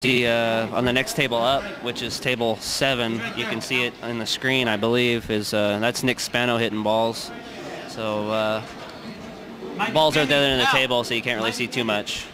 See on the next table up, which is table 7, you can see it on the screen, I believe, is that's Nick Spano hitting balls. So balls are at the other end of the table, so you can't really see too much.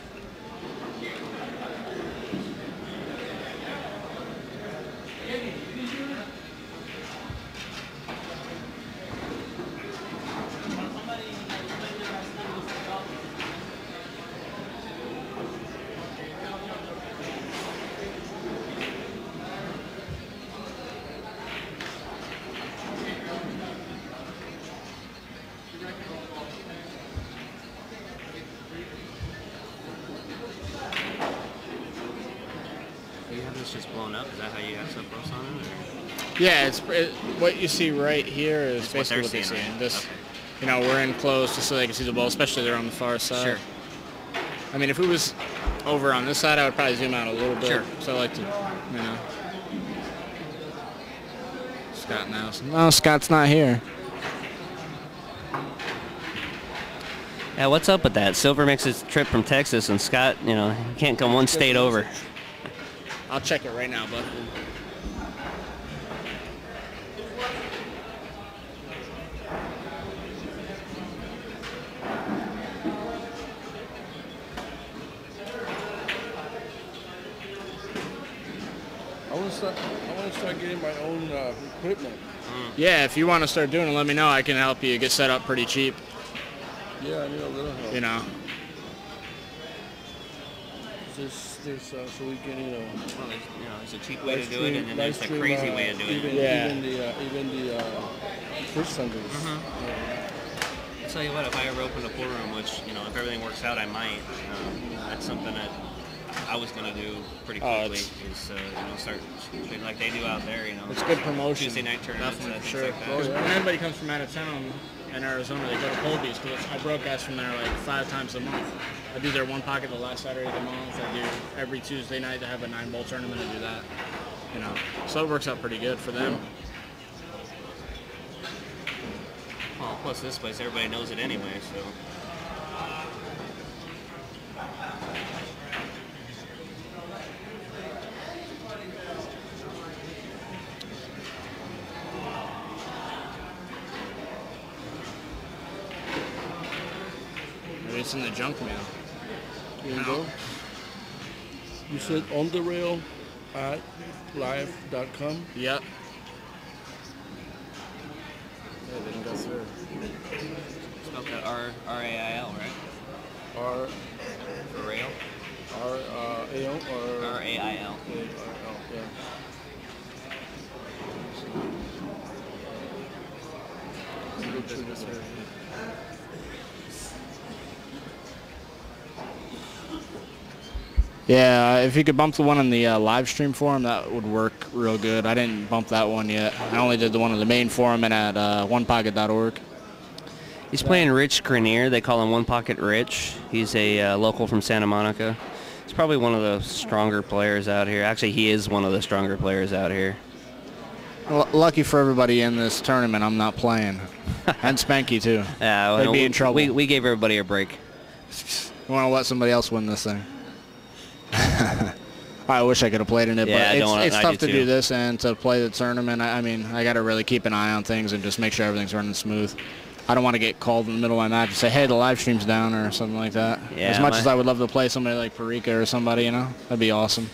You have this just blown up? Is that how you have some ropes on it? Or? Yeah, what you see right here is basically what they're seeing. Right? This, okay. You know, we're in close just so they can see the ball, especially they're on the far side. Sure. I mean, if it was over on this side, I would probably zoom out a little bit. Sure. So I like to, you know. Scott Nelson. No, Scott's not here. Yeah, what's up with that? Silver makes his trip from Texas, and Scott, you know, he can't come one state over. I'll check it right now, bud. I want to start getting my own equipment. Yeah, if you want to start doing it, let me know. I can help you get set up pretty cheap. Yeah, I need a little help. You know. So we can, you know. Well, there's a cheap way to do it, and then there's the crazy way to do it. Even the fish sanders. I'll tell you what, if I ever open a pool room, which, you know, if everything works out, I might. That's something that I was going to do pretty quickly, is, you know, start like they do out there, you know. It's good promotion. Tuesday night tournaments, Definitely, things sure. like that. When anybody comes from out of town in Arizona, they go to Colby's, because I broadcast from there like 5 times a month. I do their one pocket the last Saturday of the month. I do every Tuesday night to have a 9-bowl tournament. I do that, you know. So it works out pretty good for them. Well, plus this place, everybody knows it anyway, so. Maybe it's in the junk mail. Here you go. You said on the rail at live.com? Yep. Yeah, they didn't go through. Spelled that R-A-I-L, right? R For rail? R-A-L or R-A-I-L. A-I-L, yeah. Yeah, if you could bump the one on the live stream forum, that would work real good. I didn't bump that one yet. I only did the one on the main forum and at onepocket.org. He's playing Rich Grenier. They call him One Pocket Rich. He's a local from Santa Monica. He's probably one of the stronger players out here. Actually, he is one of the stronger players out here. Lucky for everybody in this tournament, I'm not playing. And Spanky, too. Yeah, They'd be in trouble. We gave everybody a break. You want to let somebody else win this thing. I wish I could have played in it, Yeah, but it's tough to too. do this and to play the tournament. I mean, I got to really keep an eye on things and just make sure everything's running smooth. I don't want to get called in the middle of my match and say, hey, the live stream's down or something like that. Yeah, as much as I would love to play somebody like Parica or somebody, you know, that'd be awesome.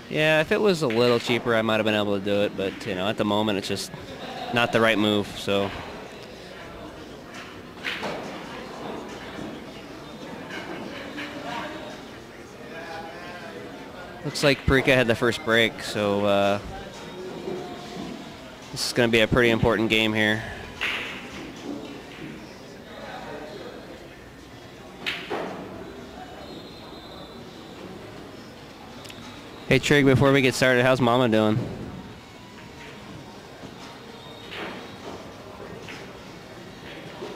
Yeah, if it was a little cheaper, I might have been able to do it, but, you know, at the moment, it's just not the right move, so. Looks like Parica had the first break, so this is going to be a pretty important game here. Hey Trig, before we get started, how's Mama doing?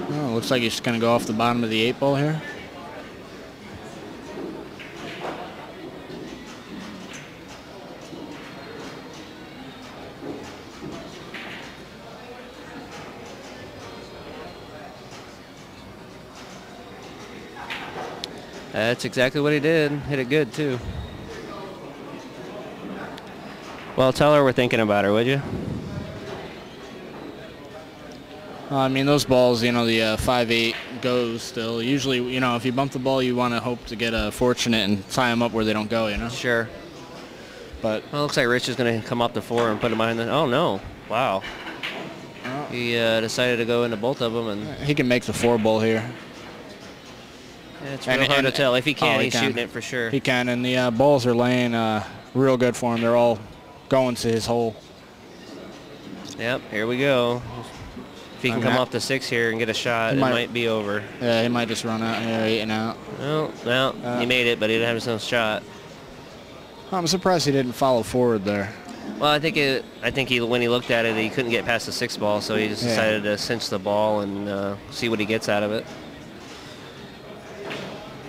Oh, looks like he's going to go off the bottom of the 8-ball here. That's exactly what he did. Hit it good, too. Well, tell her we're thinking about her, would you? I mean, those balls, you know, the 5-8 goes still. Usually, you know, if you bump the ball, you want to hope to get a fortunate and tie them up where they don't go, you know? Sure. But well, it looks like Rich is going to come up to 4 and put him behind the... Oh, no. Wow. He decided to go into both of them. And he can make the 4 ball here. Yeah, it's real hard to tell. If he can, he's shooting it for sure. He can, and the balls are laying real good for him. They're all going to his hole. Yep, here we go. If he can come off the 6 here and get a shot, it might be over. Yeah, he might just run out here, 8 and out. Well, he made it, but he didn't have his own shot. I'm surprised he didn't follow forward there. Well, I think when he looked at it, he couldn't get past the 6 ball, so he just decided to cinch the ball and see what he gets out of it.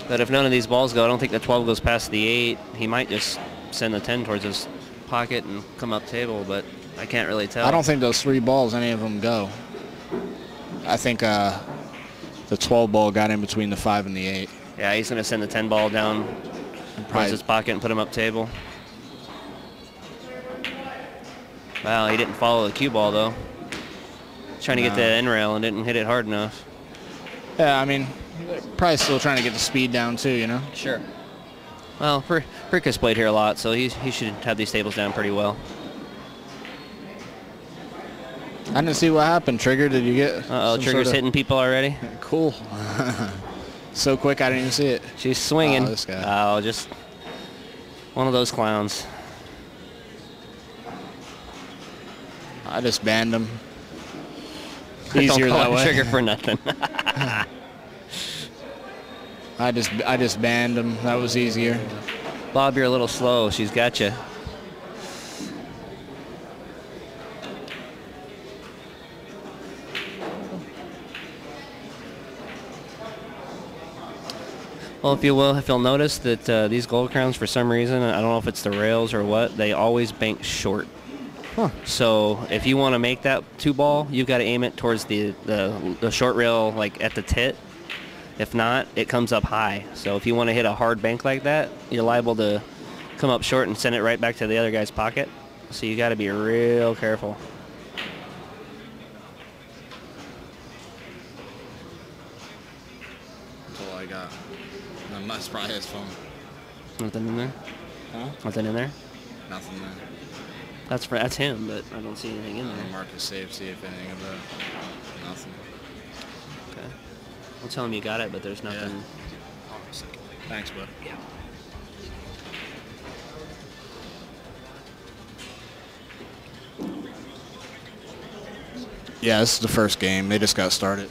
But if none of these balls go, I don't think the 12 goes past the 8. He might just send the 10 towards his pocket and come up table, but I can't really tell. I don't think those 3 balls, any of them go. I think the 12 ball got in between the 5 and the 8. Yeah, he's going to send the 10 ball down towards his pocket and put him up table. Wow, he didn't follow the cue ball, though. Trying to get the end rail and didn't hit it hard enough. Yeah, I mean, probably still trying to get the speed down, too, you know? Sure. Well, Parica's played here a lot, so he should have these tables down pretty well. I didn't see what happened. Trigger, did you get... Uh-oh, Trigger's hitting people already? Cool. So quick, I didn't even see it. She's swinging. Oh, this guy. Oh, just one of those clowns. I just banned him. Easier that way. Trigger for nothing. I just banned him. That was easier. Bob, you're a little slow. She's got you. Well, if you'll notice that these gold crowns, for some reason, I don't know if it's the rails or what, they always bank short. Huh. So if you want to make that 2 ball, you've got to aim it towards the short rail, like at the tit. If not, it comes up high. So if you want to hit a hard bank like that, you're liable to come up short and send it right back to the other guy's pocket. So you got to be real careful. That's all I got. That's probably his phone. Nothing in there? Huh? Nothing in there? Nothing there. That's him, but I don't see anything in there. Mark is safe, see if anything of that. Nothing. Okay. I'll tell him you got it, but there's nothing. Yeah. Thanks, bud. Yeah. Yeah, this is the first game. They just got started.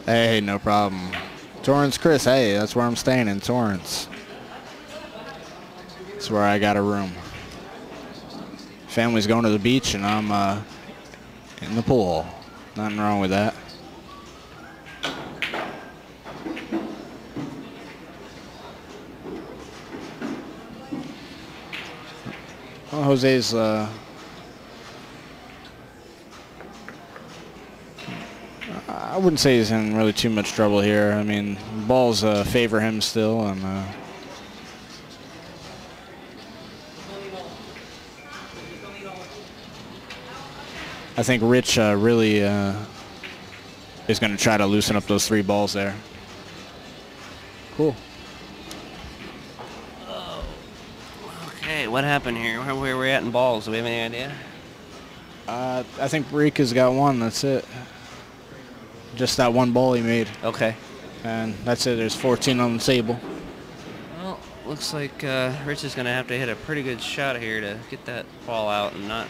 Hey, no problem. Torrance Chris, hey, that's where I'm staying in Torrance. That's where I got a room. Family's going to the beach and I'm in the pool. Nothing wrong with that. Well, Jose's I wouldn't say he's in really too much trouble here. I mean, balls favor him still, and I think Rich really is going to try to loosen up those 3 balls there. Cool. Oh. Okay, what happened here? Where are we at in balls? Do we have any idea? I think Parica's got 1. That's it. Just that 1 ball he made. Okay. And that's it. There's 14 on the table. Well, looks like Rich is going to have to hit a pretty good shot here to get that ball out and not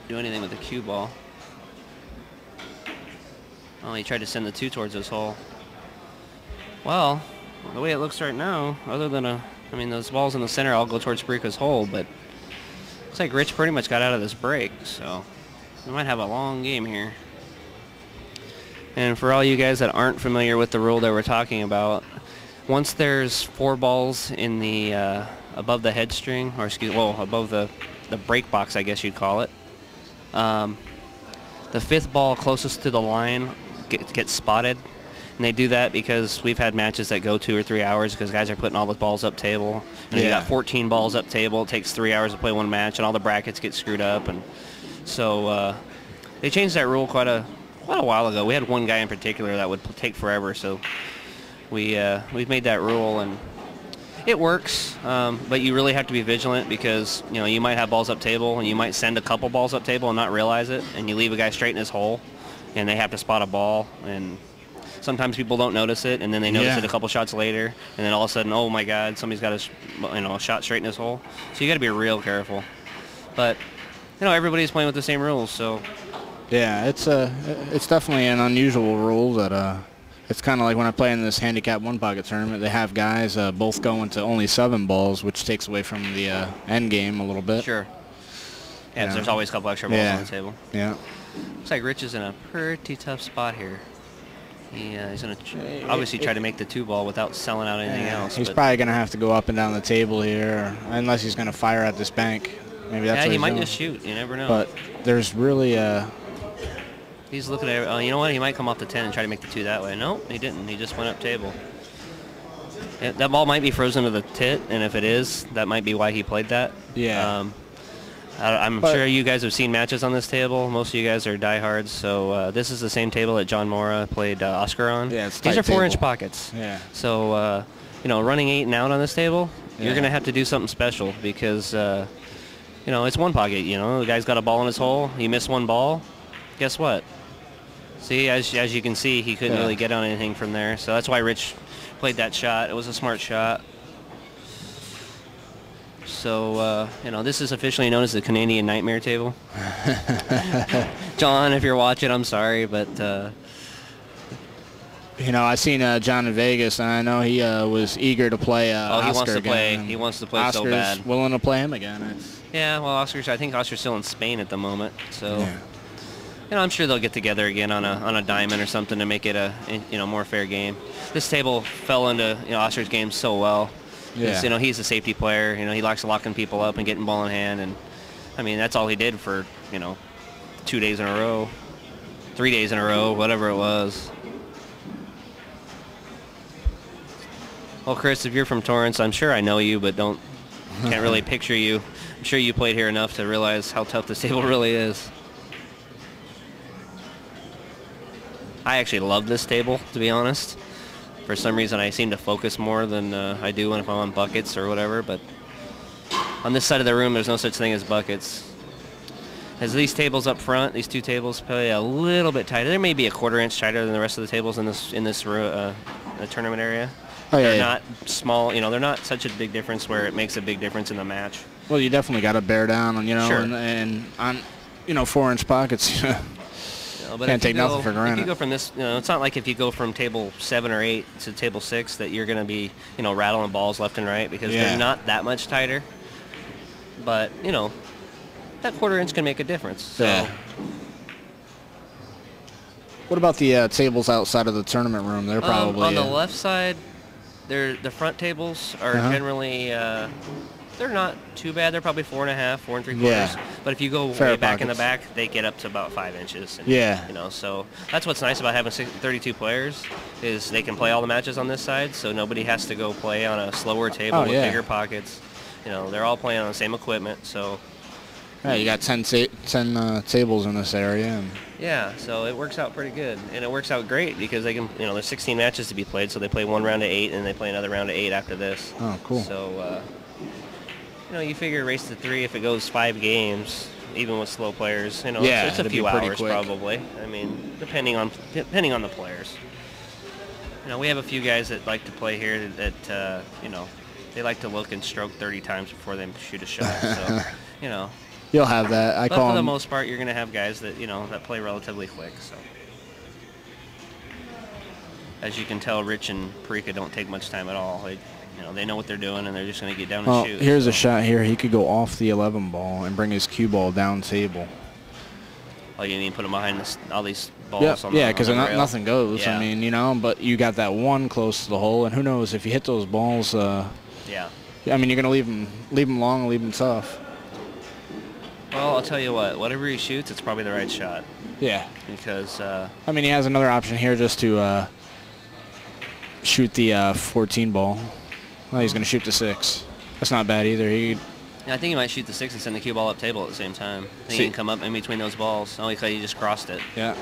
do anything with the cue ball. Oh, he tried to send the 2 towards this hole. Well, the way it looks right now, other than I mean, those balls in the center all go towards Parica's hole, but Looks like Rich pretty much got out of this break, so we might have a long game here. And for all you guys that aren't familiar with the rule that we're talking about, once there's 4 balls in the above the head string, or above the break box, I guess you'd call it, the 5th ball closest to the line gets spotted. And they do that because we've had matches that go 2 or 3 hours because guys are putting all the balls up table. And you got 14 balls up table. It takes 3 hours to play one match, and all the brackets get screwed up. And so they changed that rule quite a while ago. We had one guy in particular that would take forever, so we've made that rule, and it works. But you really have to be vigilant because you might have balls up table, and you might send a couple balls up table and not realize it, and you leave a guy straight in his hole, and they have to spot a ball, and sometimes people don't notice it, and then they notice it a couple shots later, and then all of a sudden, oh my God, somebody's got a shot straight in his hole. So you got to be real careful. But everybody's playing with the same rules, so. Yeah, it's definitely an unusual rule that it's kind of like when I play in this handicap 1-pocket tournament. They have guys both going to only 7 balls, which takes away from the end game a little bit. Sure. Yeah, there's always a couple extra balls on the table. Yeah. Looks like Rich is in a pretty tough spot here. He's going to obviously try to make the 2-ball without selling out anything else. He's probably going to have to go up and down the table here, unless he's going to fire at this bank. Maybe that's what he he's might doing. just shoot. You never know. But there's really he's looking at you know what? He might come off the 10 and try to make the 2 that way. Nope, he didn't. He just went up table. That ball might be frozen to the tit, and if it is, that might be why he played that. Yeah. I'm sure you guys have seen matches on this table. Most of you guys are diehards, so this is the same table that John Mora played Oscar on. Yeah, it's These are tight 4-inch table. pockets. Yeah. So, running 8 and out on this table, you're going to have to do something special because, it's 1 pocket. The guy's got a ball in his hole. He missed 1 ball. Guess what? See, as you can see, he couldn't really get on anything from there. So that's why Rich played that shot. It was a smart shot. So, this is officially known as the Canadian Nightmare table. John, if you're watching, I'm sorry, but... I seen John in Vegas, and I know he was eager to play Oscar he wants to again. play. He wants to play Oscar's so bad. Willing to play him again. Yeah, well, I think Oscar's still in Spain at the moment, so... Yeah. I'm sure they'll get together again on a diamond or something to make it a more fair game. This table fell into Oscar's game so well. Yeah. He's a safety player. He likes locking people up and getting ball in hand, and I mean that's all he did for 2 days in a row, 3 days in a row, whatever it was. Well, Chris, if you're from Torrance, I'm sure I know you, but can't really picture you. I'm sure you played here enough to realize how tough this table really is. I actually love this table, to be honest. For some reason, I seem to focus more than I do if I'm on buckets or whatever, but on this side of the room, there's no such thing as buckets. As these tables up front, these 2 tables play a little bit tighter. There may be a 1/4 inch tighter than the rest of the tables in this tournament area. Oh, yeah, they're not small, they're not such a big difference where it makes a big difference in the match. Well, you definitely got to bear down on, Sure. and on, 4-inch pockets. But can't take nothing for granted. If you go from this, it's not like if you go from table 7 or 8 to table 6 that you're going to be, rattling balls left and right because they're not that much tighter. But, that 1/4 inch can make a difference. So. Yeah. What about the tables outside of the tournament room? They're probably... on the left side, the front tables are generally... they're not too bad. They're probably 4.5, 4 3/4. Yeah. But if you go way back in the back, they get up to about 5 inches. And, so that's what's nice about having 32 players is they can play all the matches on this side, so nobody has to go play on a slower table with bigger pockets. They're all playing on the same equipment, so... Yeah, you got 10 tables in this area. And yeah, so it works out pretty good. And it works out great because they can, there's 16 matches to be played, so they play 1 round of 8 and they play another round of 8 after this. Oh, cool. So, you figure race to 3 if it goes 5 games, even with slow players. It's a few hours quick. Probably. I mean, depending on the players. We have a few guys that like to play here that they like to look and stroke 30 times before they shoot a shot. So, You'll have that. But for the most part, you're going to have guys that that play relatively quick. So, as you can tell, Rich and Parica don't take much time at all. they know what they're doing, and they're just going to get down Well, and shoot. here's a shot here. He could go off the 11 ball and bring his cue ball down table. Oh, you need to put him behind all these balls. Yep. On Yeah, the because rail. nothing goes. Yeah. I mean, but you got that one close to the hole, and who knows if you hit those balls. Yeah. I mean, you're gonna leave them long, leave them tough. Well, I'll tell you what. Whatever he shoots, it's probably the right shot. Yeah. Because. I mean, he has another option here just to shoot the 14 ball. Well, he's gonna shoot the 6. That's not bad either. Yeah, I think he might shoot the 6 and send the cue ball up table at the same time. I think he can come up in between those balls. Oh, he just crossed it. Yeah.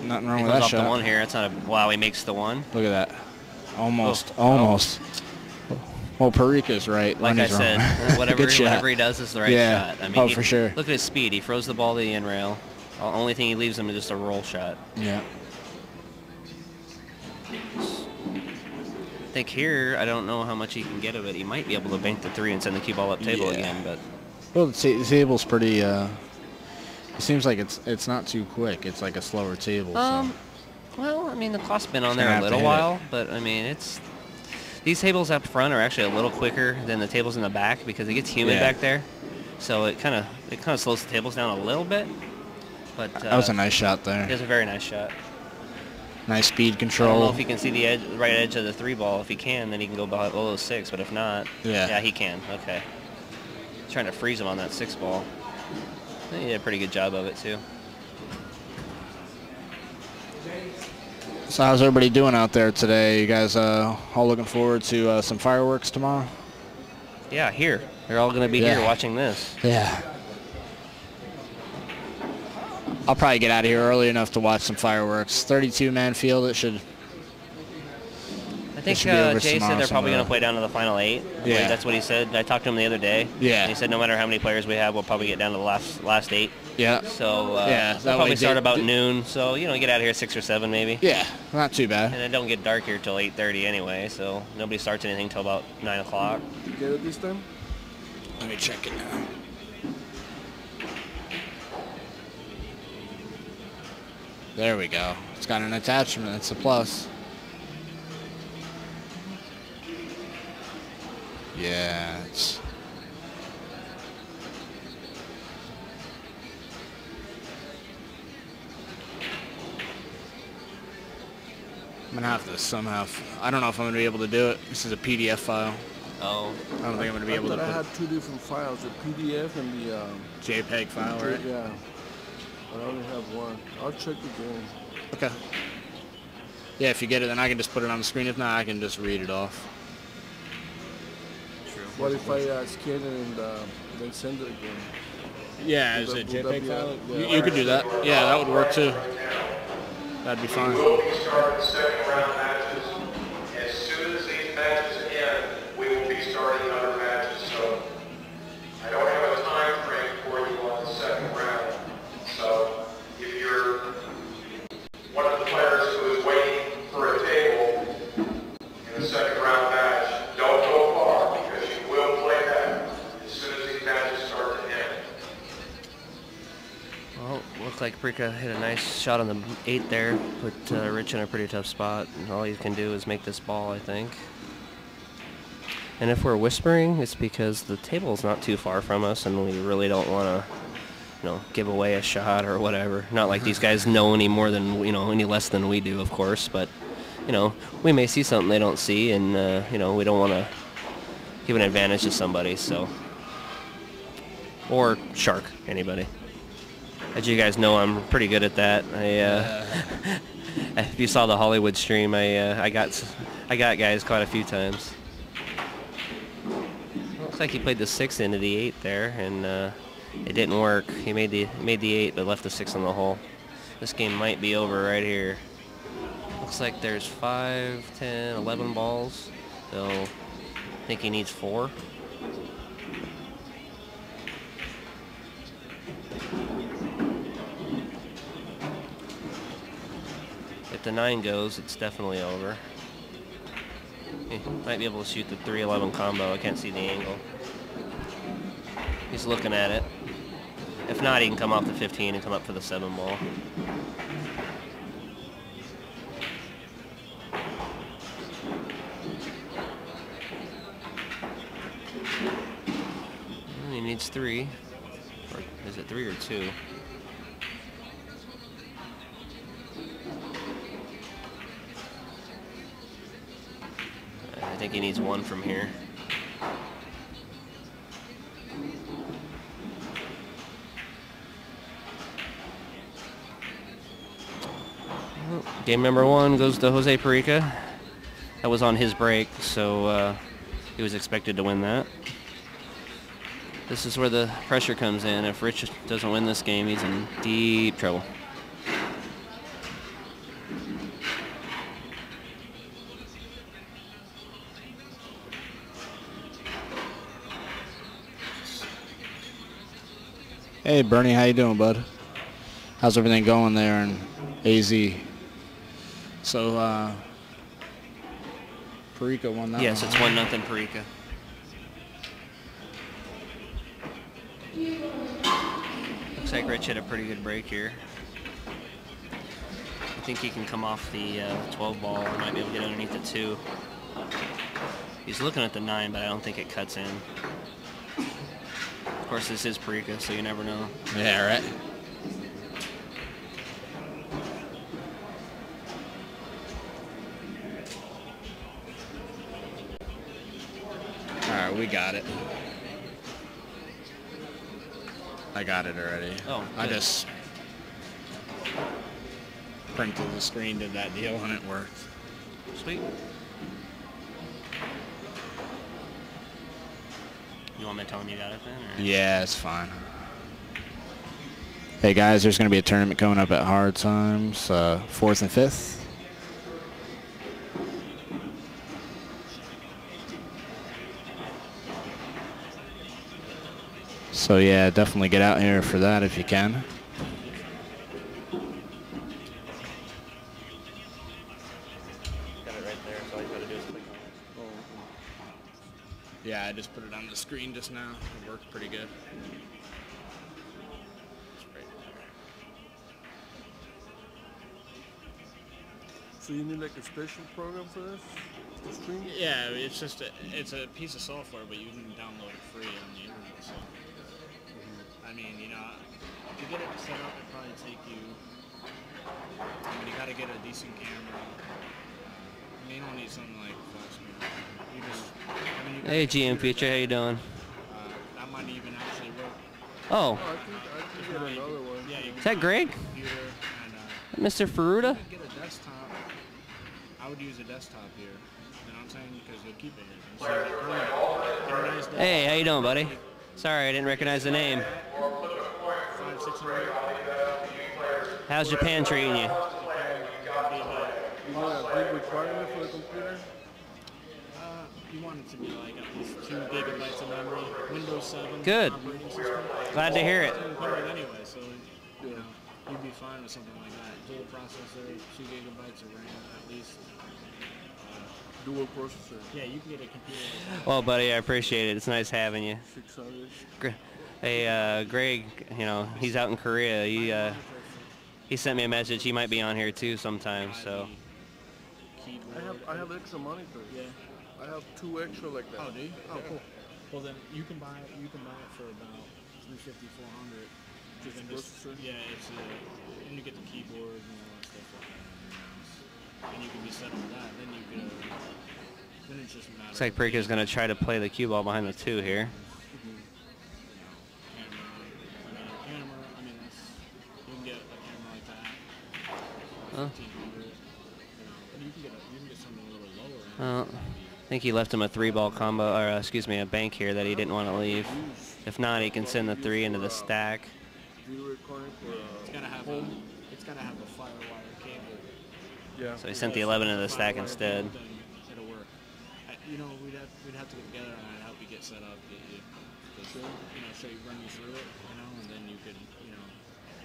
Nothing wrong He with goes that off shot. the one here. It's not a. Wow, he makes the one. Look at that. Almost. Oh. Almost. Well, Parica's right. Like I said, whatever he does is the right shot. I mean, for sure. Look at his speed. He throws the ball to the in rail. The only thing he leaves him is just a roll shot. Yeah. I think here, I don't know how much he can get of it. He might be able to bank the 3 and send the cue ball up table again, but. Well, the table's pretty. It seems like it's not too quick. It's like a slower table. Well, I mean, the clock's been on Just gonna there a have to little hit while, it. but I mean, these tables up front are actually a little quicker than the tables in the back because it gets humid back there, so it kind of slows the tables down a little bit. But that was a nice shot there. It was a very nice shot. Nice speed I control. don't know if he can see the right edge of the 3 ball. If he can, then he can go below 6. But if not, yeah, he can. Okay. Trying to freeze him on that 6 ball. He did a pretty good job of it too. So how's everybody doing out there today? You guys all looking forward to some fireworks tomorrow? Yeah, here. They're all going to be here watching this. Yeah. I'll probably get out of here early enough to watch some fireworks. 32-man field. It should. I think should be over Jay said tomorrow they're probably going somewhere. to play down to the final 8. Yeah. That's what he said. I talked to him the other day. Yeah. And he said no matter how many players we have, we'll probably get down to the last 8. Yeah. So Yeah, they'll that probably way start they- about noon. So get out of here at 6 or 7 maybe. Yeah, not too bad. And it don't get dark here till 8:30 anyway. So nobody starts anything till about 9 o'clock. You get it this time? Let me check it now. There we go. It's got an attachment. It's a plus. Yeah, it's. I'm gonna have to somehow. I don't know if I'm gonna be able to do it. This is a PDF file. Oh. I don't think I'm gonna be I able to thought I put had 2 different files, the PDF and the JPEG file, right? yeah. But I only have one. I'll check again. Okay. Yeah, if you get it, then I can just put it on the screen. If not, I can just read it off. What if I scan it and then send it again? Yeah, as a JPEG file? You could do that. Yeah, that would work too. That'd be fine. We will be starting second round matches. As soon as these matches end, we will be starting other matches. So I don't have a time frame for you on the second round. So if you're one of the players who is waiting for a table in the second round match, don't go far because you will play that as soon as these matches start to end. Well, looked like Parica hit a nice shot on the 8 there. Put Rich in a pretty tough spot. And all he can do is make this ball, I think. And if we're whispering, it's because the table's not too far from us, and we really don't want to, give away a shot or whatever. Not like these guys know any more than, any less than we do, of course. But, we may see something they don't see, and, we don't want to give an advantage to somebody, so. Or shark anybody. As you guys know, I'm pretty good at that. If you saw the Hollywood stream, I got guys quite a few times. Looks like he played the 6 into the 8 there, and it didn't work. He made the 8, but left the 6 on the hole. This game might be over right here. Looks like there's 5, 10, 11 balls. So I think he needs 4. If the 9 goes, it's definitely over. He might be able to shoot the 3-11 combo. I can't see the angle. He's looking at it. If not, he can come off the 15 and come up for the 7 ball. needs 3. Or is it 3 or 2? I think he needs 1 from here. Game number 1 goes to Jose Parica. That was on his break, so he was expected to win that. This is where the pressure comes in. If Rich doesn't win this game, he's in deep trouble. Hey Bernie, how you doing, bud? How's everything going there in AZ? So, Parica won that Yes, one. it's 1-0 Parica. Looks like Rich hit a pretty good break here. I think he can come off the 12 ball and might be able to get underneath the 2. He's looking at the 9, but I don't think it cuts in. Of course, this is Parica, so you never know. Yeah, right. Alright, we got it. I got it already. Oh, I good. just printed the screen, did that deal, and it worked. Sweet. You want me to tell him you got it then? Or? Yeah, it's fine. Hey guys, there's going to be a tournament coming up at Hard Times, 4th and 5th. So yeah, definitely get out here for that if you can. Got it right there, so all you gotta do is click on it. Yeah, I just put it on the screen just now. It worked pretty good. It's right there. So you need like a special program for this? To stream? Yeah, it's just it's a piece of software, but you can download it free on the internet. So, I mean, you know, to get it set up, it probably take you. I mean, you got to get a decent camera. I mean, you don't need something like flash screen. You just. I mean, you got Hey a GM computer Future, how you doing? that might even actually work. Oh, I can get another one. Yeah, you can is that Greg? computer and Mr. Ferruta? you can get a desktop. I would use a desktop here. You know what I'm saying? Because you'll keep it here. So, get a nice Hey, how you doing, buddy? Sorry, I didn't recognize the name. 500-600. How's Japan treating you? You want a big requirement for the computer? You want it to be like at least 2 gigabytes of memory, Windows 7 Good. operating system. Glad to hear it. It's included anyway, so you know you'd be fine with something like that. Dual processor, 2 gigabytes of RAM at least. Dual processor. Yeah, you can get a computer. Well, buddy, I appreciate it. It's nice having you. 600. Hey, Greg, you know, he's out in Korea. He sent me a message. He might be on here too sometime, so. I have extra monitors. Yeah. I have 2 extra like that. Oh, do you? Oh, cool. Well, then you can buy it for about $350, $400. Just Then processor? Yeah, it's and you get the keyboard and all that stuff like that. And you can be set on that. Then you can. Then it's just a matter. Looks like Parica's going to try to play the cue ball behind the 2 here. I mean, you can get a camera like that. Huh? 1500. And you can get something a little lower. I think he left him a 3-ball combo, or excuse me, a bank here that he didn't want to leave. If not, he can send the 3 into the stack. Video recording for It's gotta have home. it's gotta have a firewire cable. Yeah. So he sent the 11 into the stack instead. Then it'll work. You know, we'd have to get together and I'd help you get set up, get you, show you, run you through it, and then you could,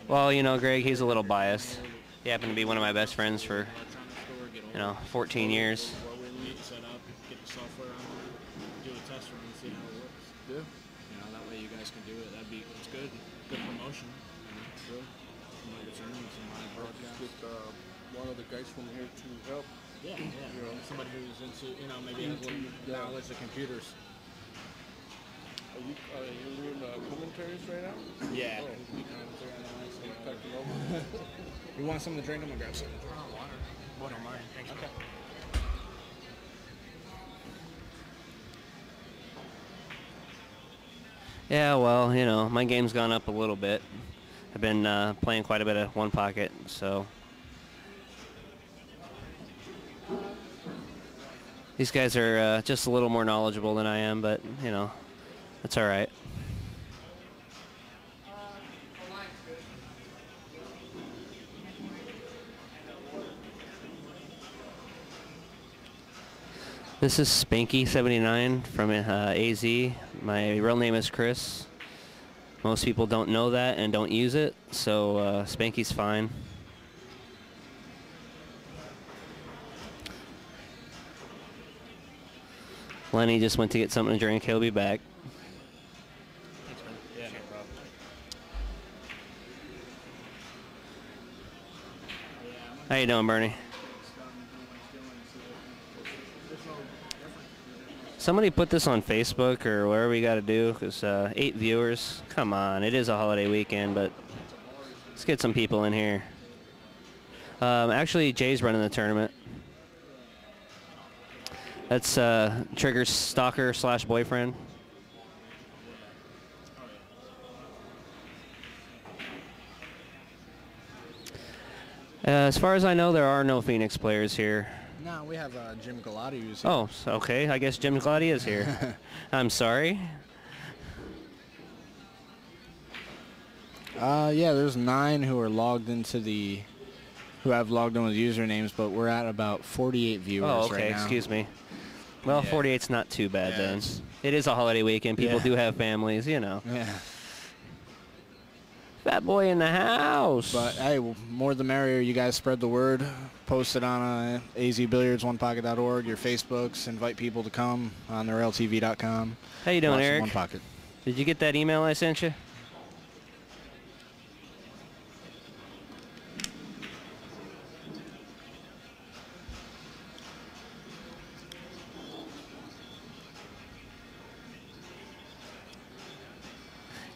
Well, you know, Greg, he's a little biased. He happened to be one of my best friends for, electronic store, get 14 years. what we need set up, get the software on there, do a test run and see how it works. Yeah. That way you guys can do it. It's good. Good promotion. Good. Like it's earning some live broadcast. Get one of the guys from here to help. Yeah. Somebody who's into, maybe has a little knowledge of computers. Are you doing commentaries right now? Yeah. Oh. Talking over. You want something to drink? I'm gonna grab some. Water, mine. Thanks. Okay. Yeah, well, you know, my game's gone up a little bit. I've been playing quite a bit of one pocket, so these guys are just a little more knowledgeable than I am, but you know, that's all right. This is Spanky79 from AZ. My real name is Chris. Most people don't know that and don't use it, so Spanky's fine. Lenny just went to get something to drink. He'll be back. Thanks, man. Yeah, no problem. How you doing, Bernie? Somebody put this on Facebook or wherever we got to do, because 8 viewers. Come on, it is a holiday weekend, but let's get some people in here. Actually, Jay's running the tournament. That's Trigger's stalker / boyfriend. As far as I know, there are no Phoenix players here. No, we have Jim Galati who's here. Oh, so, okay. I guess Jim Galati is here. I'm sorry. Yeah, there's 9 who are logged into who have logged in with usernames, but we're at about 48 viewers Oh, okay. right now. Excuse me. Well, Yeah. 48's not too bad Yeah, then. it's- It is a holiday weekend. People Yeah. do have families, you know. Yeah. Fat boy in the house. But hey, more the merrier. You guys spread the word. Post it on azbilliards1pocket.org, your Facebooks. Invite people to come on their ltv.com. How you doing, Watch the Eric? One Pocket. Did you get that email I sent you?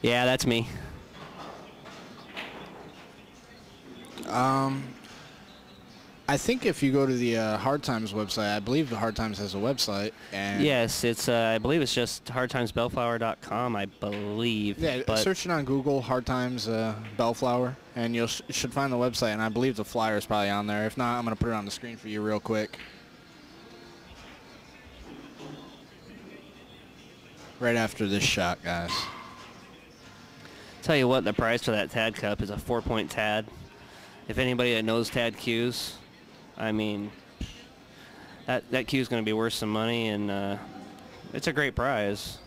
Yeah, that's me. I think if you go to the Hard Times website, I believe the Hard Times has a website. And Yes, it's. I believe it's just hardtimesbellflower.com. I believe. Yeah, but search it on Google, Hard Times Bellflower, and you should find the website. And I believe the flyer is probably on there. If not, I'm going to put it on the screen for you real quick. Right after this shot, guys. Tell you what, the price for that Tad Cup is a 4-point Tad. If anybody that knows Tad Qs, I mean, that Q is going to be worth some money, and it's a great prize.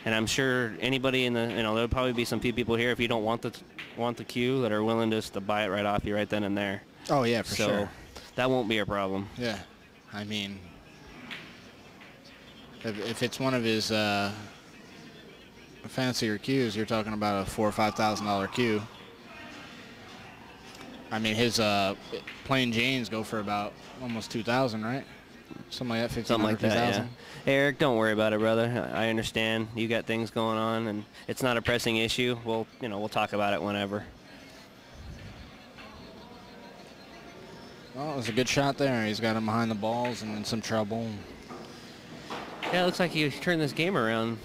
And I'm sure anybody in the, there'll probably be some few people here if you don't want the Q that are willing just to buy it right off you right then and there. Oh yeah, for sure. So that won't be a problem. Yeah, I mean, if it's one of his fancier Qs, you're talking about a $4,000 or $5,000 Q. I mean, his plain Janes go for about almost 2,000, right? Something like that, 1,500, Something like that, 2,000. yeah. Hey, Eric, don't worry about it, brother. I understand. You got things going on, and it's not a pressing issue. We'll talk about it whenever. Well, it was a good shot there. He's got him behind the balls and in some trouble. Yeah, it looks like he turned this game around.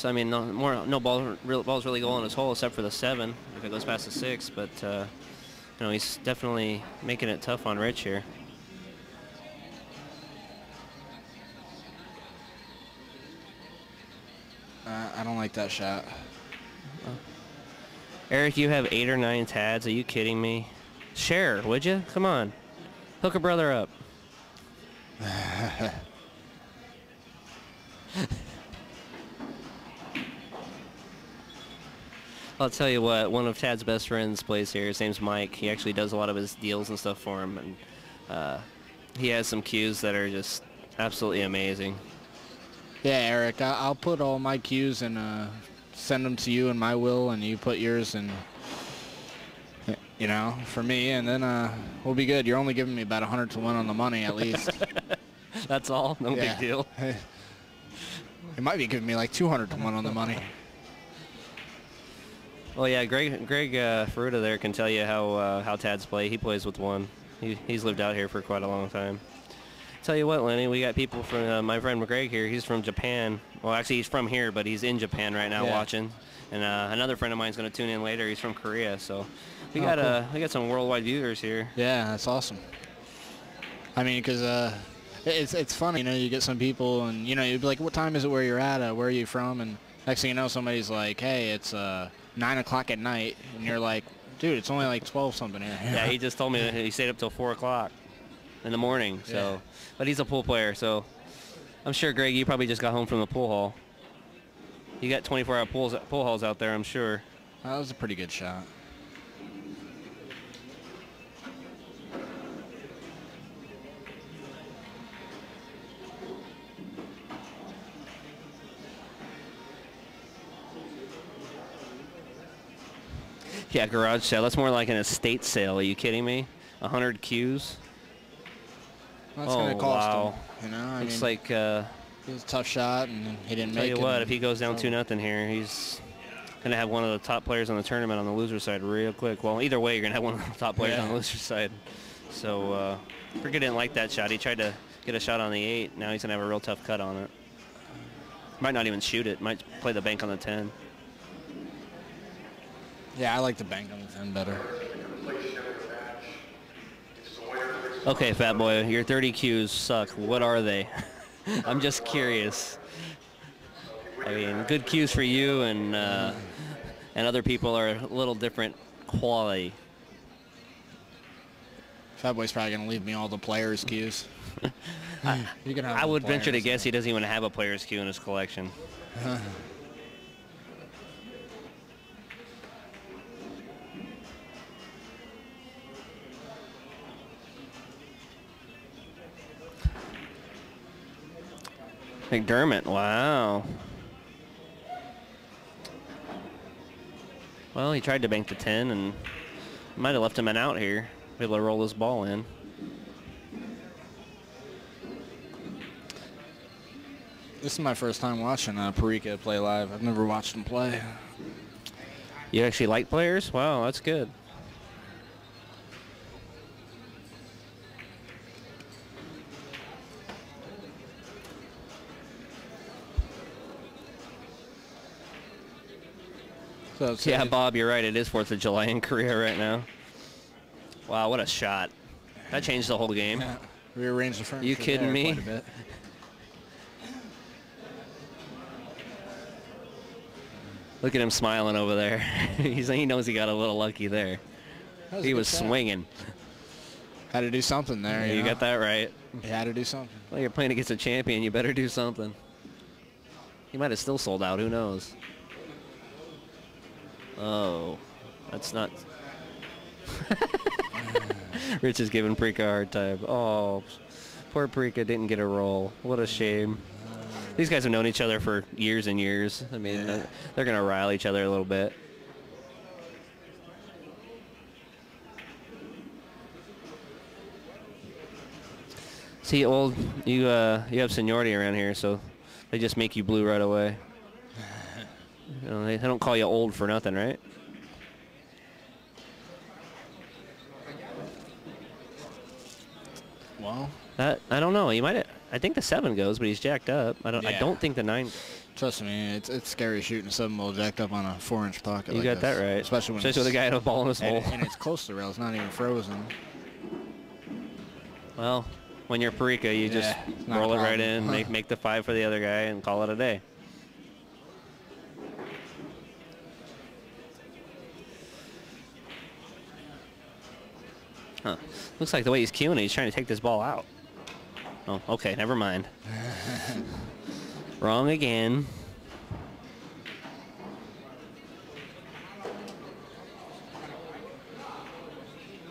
I mean, no balls really go on his hole except for the 7 if it goes past the 6. But he's definitely making it tough on Rich here. I don't like that shot. Eric, you have 8 or 9 Tads. Are you kidding me? Share, would you? Come on, hook a brother up. I'll tell you what, one of Tad's best friends plays here. His name's Mike. He actually does a lot of his deals and stuff for him, and he has some cues that are just absolutely amazing. Yeah, Eric, I'll put all my cues and send them to you in my will, and you put yours and for me, and then we'll be good. You're only giving me about 100 to 1 on the money at least. That's all. No Yeah. big deal. He might be giving me like 200 to 1 on the money. Well, yeah, Greg Ferruta there can tell you how Tads play. He plays with one. He's lived out here for quite a long time. Tell you what, Lenny, we got people from my friend Greg here. He's from Japan. Well, actually, he's from here, but he's in Japan right now watching. And another friend of mine's going to tune in later. He's from Korea, so we got some worldwide viewers here. Yeah, that's awesome. I mean, because it's funny, you know, you get some people, and you know, you'd be like, "What time is it where you're at? Where are you from?" And next thing you know, somebody's like, "Hey, it's 9 o'clock at night," and you're like, "Dude, it's only like 12 something here." Yeah, he just told me that he stayed up till 4 o'clock in the morning. So, but he's a pool player, so I'm sure, Greg, you probably just got home from the pool hall. You got 24-hour pool halls out there, I'm sure. That was a pretty good shot. Yeah, garage sale. That's more like an estate sale. Are you kidding me? 100 Qs? That's going to cost him, you know? I It's mean, like... it was a tough shot, and he didn't make it. Tell you what, if he goes down 2-0 here, he's going to have one of the top players on the tournament on the loser side real quick. Well, either way, you're going to have one of the top players on the loser side. So, Parica didn't like that shot. He tried to get a shot on the 8. Now he's going to have a real tough cut on it. Might not even shoot it. Might play the bank on the 10. Yeah, I like the bank on the 10 better. Okay, fat boy, your 30 Qs suck. What are they? I'm just curious. I mean, good Qs for you, and other people are a little different quality. Fat Boy's probably going to leave me all the players' cues. I would venture to guess he doesn't even have a player's cue in his collection. McDermott, wow. Well, he tried to bank the 10 and might have left him an out here. Be able to roll this ball in. This is my first time watching Parica play live. I've never watched him play. You actually like players? Wow, that's good. So yeah, Bob, you're right. It is 4th of July in Korea right now. Wow, what a shot. That changed the whole game. Yeah, rearranged the furniture. You kidding me? Quite a bit. Look at him smiling over there. He knows he got a little lucky there. He was swinging. Had to do something there. You got that right. He had to do something. Well, you're playing against a champion. You better do something. He might have still sold out. Who knows? Oh, that's not... Rich is giving Parica a hard time. Oh, poor Parica didn't get a roll. What a shame. These guys have known each other for years and years. I mean, they're going to rile each other a little bit. See, old, you have seniority around here, so they just make you blue right away. You know, they don't call you old for nothing, right? Well, I don't know. He might. I think the 7 goes, but he's jacked up. I don't think the 9. Trust me, it's scary shooting a 7-ball jacked up on a 4-inch pocket. You like got this. that right. Especially when with a guy in a ball in his hole. And it's close to the rail. It's not even frozen. Well, when you're Parica, you just roll it right in, make the 5 for the other guy, and call it a day. Huh. Looks like the way he's cueing it, he's trying to take this ball out. Oh, okay, never mind. Wrong again.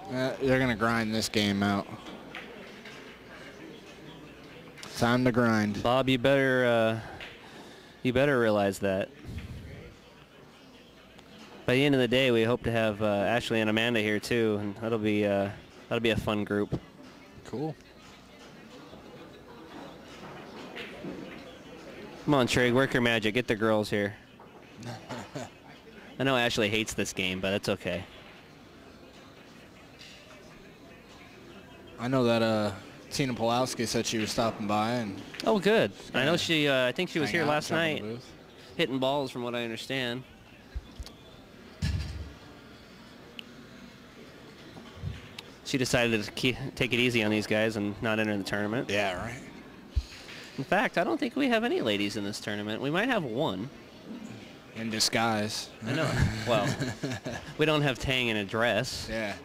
They're going to grind this game out. Time to grind. Bob, you better realize that. By the end of the day, we hope to have Ashley and Amanda here too, and that'll be a fun group. Cool. Come on, Trig, work your magic. Get the girls here. I know Ashley hates this game, but it's okay. I know that Tina Pulowski said she was stopping by, and Oh, good. I know she. I think she was hang here out, last check out night, the booth. hitting balls, from what I understand. She decided to take it easy on these guys and not enter the tournament. Yeah, right. In fact, I don't think we have any ladies in this tournament. We might have one. In disguise. I know. Well, we don't have Tang in a dress. Yeah.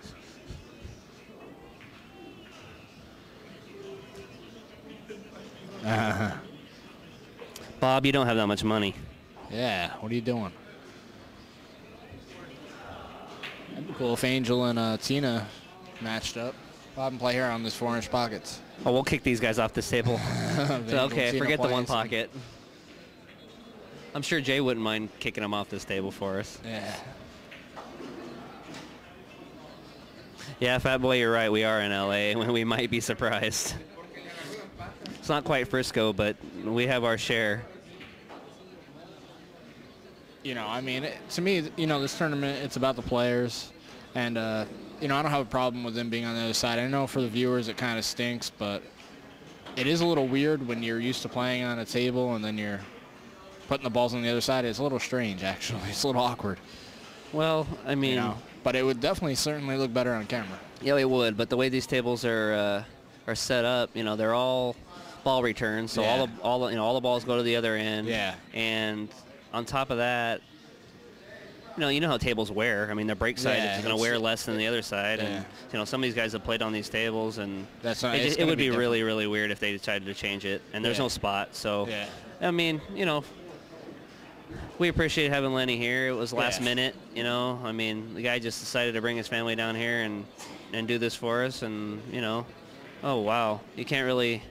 Bob, you don't have that much money. Yeah, what are you doing? That'd be cool if Angel and Tina matched up. Bob and play here on this 4-inch pockets. Oh, we'll kick these guys off this table. So, okay, Tina forget the one plays. pocket. I'm sure Jay wouldn't mind kicking them off this table for us. Yeah. Yeah, Fat Boy, you're right. We are in LA. We might be surprised. It's not quite Frisco, but we have our share. You know, I mean, to me, you know, this tournament, it's about the players. And, you know, I don't have a problem with them being on the other side. I know for the viewers it kind of stinks, but it is a little weird when you're used to playing on a table and then you're putting the balls on the other side. It's a little strange, actually. It's a little awkward. Well, I mean, You know, but it would definitely certainly look better on camera. yeah, it would. But the way these tables are set up, you know, they're all ball returns. So Yeah. all the balls go to the other end. Yeah. And on top of that, you know how tables wear. I mean, the break side Yeah, is going to wear less than the other side, Yeah. and you know some of these guys have played on these tables, and That's not, it, it's it gonna would be different. really, really weird if they decided to change it. And there's Yeah. no spot, so Yeah. I mean, you know, we appreciate having Lenny here. It was last Yeah. minute, you know. I mean, the guy just decided to bring his family down here and do this for us, and you know, oh wow, you can't really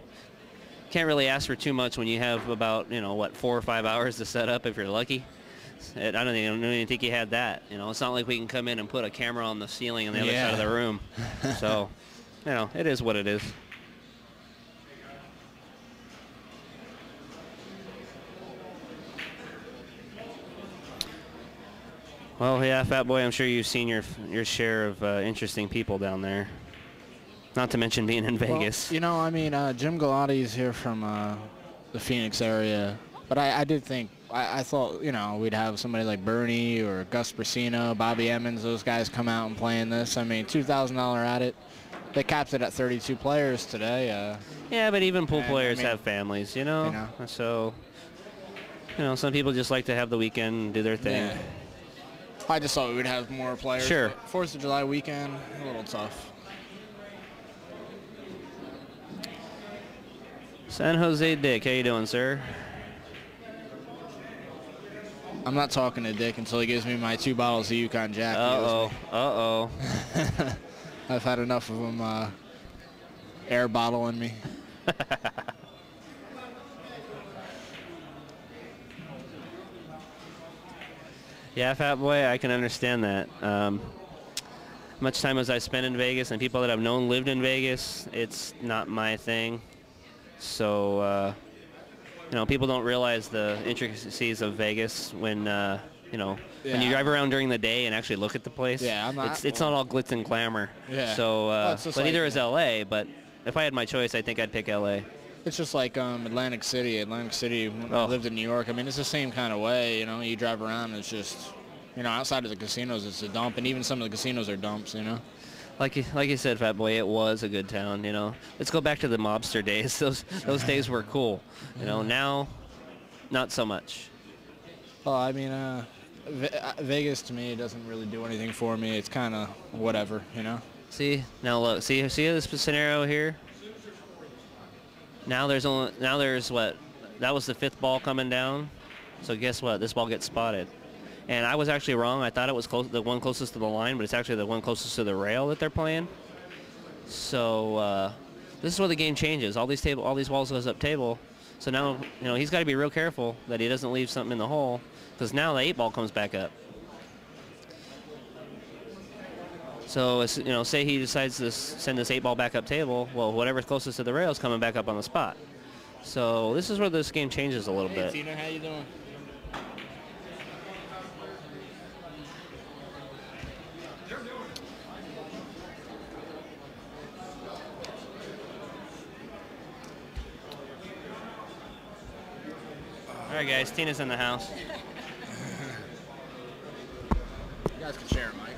ask for too much when you have about 4 or 5 hours to set up if you're lucky. I don't even think he had that. You know, it's not like we can come in and put a camera on the ceiling on the other Yeah. side of the room. So, you know, it is what it is. Well, yeah, Fat Boy, I'm sure you've seen your share of interesting people down there. Not to mention being in Vegas. Well, you know, I mean, Jim Galati's here from the Phoenix area. But I did think, I thought, you know, we'd have somebody like Bernie or Gus Brasino, Bobby Emmons, those guys come out and play in this. I mean, $2,000 at it. They capped it at 32 players today. Yeah, but even pool and, players I mean, have families, you know? So, you know, some people just like to have the weekend and do their thing. Yeah. I just thought we would have more players. Sure. But 4th of July weekend, a little tough. San Jose Dick, how you doing, sir? I'm not talking to Dick until he gives me my 2 bottles of Yukon Jack. he owes me. Uh-oh. I've had enough of them air bottling me. Yeah, Fat Boy, I can understand that. Much time as I spent in Vegas and people that I've known lived in Vegas, it's not my thing. So, you know, people don't realize the intricacies of Vegas when, you know, when you Yeah. drive around during the day and actually look at the place. Yeah, I'm not- it's not all glitz and glamour. Yeah. So, Well, it's but just like, neither is LA. But if I had my choice, I think I'd pick LA. It's just like Atlantic City. Atlantic City, when I Oh. lived in New York, I mean, it's the same kind of way. You know, you drive around, and it's just, you know, outside of the casinos, it's a dump. And even some of the casinos are dumps, you know. Like you said, Fat Boy, it was a good town. You know, let's go back to the mobster days. Those days were cool. You know, now, not so much. Well, I mean, Vegas to me doesn't really do anything for me. It's kind of whatever, you know. See now, look, see this scenario here. Now there's what? That was the 5th ball coming down. So guess what? This ball gets spotted. And I was actually wrong. I thought it was the one closest to the line, but it's actually the one closest to the rail that they're playing. So this is where the game changes. All these balls goes up table. So now, you know, he's got to be real careful that he doesn't leave something in the hole, because now the 8 ball comes back up. So, you know, say he decides to send this 8 ball back up table. Well, whatever's closest to the rail is coming back up on the spot. So this is where this game changes a little Hey, bit. Tina, how you doing? All right, guys, Tina's in the house. You guys can share, Mike.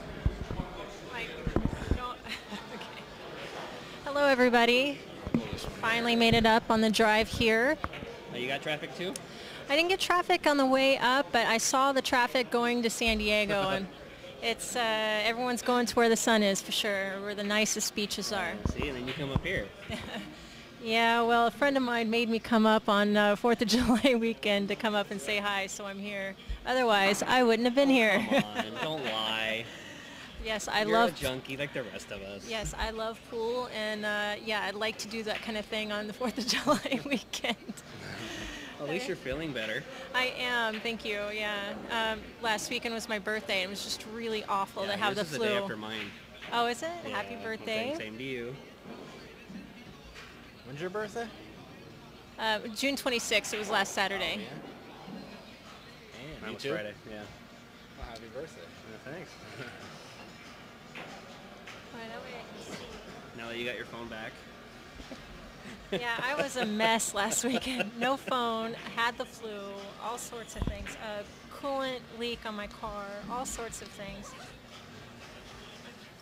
Okay. Hello, everybody. Finally made it up on the drive here. Oh, you got traffic too? I didn't get traffic on the way up, but I saw the traffic going to San Diego, and it's everyone's going to where the sun is for sure, where the nicest beaches are. See, and then you come up here. Yeah, well, a friend of mine made me come up on 4th of July weekend to come up and say hi, so I'm here. Otherwise, I wouldn't have been here. Come on, don't lie. Yes, I You're love a junkie like the rest of us. Yes, I love pool, and yeah, I'd like to do that kind of thing on the 4th of July weekend. At least you're feeling better. I am, thank you, yeah. Last weekend was my birthday, and it was just really awful to have the This is flu. the day after mine. Oh, is it? Yeah, Happy birthday. Same to you. When's your birthday? June 26th, it was last Saturday. Yeah. Mine Me was too. Friday, yeah. Well, happy birthday. Thanks. Right, that way I can see. Now that you got your phone back. Yeah, I was a mess last weekend. No phone, had the flu, all sorts of things. A coolant leak on my car, all sorts of things.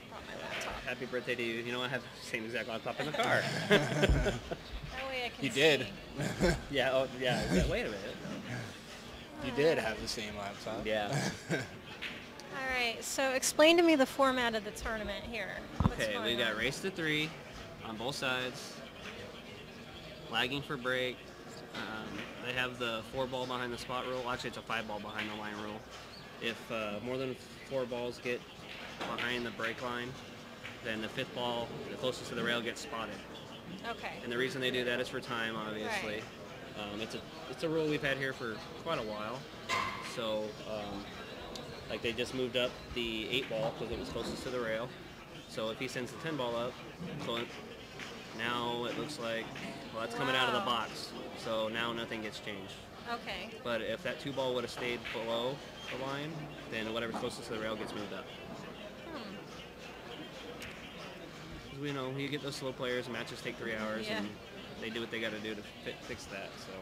Brought my laptop. Happy birthday to you. You know, I have the same exact laptop in the car. That way I can You see. did. Yeah, oh, yeah. Wait a minute. You did have the same laptop. Yeah. All right, so explain to me the format of the tournament here. What's Okay, we going got on? race to 3 on both sides. Lagging for break. They have the 4-ball behind the spot rule. Actually, it's a 5-ball behind the line rule. If more than 4 balls get behind the break line, then the 5th ball, the closest to the rail, gets spotted. Okay. And the reason they do that is for time, obviously. It's a rule we've had here for quite a while. So, like they just moved up the 8-ball because it was closest to the rail. So if he sends the 10-ball up, so now it looks like, well, that's coming out of the Wow. box. So now nothing gets changed. Okay. But if that 2-ball would have stayed below the line, then whatever's closest to the rail gets moved up. Hmm. 'Cause we know you get those slow players, matches take 3 hours, Yeah. and they do what they got to do to fix that. So.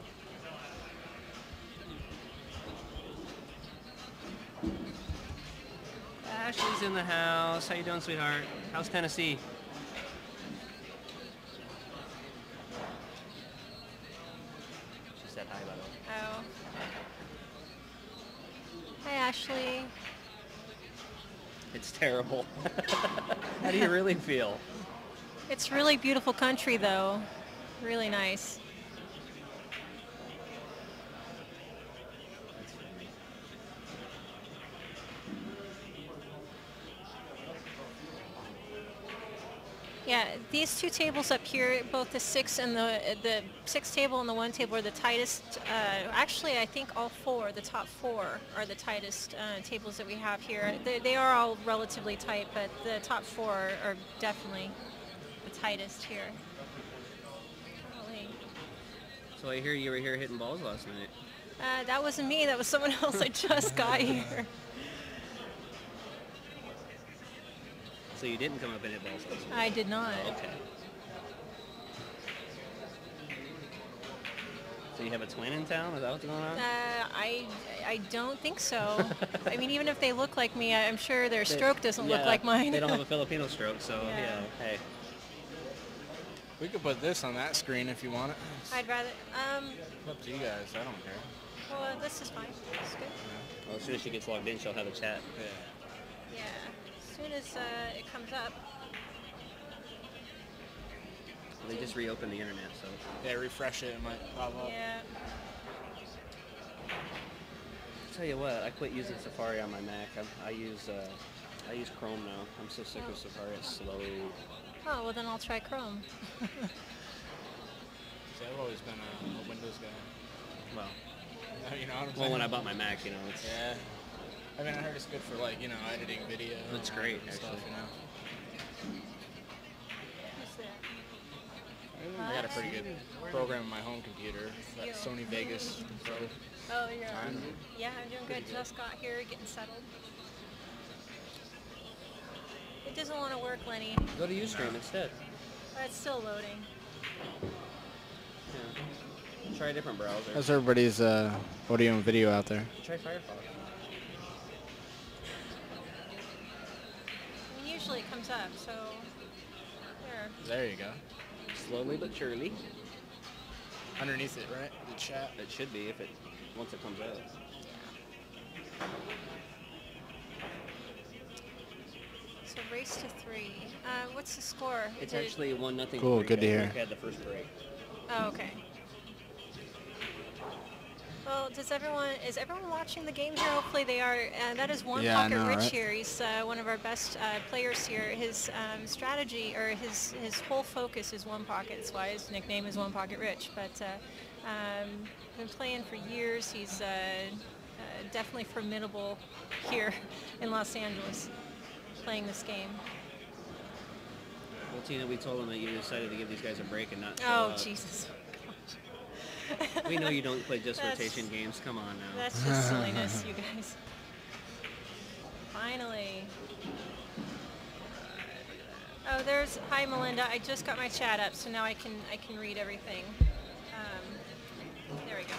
Ashley's in the house. How you doing, sweetheart? How's Tennessee? She said hi, by the way. Oh. Hi, Ashley. It's terrible. How do you really feel? It's really beautiful country, though. Really nice. Yeah, these two tables up here, both the 6 and the 6 table and the 1 table are the tightest. Actually, I think all 4, the top 4, are the tightest tables that we have here. They are all relatively tight, but the top 4 are definitely the tightest here. Golly. So I hear you were here hitting balls last night. That wasn't me. That was someone else. I just got here. So you didn't come up and hit balls last night? I did not. Oh, okay. So you have a twin in town? Is that what's going on? I don't think so. I mean, even if they look like me, I'm sure their stroke doesn't look like mine. They don't have a Filipino stroke, so Yeah. yeah, hey. We could put this on that screen if you want it. I'd rather. It's up to you guys. I don't care. Well, this is fine. It's good. Well, as soon as she gets logged in, she'll have a chat. Yeah. Yeah. As soon as it comes up. They just reopened the internet, so. Yeah, refresh it. It might pop up. Yeah. Tell you what, I quit using Safari on my Mac. I use Chrome now. I'm so sick of Safari. It's slow. Oh, well then I'll try Chrome. See, I've always been a Windows guy. Well, You know what I'm saying? well, when I bought my Mac, you know, it's Yeah. I mean, I heard it's good for like, editing video. It's and great, stuff, actually. What's that? I got a pretty good program on my home computer. That Sony Vegas Pro. Oh, you're yeah, I'm doing good. Just got here, getting settled. It doesn't want to work, Lenny. Go to Ustream instead. It's still loading. Yeah. Try a different browser. How's everybody's audio and video out there? Try Firefox. I mean, usually it comes up, so there. There you go. Slowly but surely. Underneath it, right? The chat. It should be if it once it comes out. So race to 3. What's the score? It's actually 1-0. Cool, good to hear. Had the first break. Oh, okay. Well, is everyone watching the game here? Hopefully they are. That is One Pocket Rich right? here. He's one of our best players here. His strategy, or his whole focus is One Pocket. That's why his nickname is One Pocket Rich. But been playing for years. He's definitely formidable here in Los Angeles, playing this game. Well, Tina, we told him that you decided to give these guys a break and not show Oh, up. Jesus. We know you don't play just rotation games. Come on now. That's just silliness, you guys. Finally. Oh, there's, hi Melinda. I just got my chat up, so now I can read everything. There we go.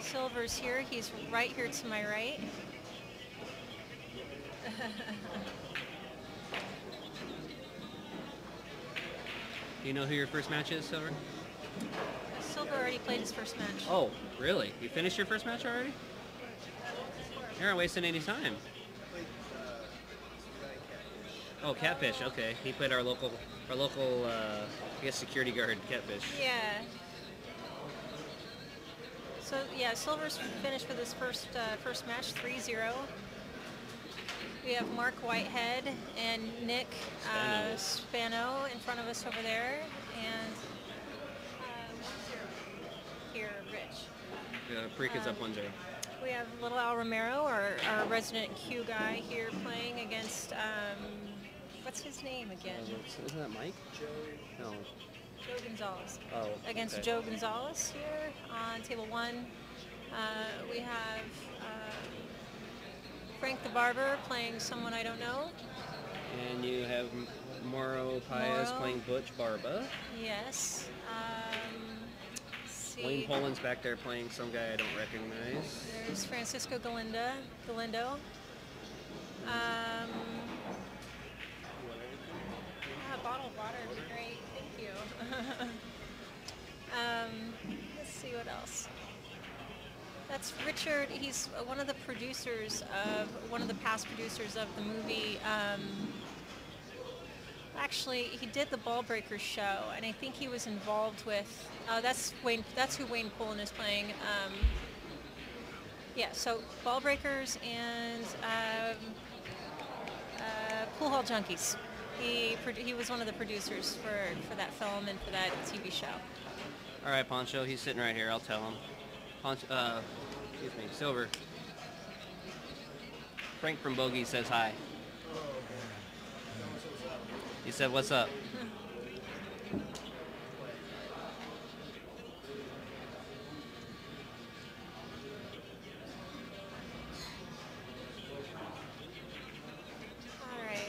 Silver's here. He's right here to my right. Do you know who your first match is, Silver? Silver already played his first match. Oh, really? You finished your first match already? You're not wasting any time. Oh, Catfish. Okay, he played our local, I guess, security guard, Catfish. Yeah. So yeah, Silver's finished for this first match, 3-0. We have Mark Whitehead and Nick Spano in front of us over there, and here, Rich. Parica's up 1-0. We have Little Al Romero, our resident Q guy here, playing against, what's his name again? Isn't that Mike? No. Joe Gonzalez. Oh, Against okay. Joe Gonzalez here on table 1. We have Frank the Barber playing someone I don't know. And you have Mauro Paez Mauro. playing Butch Barba. Yes. Let's see. Wayne Poland's back there playing some guy I don't recognize. There's Francisco Galindo. A bottle of water would be great. Thank you. Let's see what else. That's Richard. He's one of the past producers of the movie. Actually, he did the Ball Breakers show, and I think he was involved with. That's who Wayne Poland is playing. Yeah. So Ball Breakers and Pool Hall Junkies. He was one of the producers for that film and for that TV show. All right, Poncho, he's sitting right here. I'll tell him. Poncho, excuse me, Silver. Frank from Bogey says hi. He said, "What's up?" All right.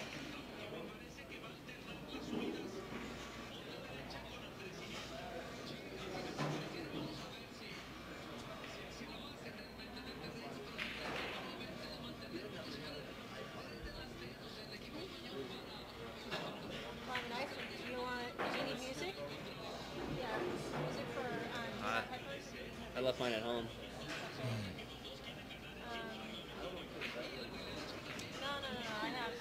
Do you need music? Yeah, music for peppers. I left mine at home. No, I have.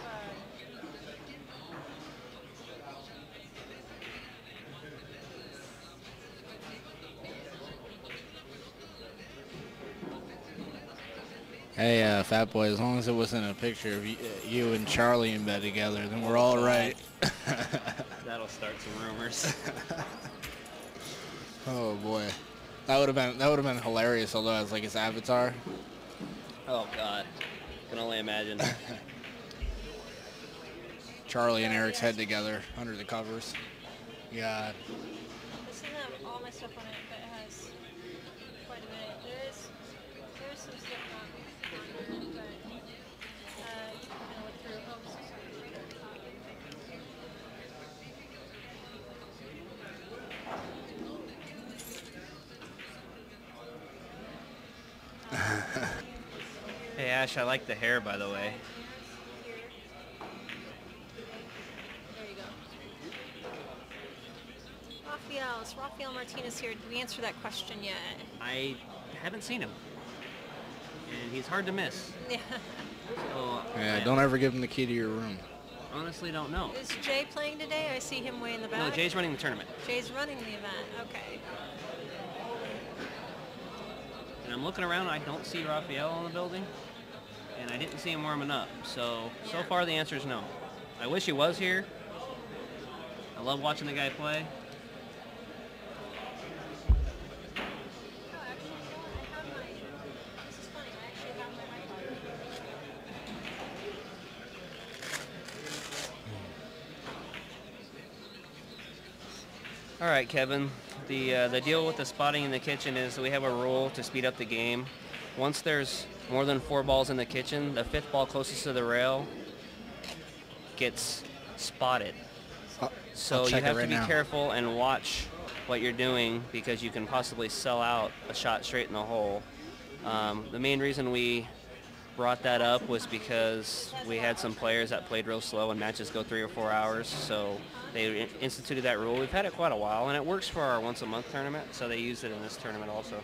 Hey, Fat Boy, as long as it wasn't a picture of you and Charlie in bed together, then we're all right. That'll start some rumors. Oh boy, that would have been hilarious. Although as like his avatar. Oh God, can only imagine. Charlie and Eric's head together under the covers. Yeah. This doesn't have all my stuff on it, but it has quite a bit. There's some stuff on there, but you can kind of look through. Oh, so sorry. Hey Ash, I like the hair, by the way. There you go. Rafael Martinez here. Did we answer that question yet? I haven't seen him, and he's hard to miss. Yeah. So, Yeah, I don't ever give him the key to your room. honestly don't know. Is Jay playing today? I see him way in the back. No, Jay's running the tournament. Jay's running the event. Okay. And I'm looking around, I don't see Rafael in the building, and I didn't see him warming up. So far the answer is no. I wish he was here. I love watching the guy play. Oh, actually, you know what? I have my. This is funny. I actually have my iPod. All right, Kevin. The deal with the spotting in the kitchen is we have a rule to speed up the game. Once there's more than 4 balls in the kitchen, the 5th ball closest to the rail gets spotted. So you have to be careful and watch what you're doing because you can possibly sell out a shot straight in the hole. The main reason we brought that up was because we had some players that played real slow and matches go 3 or 4 hours, so they instituted that rule. We've had it quite a while, and it works for our once-a-month tournament, so they used it in this tournament also.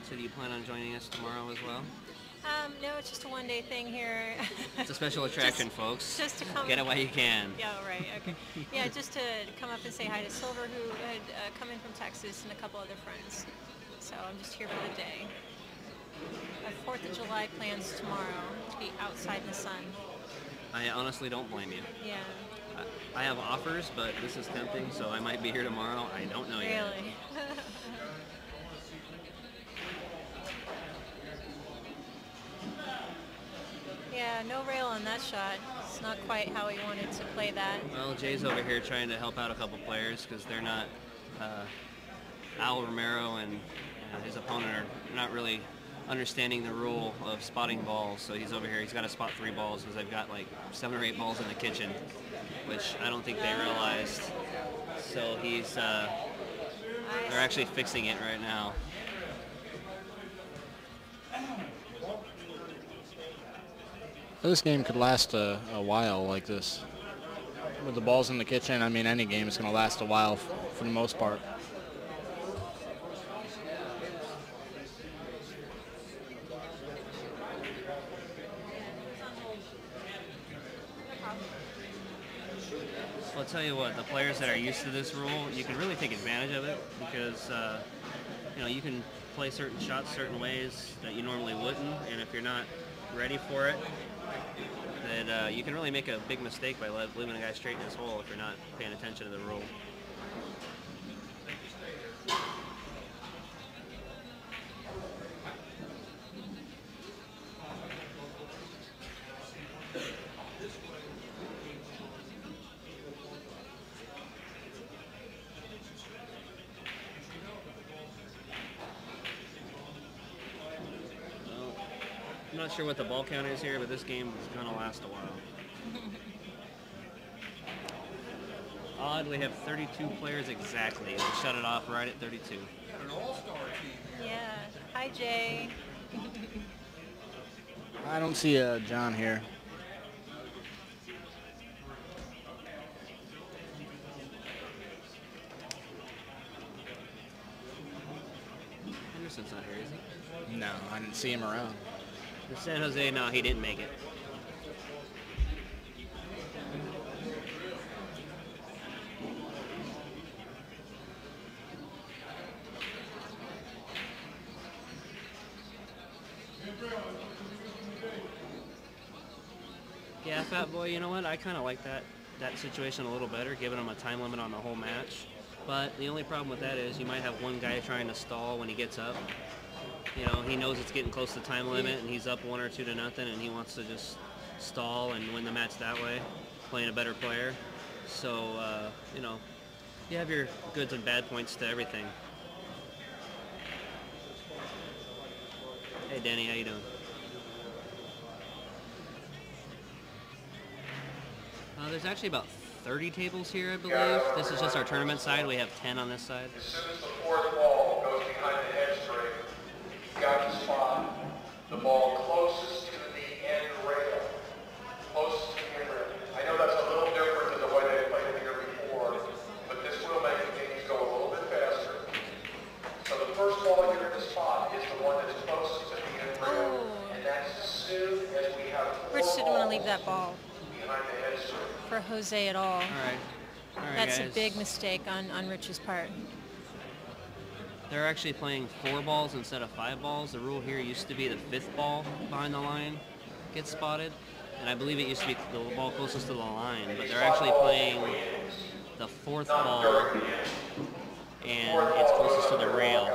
So do you plan on joining us tomorrow as well? No, it's just a one-day thing here. It's a special attraction, folks. Just to come. Get it while you can. Yeah, right. Okay. Yeah, just to come up and say hi to Silver, who had come in from Texas, and a couple other friends. So I'm just here for the day. I have 4th of July plans tomorrow to be outside in the sun. I honestly don't blame you. Yeah. I have offers, but this is tempting, so I might be here tomorrow. I don't know yet. Really? Yeah, no rail on that shot. It's not quite how he wanted to play that. Well, Jay's over here trying to help out a couple players because they're not, Al Romero and his opponent are not really understanding the rule of spotting balls. So he's over here, he's got to spot 3 balls because they've got like 7 or 8 balls in the kitchen, which I don't think they realized. So he's, they're actually fixing it right now. This game could last a while like this. With the balls in the kitchen, I mean, any game is going to last a while for the most part. Well, I'll tell you what, the players that are used to this rule, you can really take advantage of it because, you know, you can play certain shots certain ways that you normally wouldn't, and if you're not ready for it, that you can really make a big mistake by leaving a guy straight in his hole if you're not paying attention to the rule. I'm not sure what the ball count is here, but this game is going to last a while. Odd, we have 32 players exactly. We shut it off right at 32. An all-star team. Yeah. Hi, Jay. I don't see John here. Henderson's not here, is he? No, I didn't see him around. For San Jose, no, he didn't make it. Fat Boy, you know what? I kind of like that situation a little better, giving him a time limit on the whole match. But the only problem with that is you might have one guy trying to stall when he gets up. You know, he knows it's getting close to time limit, and he's up 1 or 2 to nothing, and he wants to just stall and win the match that way, playing a better player. So, you know, you have your goods and bad points to everything. Hey, Danny, how you doing? There's actually about 30 tables here, I believe. This is just our tournament side. We have 10 on this side. As soon as the fourth ball goes behind the head string, you've got to spot the ball closest to the end rail. Closest to the end rail. I know that's a little different than the way they played it here before, but this will make the games go a little bit faster. So the first ball you're going to spot is the one that's closest to the end rail, and that's as soon as we have four Rich didn't want to balls leave that ball behind the head string. for Jose at all. All right. All right, That's guys. a big mistake on Rich's part. They're actually playing 4 balls instead of 5 balls. The rule here used to be the 5th ball behind the line gets spotted. And I believe it used to be the ball closest to the line. But they're actually playing the 4th ball, and it's closest to the rail.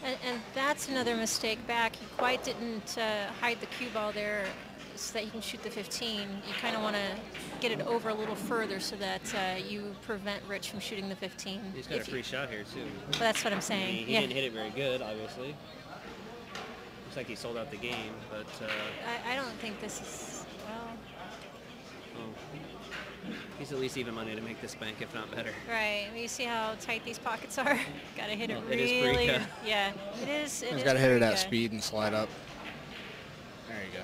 And that's another mistake back. He quite didn't hide the cue ball there so that he can shoot the 15. You kind of want to get it over a little further so that you prevent Rich from shooting the 15. He's got a free shot here, too. Well, that's what I'm I saying. mean, he didn't hit it very good, obviously. Looks like he sold out the game, but... I don't think this is, well... Oh. He's at least even money to make this bank, if not better. Right. You see how tight these pockets are? Got to hit it It is really... Parica. Yeah, it is. He's got to hit it at speed and slide up. There you go.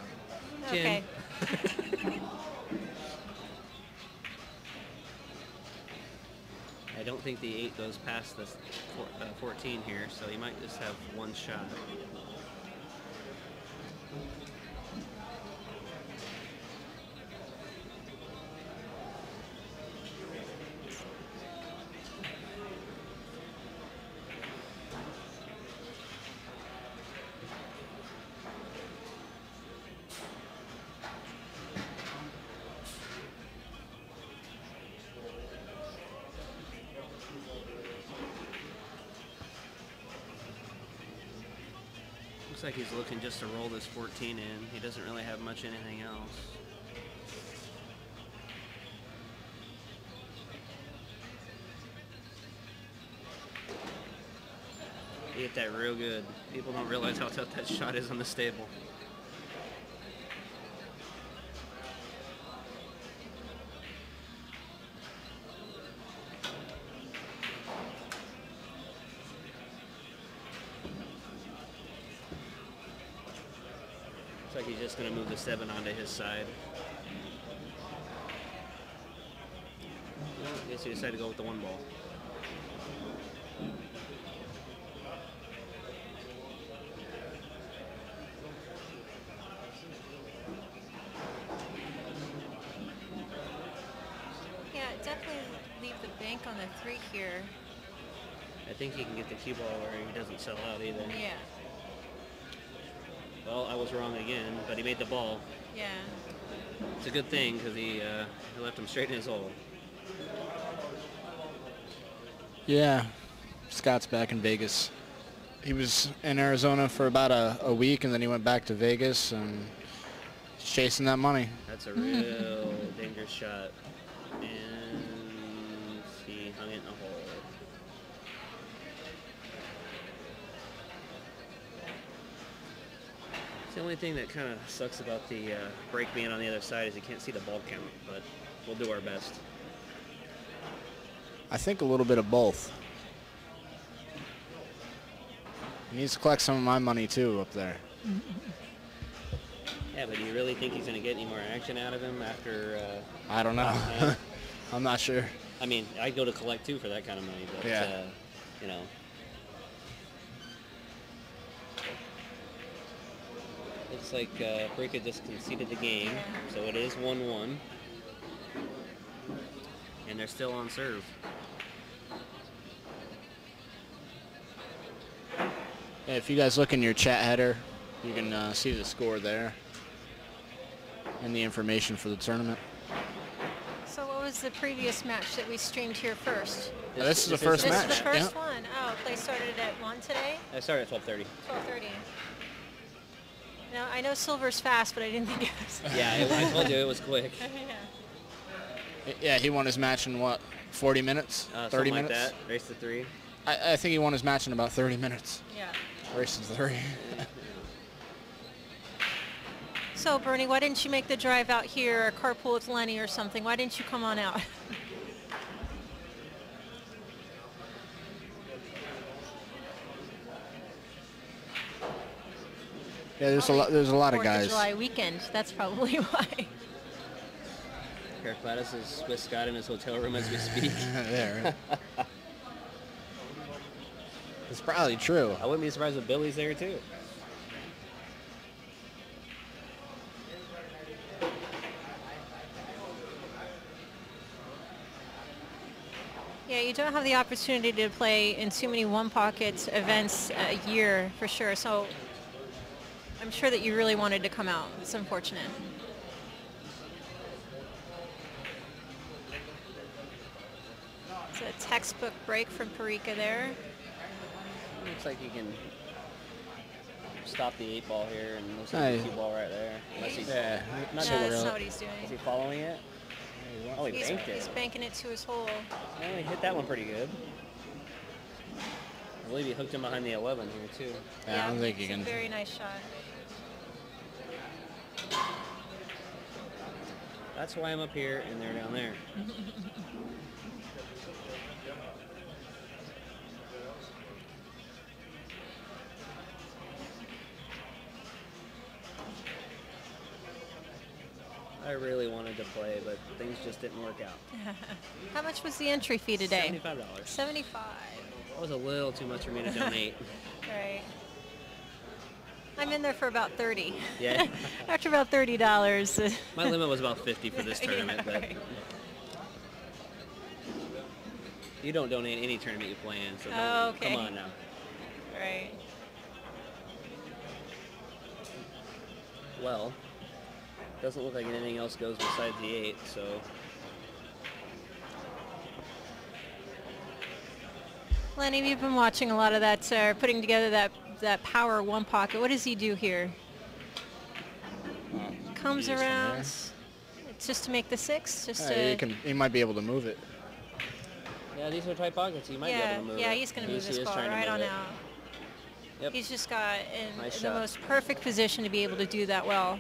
Okay. I don't think the 8 goes past this 14 here, so you might just have one shot. Looks like he's looking just to roll this 14 in. He doesn't really have much anything else. He hit that real good. People don't realize how tough that shot is on this table. Looks like he's just going to move the 7 onto his side. Well, I guess he decided to go with the 1 ball. Yeah, definitely leave the bank on the 3 here. I think he can get the cue ball where he doesn't sell out either. Yeah. Well, I was wrong again, but he made the ball. Yeah. It's a good thing because he left him straight in his hole. Yeah, Scott's back in Vegas. He was in Arizona for about a week, and then he went back to Vegas, and he's chasing that money. That's a real dangerous shot. And he hung it in a hole. The only thing that kind of sucks about the break being on the other side is you can't see the ball count, but we'll do our best. I think a little bit of both. He needs to collect some of my money too up there. Yeah, but do you really think he's going to get any more action out of him after... I don't know. I'm not sure. I mean, I'd go to collect too for that kind of money, but, Yeah. You know. Looks like Parica just conceded the game, so it is 1-1. And they're still on serve. Hey, if you guys look in your chat header, You can see the score there and the information for the tournament. So what was the previous match that we streamed here first? This is the first match. This is the first one. Oh, play started at 1 today? I started at 12:30. 12:30. Now, I know Silver's fast, but I didn't think it was. Yeah, I told you it was quick. Yeah. Yeah, he won his match in what, 40 minutes? 30 minutes? Like that. Race to 3. I think he won his match in about 30 minutes. Yeah. Race to 3. So, Bernie, why didn't you make the drive out here or carpool with Lenny or something? Why didn't you come on out? Yeah, there's a lot of 4th guys. of July weekend. That's probably why. Gladys is Swiss Scott in his hotel room as we speak. There. It's probably true. I wouldn't be surprised if Billy's there too. Yeah, you don't have the opportunity to play in too many one-pocket events a year for sure. So I'm sure that you really wanted to come out. It's unfortunate. It's a textbook break from Parica there. Looks like you can stop the 8 ball here, and looks like the 2 ball right there. Unless he's No, that's not what he's Is he doing. following it? Oh, he banked He's it. banking it to his hole. Well, he hit that one pretty good. I believe he hooked him behind the 11 here too. Yeah, I don't think you it's can. a very nice shot. That's why I'm up here and they're down there. I really wanted to play, but things just didn't work out. How much was the entry fee today? $75. 75. That was a little too much for me to donate. Right. I'm in there for about 30. Yeah. After about $30. My limit was about 50 for this tournament, Yeah, but right. you don't donate any tournament you play in, so Oh, okay. come on now. Right. Well, doesn't look like anything else goes besides the 8, so. Lenny, you've been watching a lot of that, putting together that power one pocket. What does he do here? Comes use from around. It's just to make the 6? Just Yeah, to... he might be able to move it. Yeah, these are tight pockets. You might be able to move yeah, it. he's going to move He this is ball trying to right move on it. out. Yep. He's just got in Nice the shot. most perfect position to be able to do that well.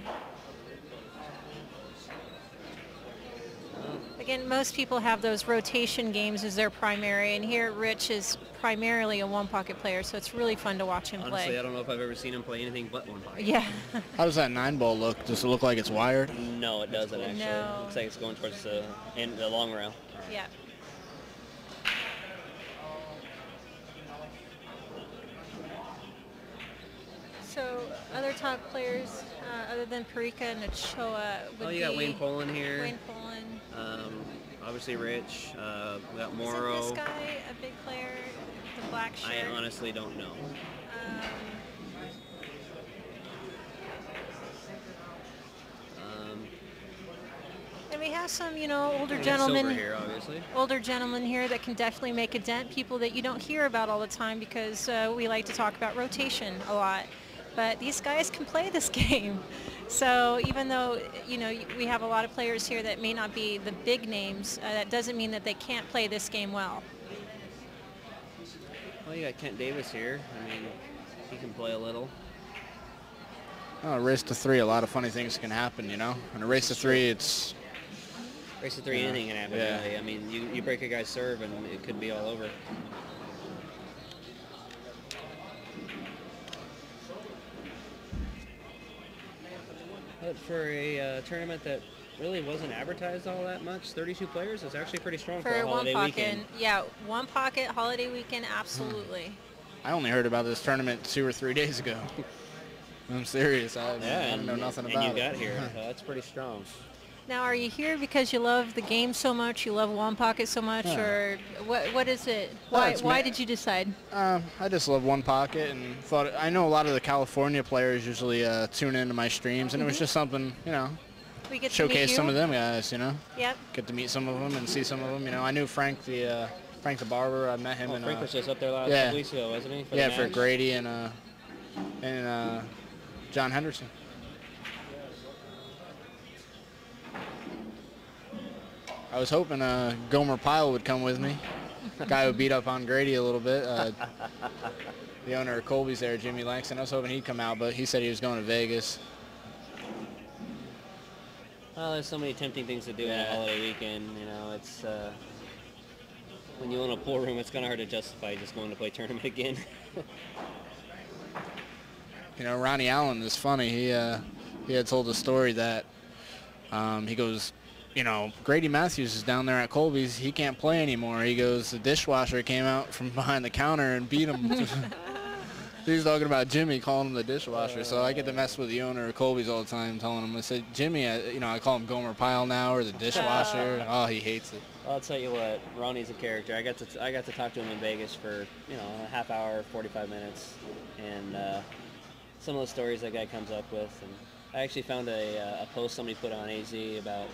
Again, most people have those rotation games as their primary, and here Rich is primarily a one-pocket player, so it's really fun to watch him Honestly, play. I don't know if I've ever seen him play anything but one pocket. Yeah. How does that 9 ball look? Does it look like it's wired? No, it doesn't actually. No. Looks like it's going towards the long rail. Yeah. So other top players, other than Parica and Ochoa, would Oh, you got be Wayne Poland here. Wayne Poland. Obviously Rich. We got Morrow. Isn't this guy a big player? The black shirt. I honestly don't know. And we have some, older We got gentlemen. Silver here, obviously. Older gentlemen here that can definitely make a dent. People that you don't hear about all the time because we like to talk about rotation a lot. But these guys can play this game. So even though, we have a lot of players here that may not be the big names, that doesn't mean that they can't play this game well. Well, you got Kent Davis here. I mean, he can play a little. Oh, race to 3, a lot of funny things can happen, In a race to 3, it's... Race to 3, anything can happen, Yeah. really. I mean, you break a guy's serve and it could be all over. But for a tournament that really wasn't advertised all that much, 32 players is actually pretty strong for a one holiday pocket, weekend. yeah, one pocket holiday weekend, absolutely. I only heard about this tournament 2 or 3 days ago. I'm serious. I don't know nothing about and you it. got here, so that's pretty strong. Now, are you here because you love the game so much, you love One Pocket so much, or what is it? Why did you decide? I just love One Pocket and thought I know a lot of the California players usually tune into my streams, and it was just something, you know, We get to meet showcase you? some of them guys, you know. Yep. Get to meet some of them and see some of them. You know, I knew Frank the barber. I met him in Frank was just up there last yeah. weeks ago, wasn't he? for Grady and John Henderson. I was hoping Gomer Pyle would come with me. Guy who beat up on Grady a little bit. The owner of Colby's there, Jimmy Langston. I was hoping he'd come out, but he said he was going to Vegas. Well, there's so many tempting things to do on a holiday weekend. You know, it's when you own a pool room, it's kind of hard to justify just going to play tournament again. You know, Ronnie Allen is funny. He had told a story that he goes, you know, Grady Matthews is down there at Colby's. He can't play anymore. He goes, the dishwasher came out from behind the counter and beat him. He's talking about Jimmy, calling him the dishwasher. So I get to mess with the owner of Colby's all the time, telling him, I said, Jimmy, you know, I call him Gomer Pyle now, or the dishwasher. Oh, he hates it. Well, I'll tell you what, Ronnie's a character. I got to talk to him in Vegas for, you know, a half hour, 45 minutes, and some of the stories that guy comes up with. And I actually found a post somebody put on AZ about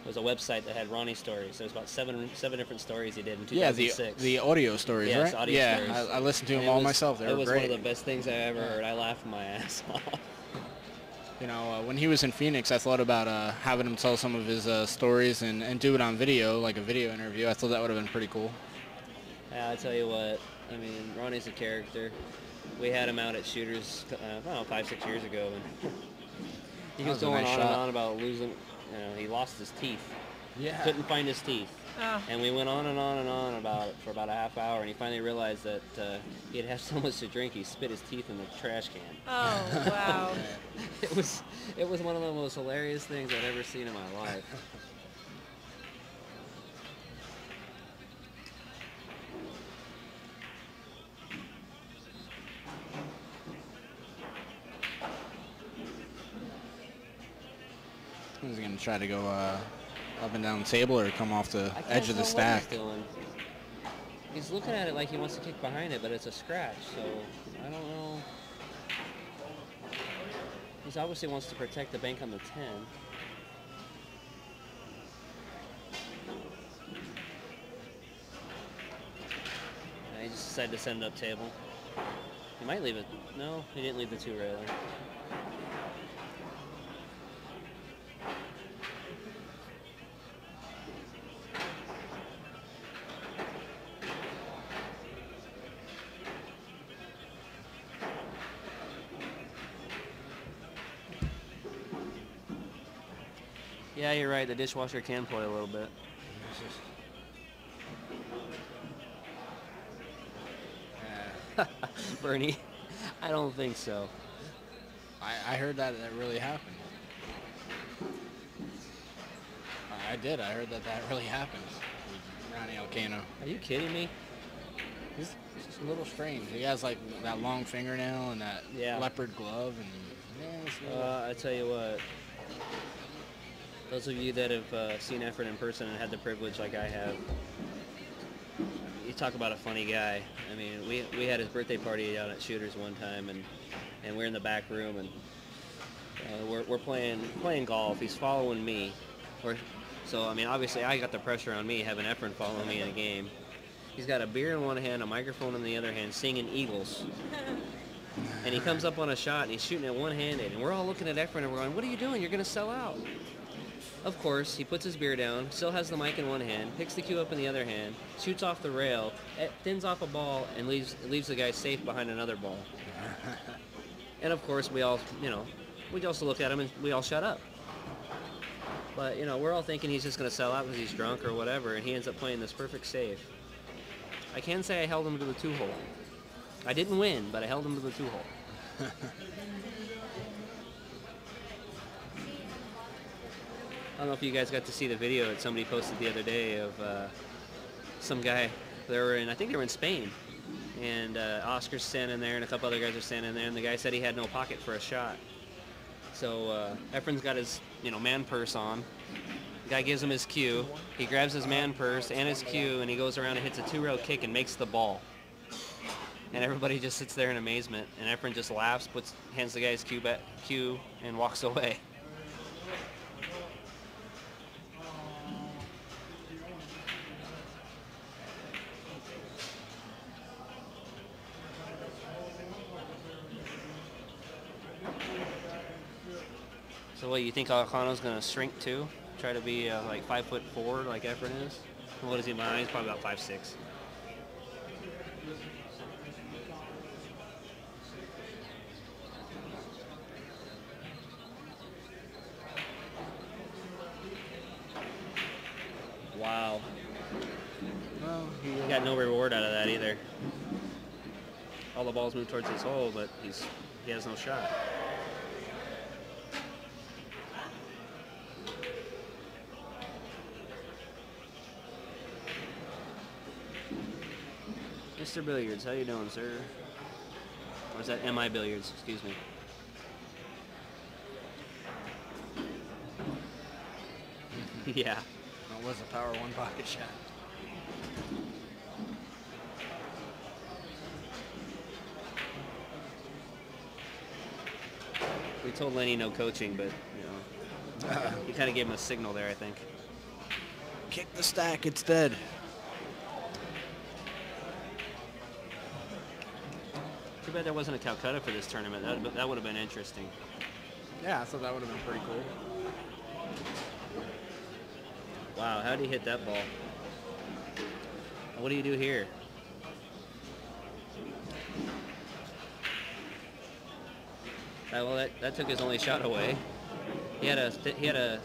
it was a website that had Ronnie stories. There was about seven different stories he did in 2006. Yeah, the audio stories, yes, right? Audio stories. I listened to them all myself. They were great. It was one of the best things I ever heard. I laughed my ass off. You know, when he was in Phoenix, I thought about having him tell some of his stories and do it on video, like a video interview. I thought that would have been pretty cool. Yeah, I tell you what, I mean, Ronnie's a character. We had him out at Shooters, I don't know, 5-6 years ago, and he was going on and on about losing. You know, he lost his teeth. Yeah. Couldn't find his teeth. Oh. And we went on and on and on about it for about a half hour, and he finally realized that he had had so much to drink, he spit his teeth in the trash can. Oh, wow. It was one of the most hilarious things I've ever seen in my life. He's going to try to go up and down the table or come off the edge of the stack. He's looking at it like he wants to kick behind it, but it's a scratch, so I don't know. He obviously wants to protect the bank on the 10. He just decided to send it up table. He might leave it. No, he didn't leave the 2 railer. Yeah, you're right. The dishwasher can play a little bit. Bernie, I don't think so. I heard that really happened. I did. I heard that really happened. Ronnie Alcano. Are you kidding me? He's just a little strange. He has like that long fingernail and that leopard glove, and I tell you what. Those of you that have seen Efren in person and had the privilege like I have, you talk about a funny guy. I mean, we had his birthday party out at Shooters one time, and we're in the back room, and we're playing golf. He's following me. So, I mean, obviously I got the pressure on me having Efren follow me in a game. He's got a beer in one hand, a microphone in the other hand, singing Eagles. And he comes up on a shot, and he's shooting it one-handed. And we're all looking at Efren, and we're going, what are you doing? You're going to sell out. Of course, he puts his beer down, still has the mic in one hand, picks the cue up in the other hand, shoots off the rail, thins off a ball, and leaves the guy safe behind another ball. And of course, we all, you know, we also look at him and we all shut up. But, you know, we're all thinking he's just going to sell out because he's drunk or whatever, and he ends up playing this perfect save. I can say I held him to the 2-hole. I didn't win, but I held him to the 2-hole. I don't know if you guys got to see the video that somebody posted the other day of some guy. I think they were in Spain, and Oscar's standing there, and a couple other guys are standing there, and the guy said he had no pocket for a shot. So Efren's got his man purse on. The guy gives him his cue. He grabs his man purse and his cue, and he goes around and hits a 2-rail kick and makes the ball. And everybody just sits there in amazement, and Efren just laughs, hands the guy's cue, and walks away. So what, you think Alejandro's going to shrink too? Try to be like 5'4" like Efren is? What is he? He's probably about 5'6". Wow. Well, He got no reward out of that either. All the balls move towards his hole, but he has no shot. Mr. Billiards, how you doing, sir? Or is that MI Billiards? Excuse me. Yeah. That was a power one pocket shot. We told Lenny no coaching, but he kind of gave him a signal there, I think. Kick the stack, it's dead. Too bad there wasn't a Calcutta for this tournament. That would have been interesting. Yeah, I thought that would have been pretty cool. Wow, how did he hit that ball? What do you do here? Well, that took his only shot away. He had a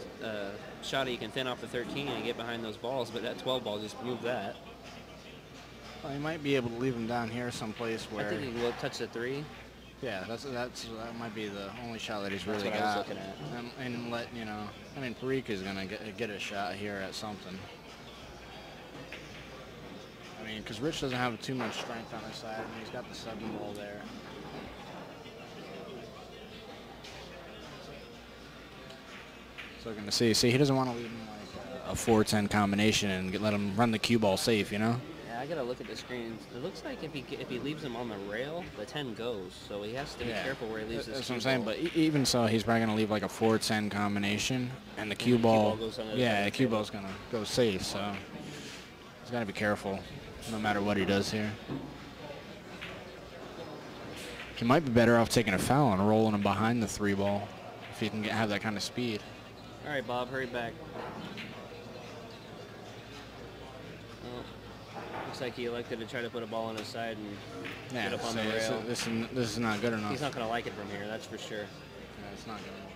shot he can thin off the 13 and get behind those balls, but that 12 ball just moved that. Well, he might be able to leave him down here someplace where. I think he will touch the 3. Yeah, that might be the only shot that he's That's really what I was got. looking at. And let I mean, Parica's gonna get a shot here at something. I mean, because Rich doesn't have too much strength on his side. I mean, he's got the 7 ball there. So we're gonna see. See, he doesn't want to leave him like a 4-10 combination and let him run the cue ball safe, Yeah, I gotta look at the screen. It looks like if he leaves him on the rail, the 10 goes. So he has to be careful where he leaves his That's cue what I'm saying. ball. But even so, he's probably gonna leave like a 4-10 combination, and the cue ball. goes on the other side Yeah, of the the cue table. ball's gonna go safe. So he's gotta be careful, no matter what he does here. He might be better off taking a foul and rolling him behind the 3 ball if he can have that kind of speed. All right, Bob, hurry back. Oh, looks like he elected to try to put a ball on his side and Yeah, get up on so the rail. this is not good enough. He's not going to like it from here, that's for sure. Yeah, it's not good enough.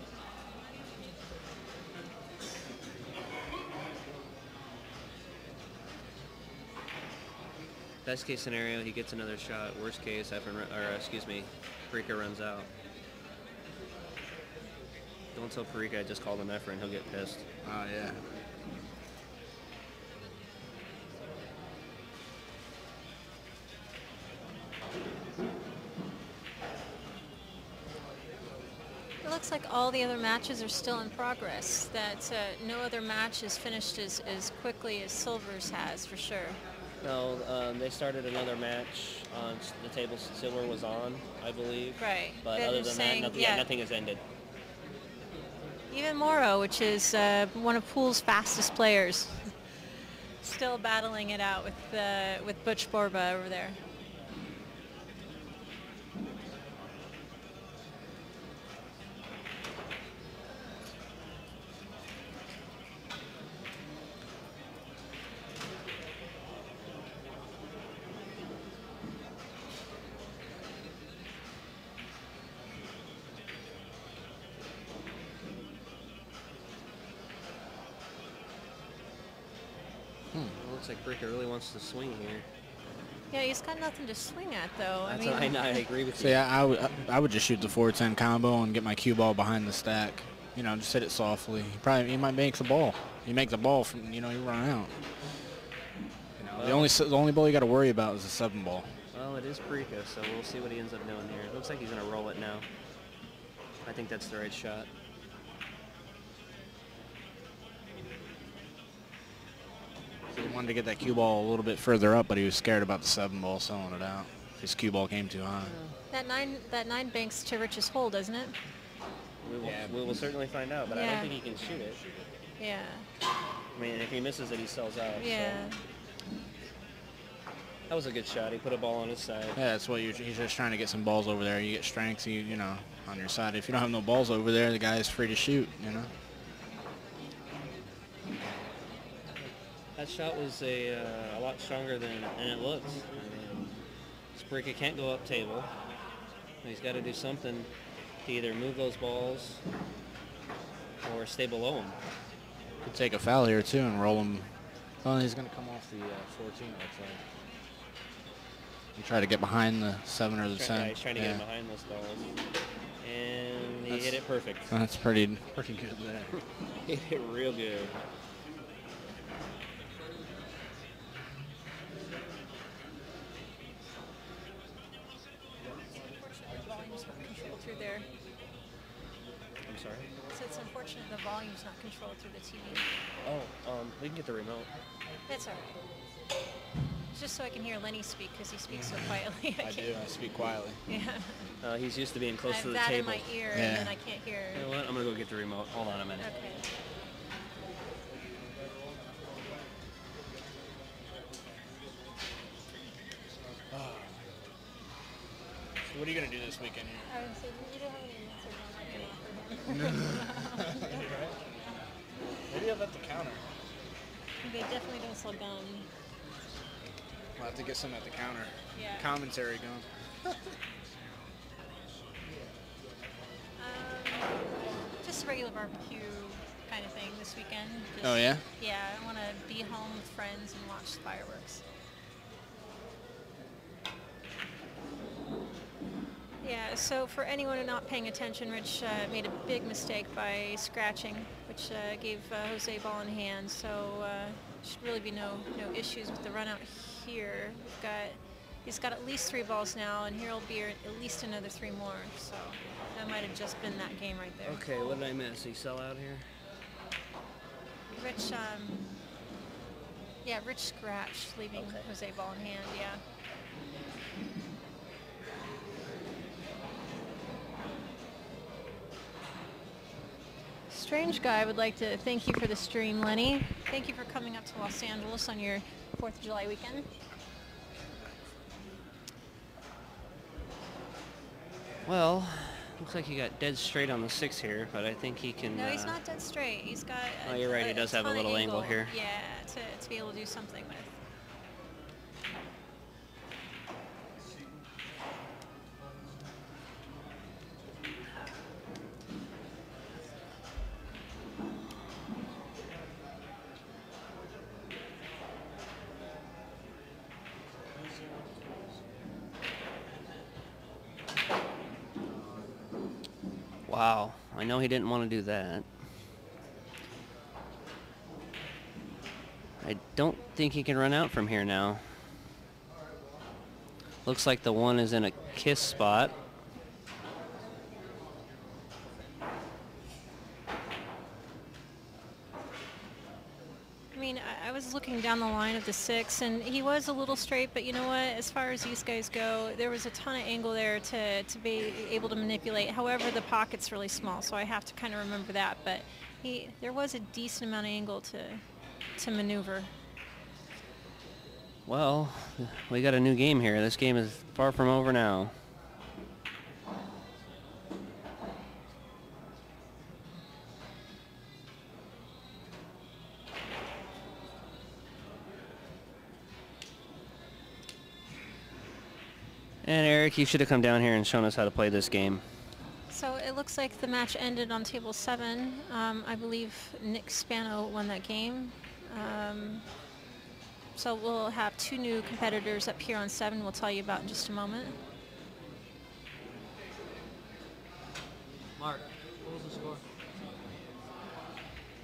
Best case scenario, he gets another shot. Worst case, Parica runs out. Don't tell Parica I just called him Efren. He'll get pissed. Oh yeah. It looks like all the other matches are still in progress, that no other match is finished as quickly as Silver's has, for sure. No, they started another match on the table Silver was on, I believe. Right. But They're other than saying, that, nothing has ended. Even Morrow, which is one of Pool's fastest players, still battling it out with Butch Borba over there. It looks like Parica really wants to swing here. Yeah, he's got nothing to swing at, though. That's I mean, I agree with So you. yeah, I would just shoot the 4-10 combo and get my cue ball behind the stack. Just hit it softly. He might make the ball. You make the ball from you run out. The only ball you got to worry about is the 7 ball. Well, it is Parica, so we'll see what he ends up doing here. It looks like he's going to roll it now. I think that's the right shot. wanted to get that cue ball a little bit further up, but he was scared about the 7 ball selling it out. His cue ball came too high. That nine banks to Rich's hole, doesn't it? We will certainly find out, but I don't think he can shoot it. Yeah. I mean, if he misses it, he sells out. Yeah. So. That was a good shot. He put a ball on his side. Yeah, that's what he's just trying to get some balls over there. You get strengths, you know, on your side. If you don't have no balls over there, the guy is free to shoot, you know. That shot was a lot stronger than it looks. I mean, Parica can't go up table. He's got to do something to either move those balls or stay below him. Could take a foul here too and roll him. Oh, he's going to come off the 14. Looks like. He tried to get behind the 7 or the 10. Yeah, he's trying to get behind those balls, and he hit it perfect. That's pretty good there. He hit it real good. Through there. I'm sorry? So it's unfortunate the volume's not controlled through the TV. Oh, we can get the remote. That's all right. It's just so I can hear Lenny speak because he speaks so quietly. I do. I speak quietly. Yeah. He's used to being close I have to the that table. in my ear, and then I can't hear. You know what? I'm going to go get the remote. Hold on a minute. Okay. So what are you going to do this weekend here? I would say you don't have any answers on that. Maybe I'll at the counter. They definitely don't sell gum. We'll have to get some at the counter. Yeah. Commentary gum. Just a regular barbecue kind of thing this weekend. Just, Oh, yeah? Yeah, I want to be home with friends and watch fireworks. Yeah, so for anyone not paying attention, Rich made a big mistake by scratching, which gave Jose ball in hand. So should really be no issues with the run out here. He's got at least 3 balls now, and here'll be at least another 3 more. So that might have just been that game right there. Okay, what did I miss? He sell out here? Rich, Rich scratched, leaving Jose ball in hand. Yeah. Strange Guy would like to thank you for the stream, Lenny. Thank you for coming up to Los Angeles on your 4th of July weekend. Well, looks like he got dead straight on the 6 here, but I think he can... No, he's not dead straight. He's got Oh, you're right. He does have a little angle here. Yeah, to be able to do something with. Wow, I know he didn't want to do that. I don't think he can run out from here now. Looks like the 1 is in a kiss spot. I mean, I was looking down the line of the 6, and he was a little straight, but you know what? As far as these guys go, there was a ton of angle there to be able to manipulate. However, the pocket's really small, so I have to kind of remember that. But there was a decent amount of angle to maneuver. Well, we got a new game here. This game is far from over now. And Eric, you should have come down here and shown us how to play this game. So it looks like the match ended on table 7. I believe Nick Spano won that game. So we'll have 2 new competitors up here on 7 we'll tell you about in just a moment. Mark, what was the score?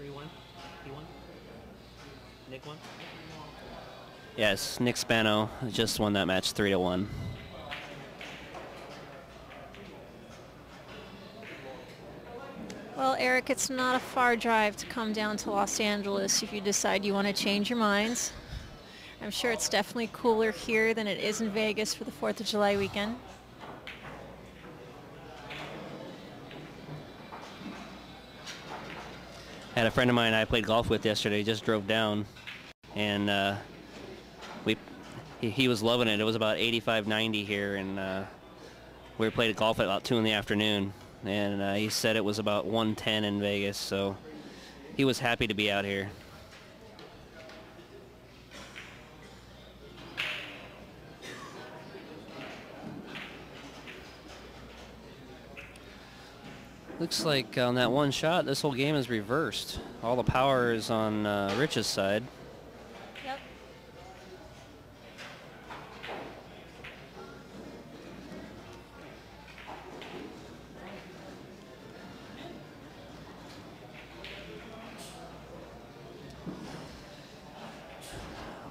3-1? He won? Nick won? Yes, Nick Spano just won that match 3-1. Well, Eric, it's not a far drive to come down to Los Angeles if you decide you want to change your minds. I'm sure it's definitely cooler here than it is in Vegas for the 4th of July weekend. Had a friend of mine I played golf with yesterday, just drove down, and he was loving it. It was about 85, 90 here, and we played golf at about 2 in the afternoon, and he said it was about 110 in Vegas, so he was happy to be out here. Looks like on that one shot, this whole game is reversed. All the power is on Rich's side. Yep.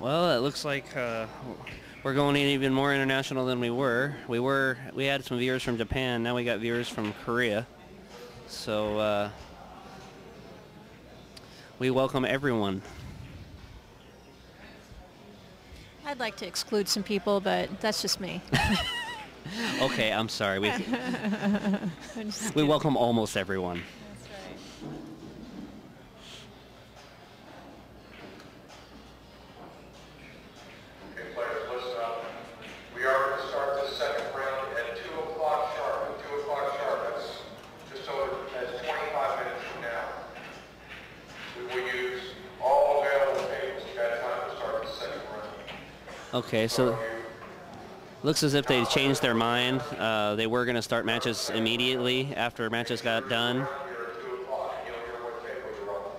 Well, it looks like we're going even more international than we were. We had some viewers from Japan. Now we got viewers from Korea. So we welcome everyone. I'd like to exclude some people, but that's just me. Okay, I'm sorry. We welcome almost everyone. That's right. Okay, players, listen up. We are going to start this second round at 2 o'clock sharp. At 2 o'clock sharp, that's just over, that's 25 minutes from now. We will use all available tables at that time to start the second round. Okay, so looks as if they changed their mind. They were going to start matches immediately after matches got done, Here at 2 o'clock, and you'll hear what table you're on.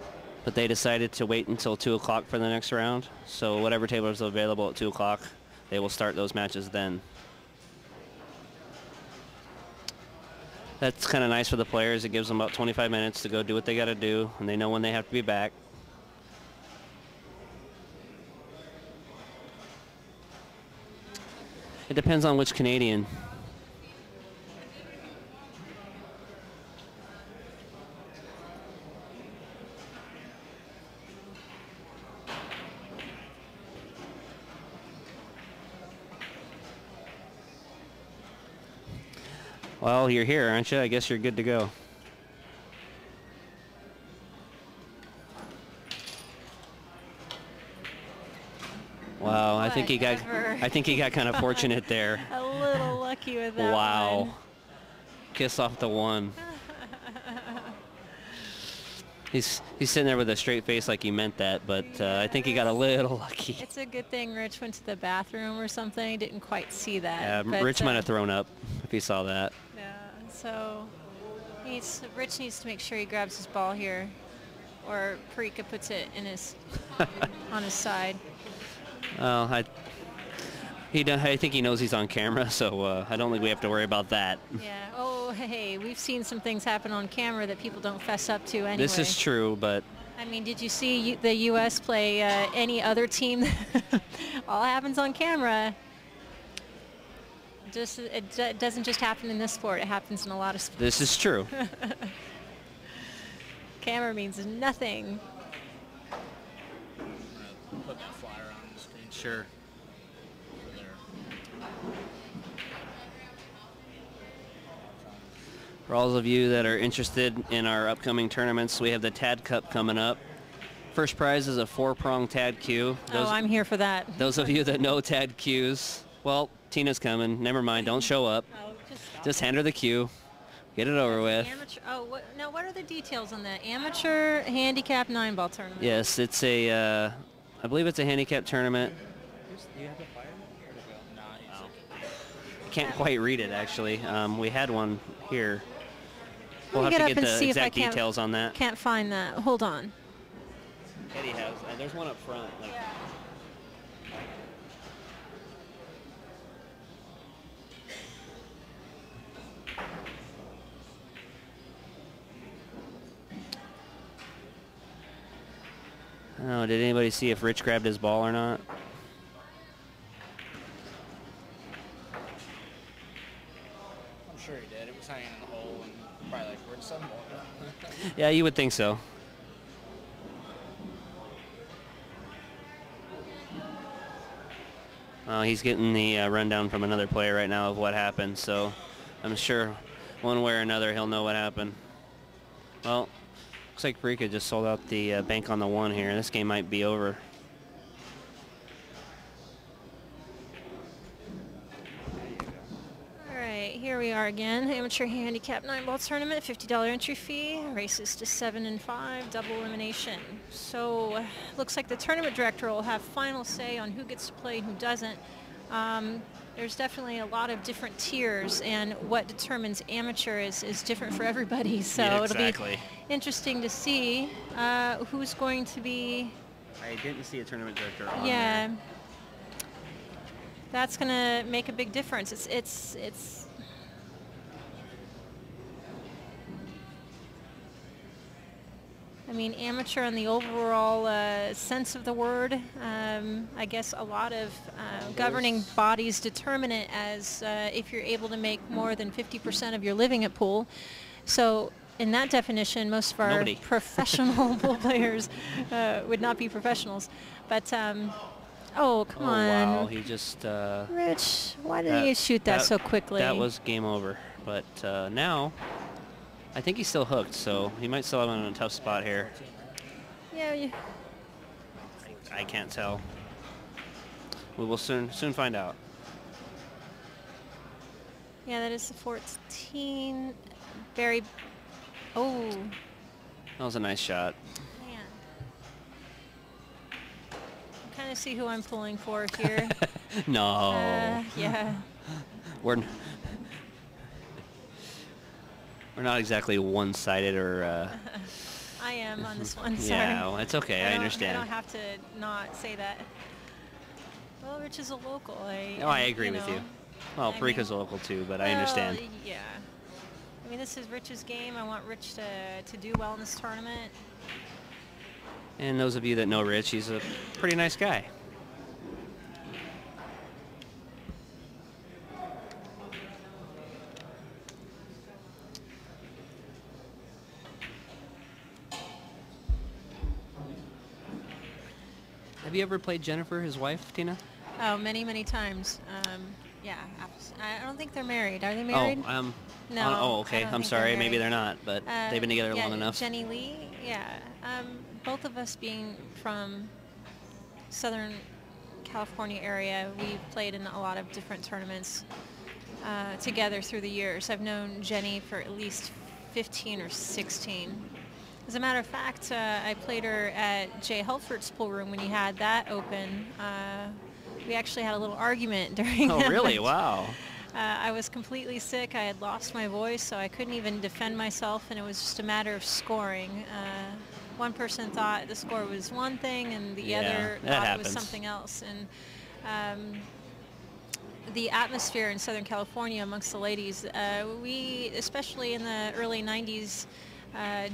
but they decided to wait until 2 o'clock for the next round. So whatever table is available at 2 o'clock, they will start those matches then. That's kind of nice for the players. It gives them about 25 minutes to go do what they got to do, and they know when they have to be back. It depends on which Canadian. Well, you're here, aren't you? I guess you're good to go. Wow, I think he got kind of fortunate there. A little lucky with that Wow. one. Kiss off the one. He's sitting there with a straight face like he meant that, but I think he got a little lucky. It's a good thing Rich went to the bathroom or something. He didn't quite see that. But, Rich might have thrown up if he saw that. Yeah, so Rich needs to make sure he grabs his ball here, or Parica puts it in his on his side. Well, I think he knows he's on camera, so I don't think we have to worry about that. Yeah. Oh, hey, we've seen some things happen on camera that people don't fess up to anyway. This is true, but I mean, did you see the U.S. play any other team? All happens on camera. It doesn't just happen in this sport. It happens in a lot of sports. this is true. Camera means nothing. Put that flyer on the screen. Sure. Over there. For all of you that are interested in our upcoming tournaments, we have the TAD Cup coming up. First prize is a 4-prong TAD cue. I'm here for that. Those of you that know TAD cues, well, Tina's coming. Never mind. Don't show up. Oh, Just hand her the cue. Get it over with. Amateur. Oh, what are the details on the amateur handicap 9-ball tournament? Yes, it's a, I believe it's a handicap tournament. Can't quite read it, actually. We had one here. We'll have to get the exact details on that. Can't find that. Hold on. Eddie has. There's one up front. Oh, did anybody see if Rich grabbed his ball or not? I'm sure he did. It was hanging in the hole and probably like, where'd some ball go? Yeah, you would think so. He's getting the rundown from another player right now of what happened, so I'm sure one way or another he'll know what happened. Well, looks like Parica just sold out the bank on the 1 here. This game might be over. Here we are again, amateur handicap 9-ball tournament, $50 entry fee, races to 7 and 5, double elimination. So looks like the tournament director will have final say on who gets to play and who doesn't. There's definitely a lot of different tiers, and what determines amateur is different for everybody. So yeah, exactly. It'll be interesting to see who's going to be. I didn't see a tournament director on Yeah, there. that's going to make a big difference. It's I mean, amateur in the overall sense of the word. I guess a lot of governing bodies determine it as if you're able to make more than 50% of your living at pool. So in that definition, most of our professional pool players would not be professionals. But, oh, come on. Wow, he just... Rich, why did he shoot that so quickly? That was game over. But now... I think he's still hooked, so he might still have him in a tough spot here. Yeah. I can't tell. We will soon find out. Yeah, that is the 14. Very. Oh. That was a nice shot. Man. I kind of see who I'm pulling for here. No. Yeah. We're not exactly one-sided or... I am on this one, sorry. Yeah, well, it's okay, I understand. I don't have to not say that. Well, Rich is a local. I agree with you. Well, Parica's a local too, but I understand. Yeah. I mean, this is Rich's game. I want Rich to do well in this tournament. And those of you that know Rich, he's a pretty nice guy. Have you ever played Jennifer, his wife, Tina? Oh, many, many times. Yeah, I don't think they're married. Are they married? No. Oh, okay. I'm sorry. Maybe they're not, but they've been together long enough. Jenny Lee, yeah. Both of us being from Southern California area, we've played in a lot of different tournaments together through the years. I've known Jenny for at least 15 or 16. As a matter of fact, I played her at Jay Helford's pool room when he had that open. We actually had a little argument during that. Oh, really? Match. Wow. I was completely sick. I had lost my voice, so I couldn't even defend myself, and it was just a matter of scoring. One person thought the score was one thing, and the other thought it was something else. And the atmosphere in Southern California amongst the ladies, we, especially in the early 90s,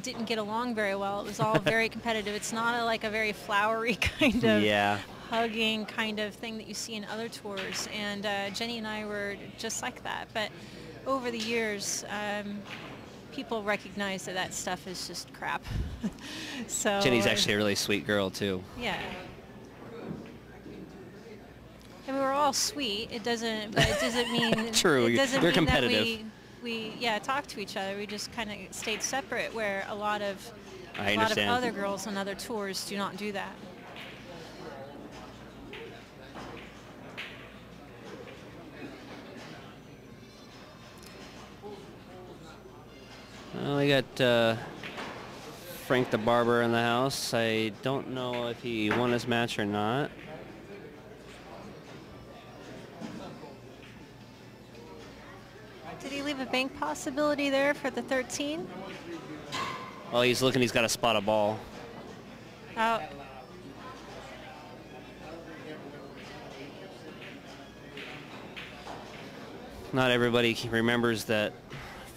didn't get along very well. It was all very competitive. It's not like a very flowery kind of hugging kind of thing that you see in other tours. And Jenny and I were just like that. But over the years, people recognize that that stuff is just crap. So Jenny's actually a really sweet girl too. Yeah. And we were all sweet. It doesn't mean True. It doesn't They're mean competitive. that we talk to each other. We just kind of stayed separate, where a lot of other girls on other tours do not do that. Well, we got Frank the Barber in the house. I don't know if he won his match or not. Did he leave a bank possibility there for the 13? Well, he's looking. He's got to spot a ball. Oh. Not everybody remembers that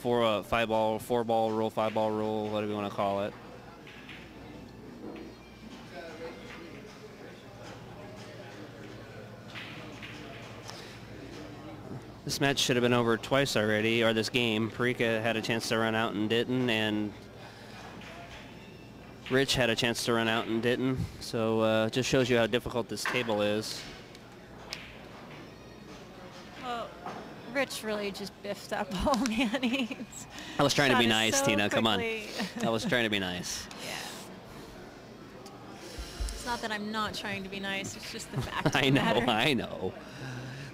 four ball rule, 5-ball rule, whatever you want to call it. This match should have been over twice already, or this game. Parica had a chance to run out and didn't, and Rich had a chance to run out and didn't. So just shows you how difficult this table is. Rich really just biffed that ball, man. I was trying to be shot it nice, so Tina. Come on. quickly. I was trying to be nice. Yeah. It's not that I'm not trying to be nice. It's just the fact of the I know. matter. I know.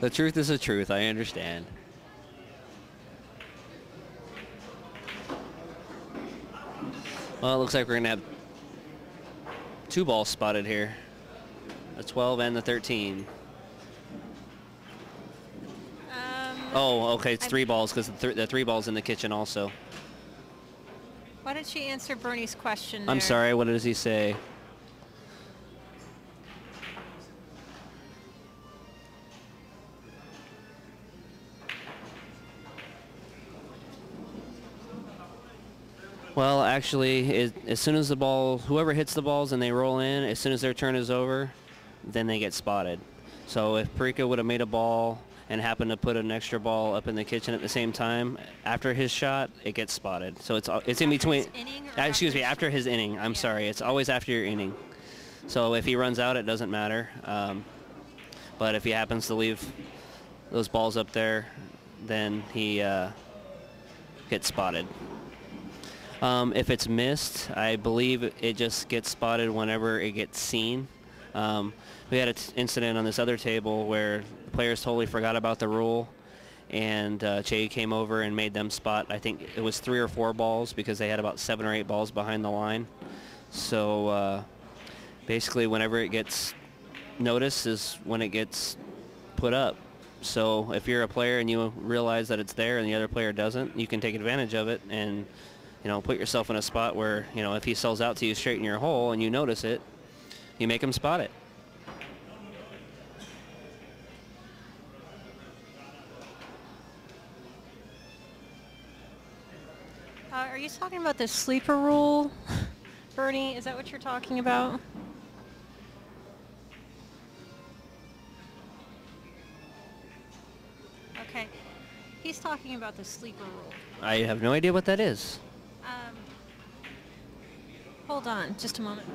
The truth is the truth. I understand. Well, it looks like we're going to have 2 balls spotted here. The 12 and the 13. Oh, okay, it's 3 balls because the 3 balls in the kitchen also. Why don't you answer Bernie's question I'm there? sorry, what does he say? Well, actually, as soon as the ball, whoever hits the balls and they roll in, as soon as their turn is over, then they get spotted. So if Parica would have made a ball and happened to put an extra ball up in the kitchen at the same time, after his shot, it gets spotted. So it's in between. Excuse me, after his inning. I'm sorry. It's always after your inning. So if he runs out, it doesn't matter. But if he happens to leave those balls up there, then he gets spotted. If it's missed, I believe it just gets spotted whenever it gets seen. We had an incident on this other table where the players totally forgot about the rule, and Che came over and made them spot, I think it was 3 or 4 balls because they had about 7 or 8 balls behind the line. So basically whenever it gets noticed is when it gets put up. So if you're a player and you realize that it's there and the other player doesn't, you can take advantage of it and put yourself in a spot where, if he sells out to you straight in your hole and you notice it, you make him spot it. Are you talking about the sleeper rule, Bernie? Is that what you're talking about? Okay. He's talking about the sleeper rule. I have no idea what that is. Hold on, just a moment.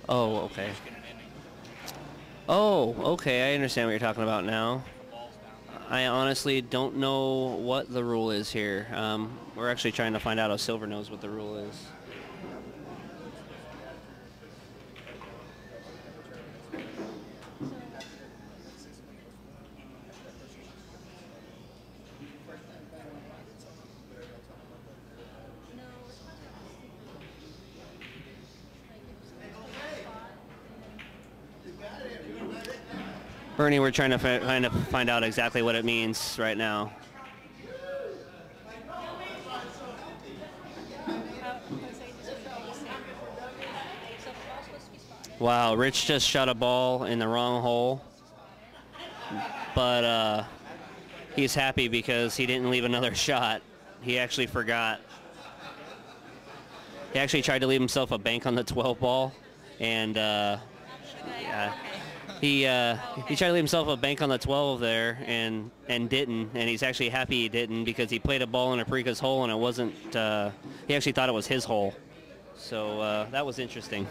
Oh, okay. Oh, okay, I understand what you're talking about now. I honestly don't know what the rule is here. We're actually trying to find out if Silver knows what the rule is. Bernie, we're trying to find out exactly what it means right now. Wow, Rich just shot a ball in the wrong hole, but he's happy because he didn't leave another shot. He actually forgot. He actually tried to leave himself a bank on the 12 ball, and he tried to leave himself a bank on the 12 there and didn't, and he's actually happy he didn't because he played a ball in a Parica's hole and it wasn't, he actually thought it was his hole. So that was interesting.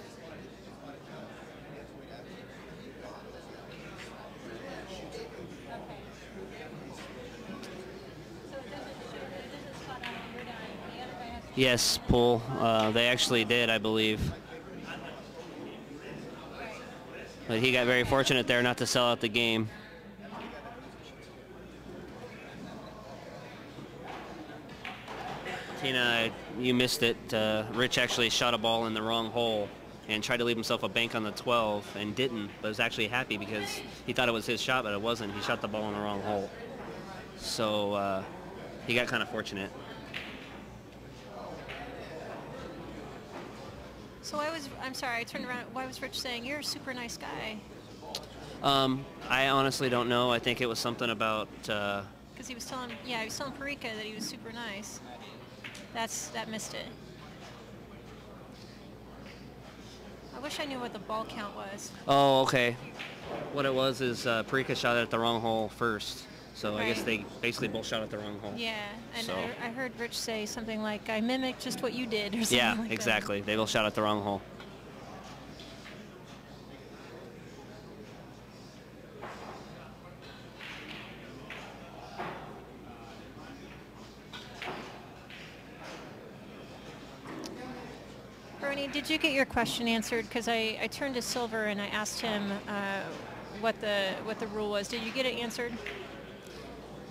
Yes, Pool. They actually did, I believe. But he got very fortunate there not to sell out the game. Tina, you missed it. Rich actually shot a ball in the wrong hole and tried to leave himself a bank on the 12 and didn't, but was actually happy because he thought it was his shot, but it wasn't. He shot the ball in the wrong hole. So he got kind of fortunate. So I'm sorry, I turned around. Why was Rich saying, you're a super nice guy? I honestly don't know. I think it was something about... Because he was telling Parica that he was super nice. That missed it. I wish I knew what the ball count was. Oh, okay. What it was is Parica shot it at the wrong hole first. So I guess they basically both shot at the wrong hole. Yeah, and so. I heard Rich say something like, I mimicked just what you did, or something yeah, like exactly. They both shot at the wrong hole. Bernie, did you get your question answered? Because I turned to Silver and I asked him what the rule was. Did you get it answered?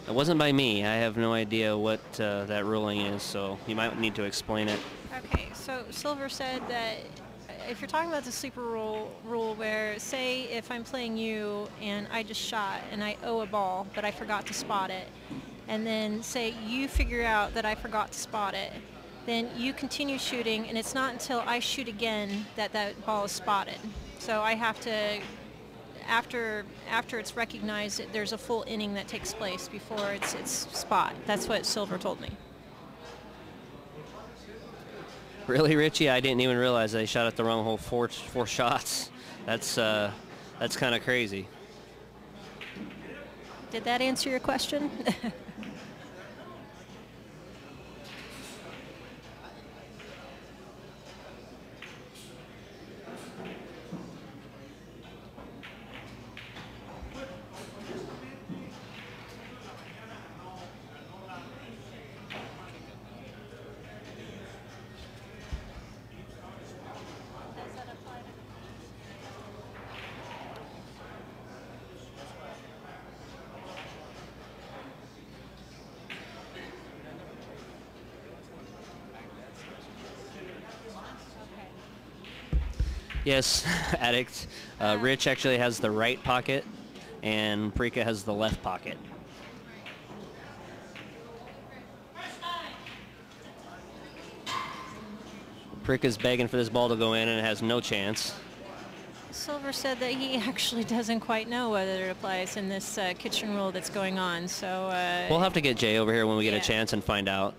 It wasn't by me. I have no idea what that ruling is, so you might need to explain it. Okay, so Silver said that if you're talking about the sleeper rule where, say, if I'm playing you and I just shot and I owe a ball, but I forgot to spot it, and then say you figure out that I forgot to spot it, then you continue shooting, and it's not until I shoot again that that ball is spotted. So I have to, after it's recognized, there's a full inning that takes place before it's spot. That's what Silver told me. Really, Richie? I didn't even realize they shot at the wrong hole four shots. That's kind of crazy. Did that answer your question? Yes, Addict. Rich actually has the right pocket, and Parica has the left pocket. Parica's begging for this ball to go in, and it has no chance. Silver said that he actually doesn't quite know whether it applies in this kitchen rule that's going on. So we'll have to get Jay over here when we get yeah. a chance and find out.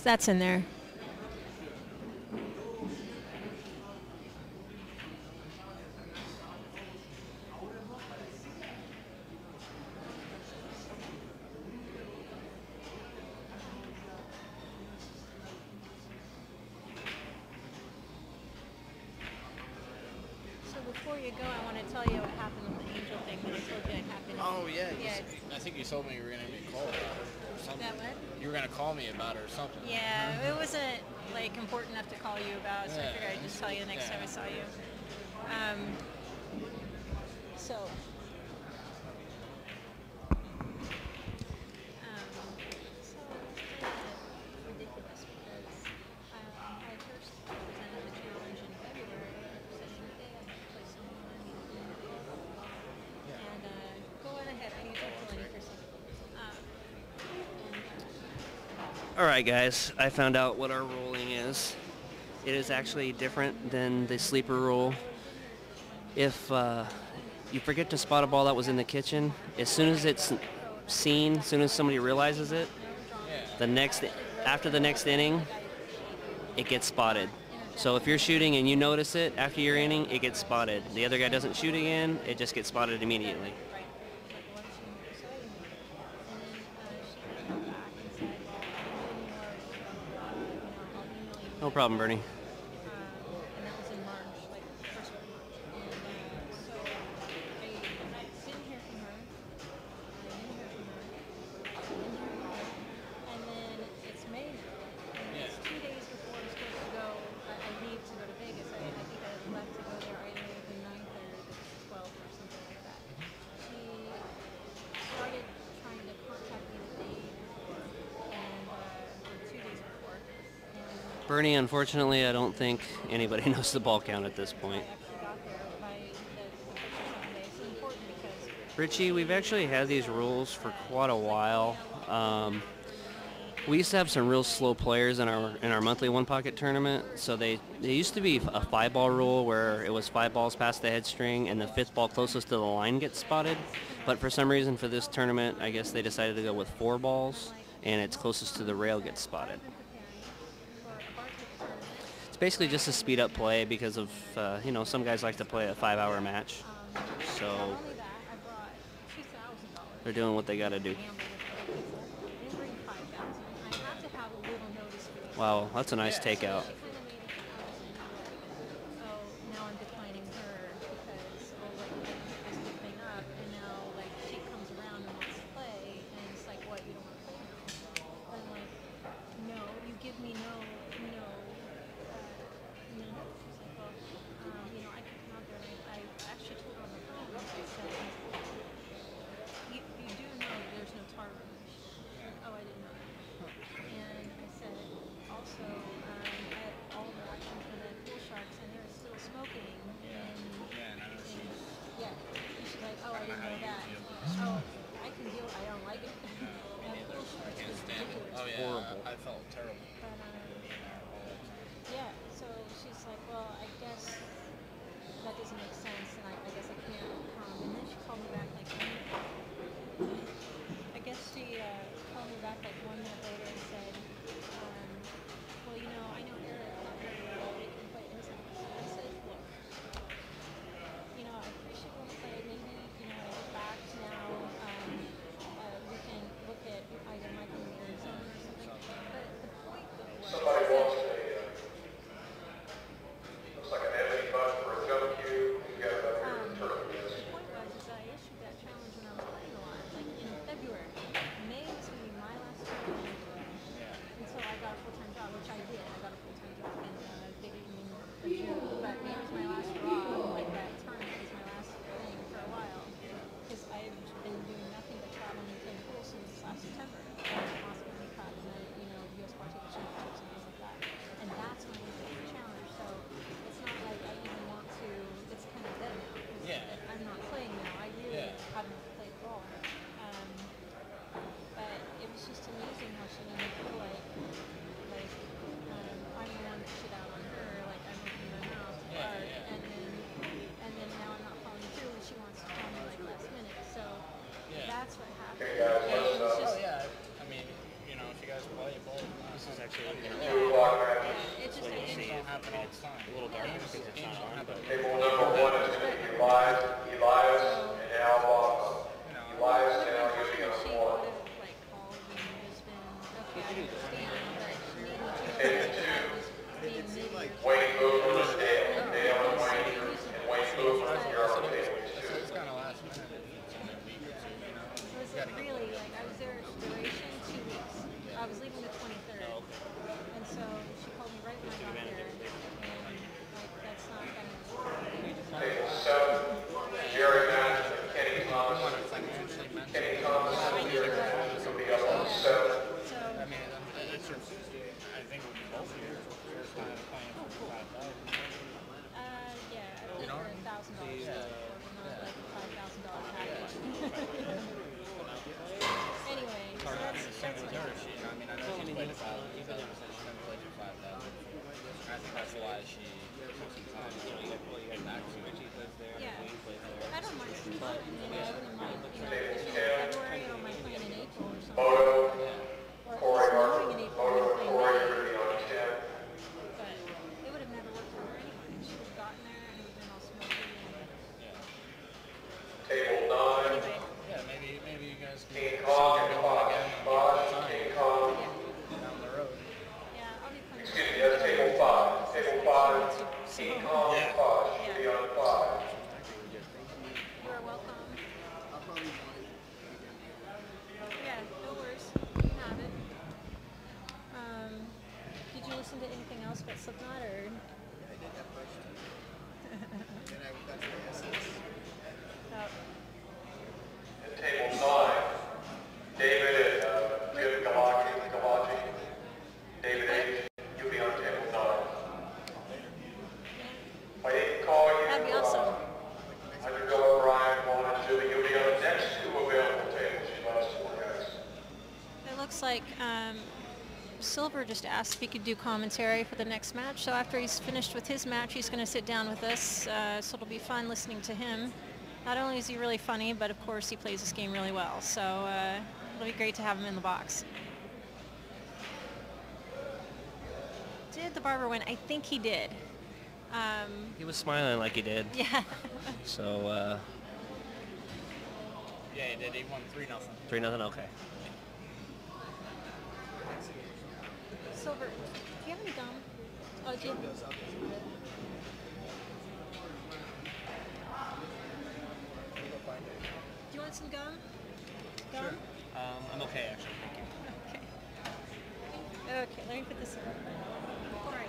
That's in there. So before you go, I want to tell you what happened with the angel thing that I told you it happened. Oh, yeah. Yeah. I think you told me you were going to be called about it or something. That what? You were going to call me about it or something. Yeah, it wasn't like important enough to call you about, so I Yeah. figured I'd just tell you the next time I saw you. So. So it's ridiculous because I first presented the challenge in February, said, hey, I'm going to play someone and go on ahead. I need to fill any for a second. All right, guys. I found out what our ruling is. It is actually different than the sleeper rule. If you forget to spot a ball that was in the kitchen, as soon as it's seen, as soon as somebody realizes it, after the next inning, it gets spotted. So if you're shooting and you notice it after your inning, it gets spotted. The other guy doesn't shoot again, it just gets spotted immediately. No problem, Bernie. And that was in March, like the first week of March. And so I didn't hear from her. And then it's May now. And it's 2 days before I'm supposed to go. I leave to go to Vegas. I think I left to go there either the 9th or the 12th or something like that. She started trying to contact me the day before, and or 2 days before. Bernie, unfortunately, I don't think anybody knows the ball count at this point. Richie, we've actually had these rules for quite a while. We used to have some real slow players in our monthly one pocket tournament. So they used to be a 5-ball rule where it was 5 balls past the head string and the 5th ball closest to the line gets spotted. But for some reason for this tournament, I guess they decided to go with 4 balls and it's closest to the rail gets spotted. It's basically just a speed up play because of, some guys like to play a 5-hour match. So Not only that, I brought $2,000. they're doing what they got to do. Gamble with other people. I didn't bring 5,000. I have to have a little notice for these. Wow, that's a nice takeout. She kind of made it sound like, oh, now I'm declining her because, oh, like, I picked this whole thing up, and now, like, she comes around and wants to play, and it's like, what, you don't want to play now? But I'm like, no, you give me no. She's like, well, you know, I can come out there, and I actually told her on the phone, I said, you do know that there's no tar room. Oh, I didn't know that. And I said, also, all the actions for the pool sharks, and they're still smoking. And she's like, oh, I didn't know that. Oh, I can deal. I don't like it. Pool sharks is ridiculous. Oh yeah, horrible. I felt terrible. But yeah, so she's like, well, I guess that doesn't make sense, and I guess I can't come. And then she called me back like 1 minute. I guess she called me back like 1 minute later and said, well, you know, I know Eric not very well, they can play inside. I said, look, you know, I appreciate when we play. Maybe, you know, back to now, we can look at either Michael in Arizona or something. But the point though was Somebody wants looks like an ebony button for a jump cue. You got it up here in the turtle. the point was is that I issued that challenge when I was playing a lot, like in February. May was going to be my last tournament until I got a full-time job, which I did. I got a full-time job in the beginning of June. But May was my last draw, like that tournament was my last thing for a while. Because I've been doing nothing but traveling and playing pool since last September. Moscow Money Cup and then, you know, US Bar Table Championships and things like that. And that's when I did the challenge. So it's not like I even want to, it's kind of dead now. I'm not playing now. I really haven't played ball. But it was just amazing how she made me feel like I'm running the shit out on her, like I'm opening my mouth hard, and then now I'm not following through and she wants to call me like last minute. So that's what happened. And it was just, I mean, you know, if you guys play bowl, This is actually it just what you see. don't happen all the time. A little dark because it's not on, but Table number 1 is going to be Elias and Al Bob. Elias it would now have been using fun a if she form. would have like called and just been, okay, I understand, but she made me Table feel 2, like I was being negative. Wayne Booth and Dale. Dale and Wayne. And Wayne Booth, you're on table 2. It's kind of last minute. It's only a week or two, you know. It was like really, like I was there duration 2 weeks. I was leaving the 23rd. And so she called me right when I got there. And like, that's not gonna Table 7, Jerry Match and Kenny Thomas. Kenny Thomas will be up on 7. So, I mean, it's your, I think it would be both of your first time playing for 5,000. yeah, I paid know? for $1,000 not like $5,000 package. Anyway, so that's my I mean, I know she's played 1,000. She's never played for 5,000. I think that's why she took some time to get back to it. yeah. I don't mind sleeping. I wouldn't mind, you know, if it's February, I don't mind playing in April or something. Moto, Or Corey, snowing in April, Moto, and playing Corey, May. you're going to be on 10. But it would have never worked for her anyway. She would have gotten there and it would have been all smoky and Table 9, anyway. Yeah, maybe you guys can King see Kong her and going Bosch. again Bosch, King Kong. down the road. Yeah, I'll be playing. Excuse me, that's table 5. Table 5, King Kong and Bosch will be on 5. You are welcome. Yeah, no worries. You can have it. Did you listen to anything else but Slipknot or? I did that first. And that's the essence. Oh. And table 9, David and Jim Galacci. David H., you'll be on table 9. I didn't call you. That'd be awesome. Undergoing Brian, Juan, and Julie, you'll be on the next 2 available tables. You last 4 guys. It looks like Silver just asked if he could do commentary for the next match. So after he's finished with his match, he's going to sit down with us. So it'll be fun listening to him. Not only is he really funny, but of course he plays this game really well. So it'll be great to have him in the box. Did the barber win? I think he did. He was smiling like he did. Yeah. So, Yeah, he did. He won 3-0. 3-0, okay. Silver, do you have any gum? Oh, do you? Do you want some gum? Gum? I'm okay, actually. Thank you. Okay. Okay, let me put this in. All right.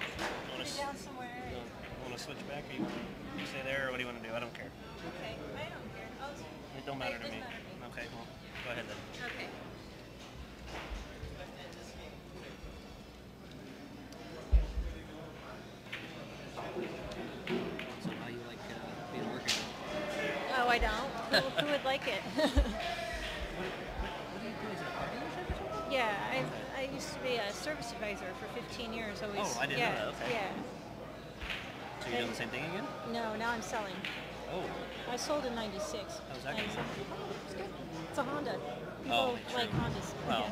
Put it down somewhere. Want to switch back, or you want to stay there, or what do you want to do? I don't care. Okay, I don't care. It don't matter to doesn't me. matter to me. Okay, well, go ahead then. Okay. So how you like being working? Oh, I don't. Who would like it? Yeah, I used to be a service advisor for 15 years. Always. Oh, I didn't yeah, know that. Okay. Yeah. So you're doing the same thing again? No, now I'm selling. Oh. I sold in '96. How's that going? It's good. It's a Honda. People Oh, like true. Hondas. Well,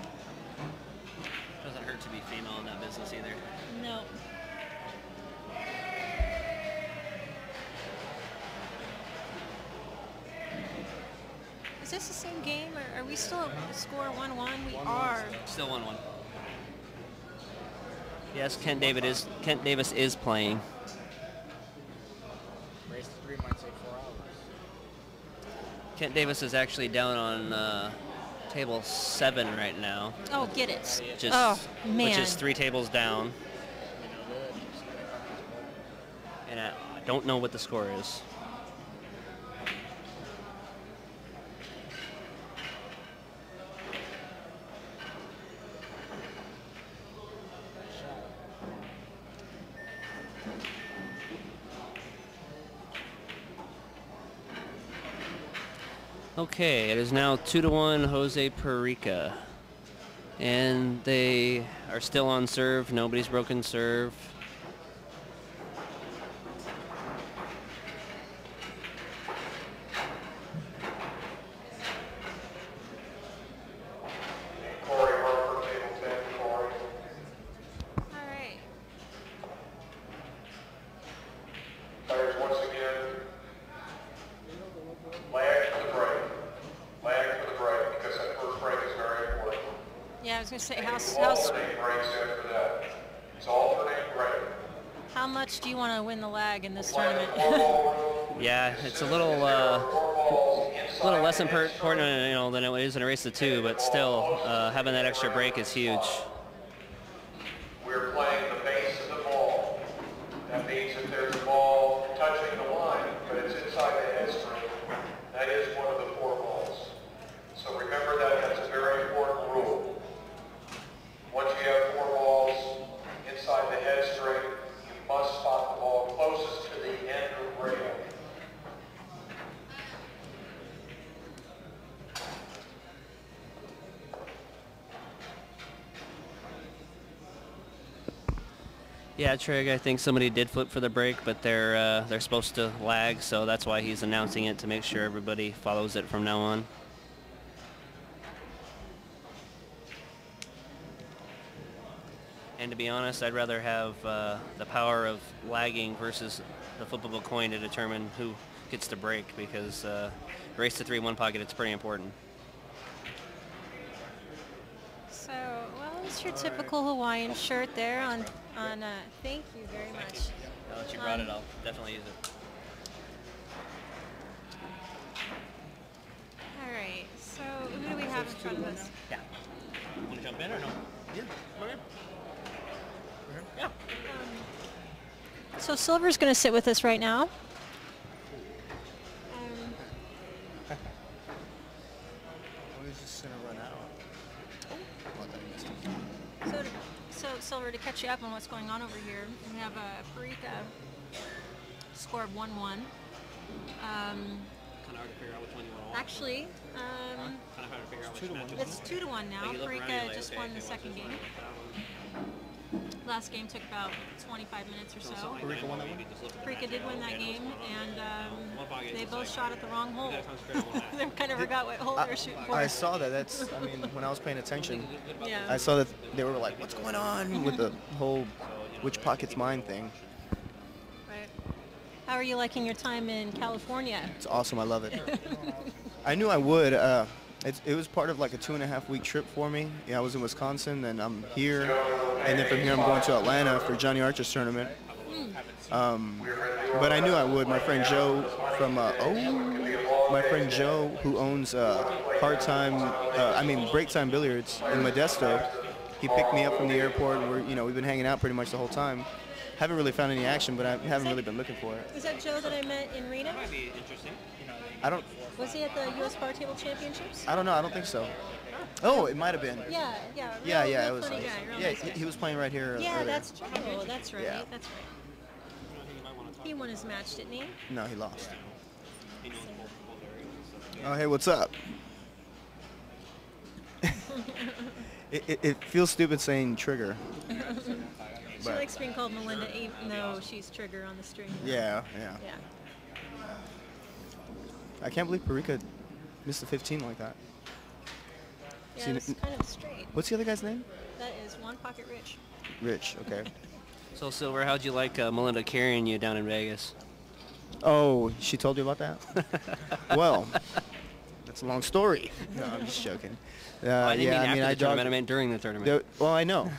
doesn't hurt to be female in that business either. Yeah. No. Is this the same game, or are we still at score 1-1? We are. Still 1-1. Yes, Kent Davis is playing. Race 3 might take 4 hours. Kent Davis is actually down on table 7 right now, Oh, get it. which is, Oh, man. which is 3 tables down. And I don't know what the score is. Okay, it is now 2-1 Jose Parica. And they are still on serve. Nobody's broken serve. Corey Harper, table 10, Corey. All right. Players, once again, lag for the break. Lag for the break, because that first break is very important. Yeah, I was going to say, You how alternate breaks after that. It's alternate break. much do you want to win the lag in this Playing tournament? the 4-ball rule. Yeah, it's a little less important, than it is in a race of 2, but still, having that extra break is huge. We're playing the base of the ball. That means if there's a ball touching the line, but it's inside the head string, that is one of the 4 balls. So remember that, that's a very important rule. Once you have 4 balls inside the head string, you must spot the ball closest to the end of the rail. Yeah, Trig, I think somebody did flip for the break, but they're supposed to lag, so that's why he's announcing it, to make sure everybody follows it from now on. And to be honest, I'd rather have the power of lagging versus the flip of a coin to determine who gets to break, because race to 3 1 pocket, it's pretty important. So, well, it's your typical Hawaiian shirt there on thank you very much. Now that you brought it, I'll definitely use it. All right, so who do we have in front of us? Yeah. Want to jump in or no? Yeah. Okay. Yeah. So Silver's going to sit with us right now. He's just gonna run out. So Silver, to catch you up on what's going on over here, we have Parica scored 1-1. Kind of hard to figure out which one you want to watch. Actually, Kind of hard to figure out which match it's 2-1 now. Like you look around, Parica you're like, just okay, won okay, the what's second this game. one, what's that one? Last game took about 25 minutes or so. Something like that, maybe you just look at the Parica match did and win go, that okay, game, what's going on? and One pocket they is both like, shot at the wrong hole. we gotta concentrate on one match. They kind of forgot what hole they were shooting for. I saw that. That's, I mean, when I was paying attention, Yeah. I saw that they were like, what's going on with the whole which pocket's mine thing. Right. How are you liking your time in California? It's awesome. I love it. I knew I would. It was part of like a 2.5-week trip for me. Yeah, I was in Wisconsin, and I'm here, and then from here I'm going to Atlanta for Johnny Archer's tournament. But I knew I would. My friend Joe from who owns Break Time Billiards in Modesto. He picked me up from the airport. We've been hanging out pretty much the whole time. Haven't really found any action, but I haven't really been looking for it. Was that Joe that I met in Reno? Might be interesting. I don't. Was he at the U.S. Bar Table Championships? I don't know. I don't think so. Oh, it might have been. Yeah. Yeah. Real It was. funny guy, real Yeah, nice guy. he was playing right here. Yeah, earlier. that's true. That's right. Yeah. That's right. He won his match, didn't he? No, he lost. Oh, hey, what's up? it feels stupid saying trigger. She likes being called Melinda, even though she's Trigger on the string. Yeah. Yeah. I can't believe Parica missed the 15 like that. Yeah, it was kind of straight. What's the other guy's name? That is One Pocket Rich. Rich, okay. So, Silver, how'd you like Melinda carrying you down in Vegas? Oh, she told you about that? Well, that's a long story. No, I'm just joking. I didn't mean after the I tournament, I meant during the tournament. Well, I know.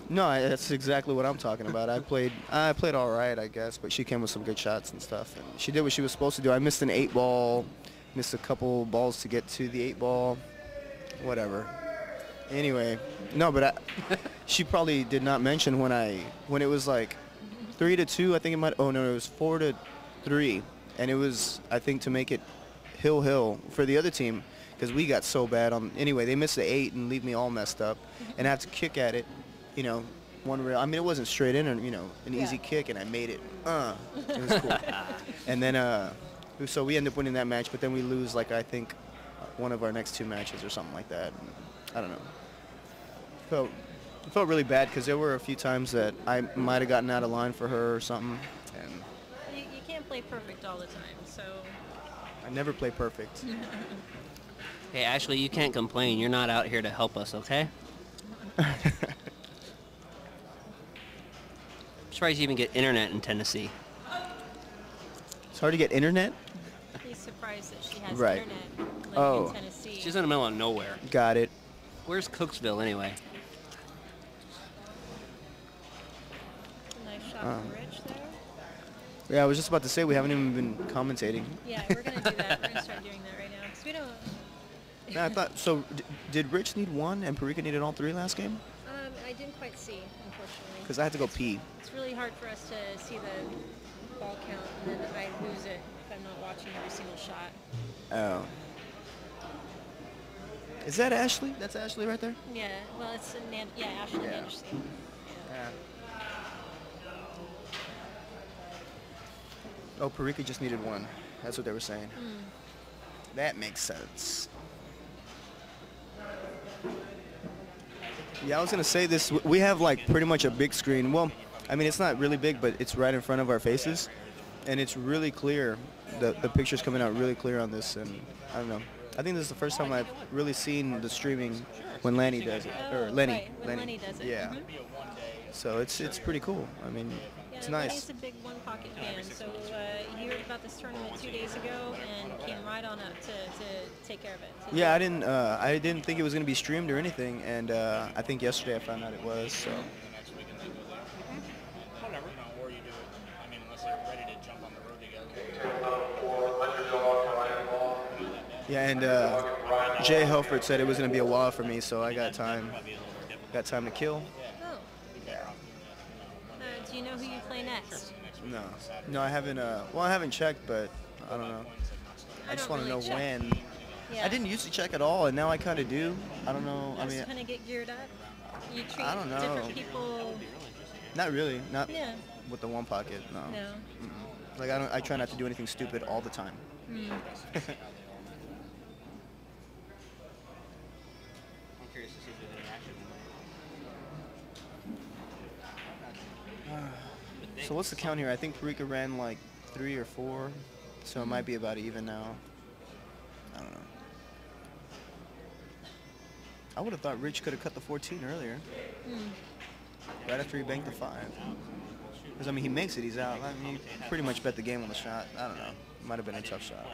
No, that's exactly what I'm talking about. I played all right, I guess, but she came with some good shots and stuff. And she did what she was supposed to do. I missed an 8-ball, missed a couple balls to get to the 8-ball, whatever. Anyway, no, but she probably did not mention when it was like 3-2. I think it might. Oh no, it was 4-3, and it was, I think, to make it hill for the other team because we got so bad on. Anyway, they missed the 8 and leave me all messed up, and I have to kick at it. One rail. I mean, it wasn't straight in, an easy kick, and I made it. It was cool. And then, so we end up winning that match, but then we lose, like, I think, one of our next 2 matches or something like that. I don't know. It felt really bad because there were a few times that I might have gotten out of line for her or something. And You can't play perfect all the time, so. I never play perfect. Hey, Ashley, you can't complain. You're not out here to help us, okay? I'm surprised you even get internet in Tennessee. It's hard to get internet? He's surprised that she has Right. internet living Oh. in Tennessee. She's in the middle of nowhere. Got it. Where's Cooksville, anyway? Nice shot from Rich there. Yeah, I was just about to say we haven't even been commentating. Yeah, we're going to do that. We're going to start doing that right now. Because we don't... Yeah, I thought so. Did Rich need 1 and Parica needed all 3 last game? I didn't quite see, unfortunately. Because I had to go pee. It's really hard for us to see the ball count, and then I lose it if I'm not watching every single shot. Oh. Is that Ashley? That's Ashley right there? Yeah, well, it's Ashley Yeah. Anderson. Yeah. Oh, Parica just needed 1. That's what they were saying. That makes sense. Yeah, I was going to say this. We have like pretty much a big screen. Well, I mean, it's not really big, but it's right in front of our faces. And it's really clear. The picture's coming out really clear on this. And I don't know. I think this is the first time I've really seen the streaming when Lanny does it. Or Lenny. Right, when Lenny does it. Yeah. So it's pretty cool. I mean, it's nice. He's a big One Pocket fan, so he heard about this tournament 2 days ago and came right on up to take care of it. Yeah, I didn't think it was going to be streamed or anything, and I think yesterday I found out it was. So. Whatever. Or you do it. I mean, unless they're ready to jump on the road together. Yeah, and Jay Helford said it was going to be a while for me, so I got time. Got time to kill. Oh. Do you know who you play next? No, I haven't. Well, I haven't checked, but I don't know. I just want to know when. Yeah. I didn't used to check at all, and now I kind of do. I don't know. I mean, kind of get geared up. You treat I don't know. different people. Not really. Not Yeah. with the One Pocket. No. No. Like I try not to do anything stupid all the time. I'm curious to see if there's any action. So what's the count here? I think Parica ran like 3 or 4, so it might be about even now. I don't know. I would have thought Rich could have cut the 14 earlier. Right after he banked the 5. Because, I mean, he makes it, he's out. I mean, you pretty much bet the game on the shot. I don't know. Might have been a tough shot.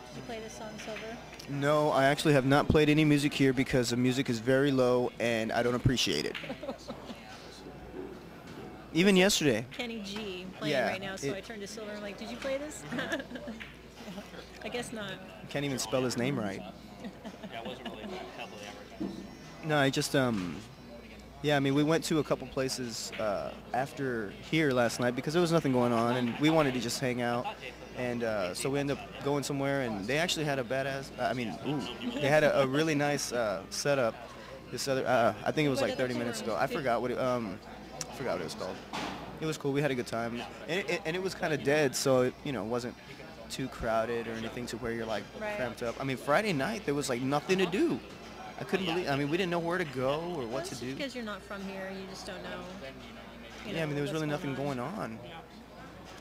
Did you play this song sober? No, I actually have not played any music here because the music is very low and I don't appreciate it. Even yesterday. Kenny G playing right now, so I turned to Silver and I'm like, did you play this? I guess not. Can't even spell his name right. Yeah, it wasn't really heavily advertised. No, I just, yeah, I mean, we went to a couple places after here last night because there was nothing going on and we wanted to just hang out. And so we ended up going somewhere and they actually had a badass, they had a really nice setup. This other, I think it was like 30 minutes ago. I forgot what it was called. It was cool. We had a good time. And it was kind of dead, so it, you know, wasn't too crowded or anything to where you're like cramped up. I mean, Friday night there was like nothing to do. I couldn't believe. I mean, we didn't know where to go or what to do. Because you're not from here, you just don't know. Yeah, I mean, there was really nothing going on.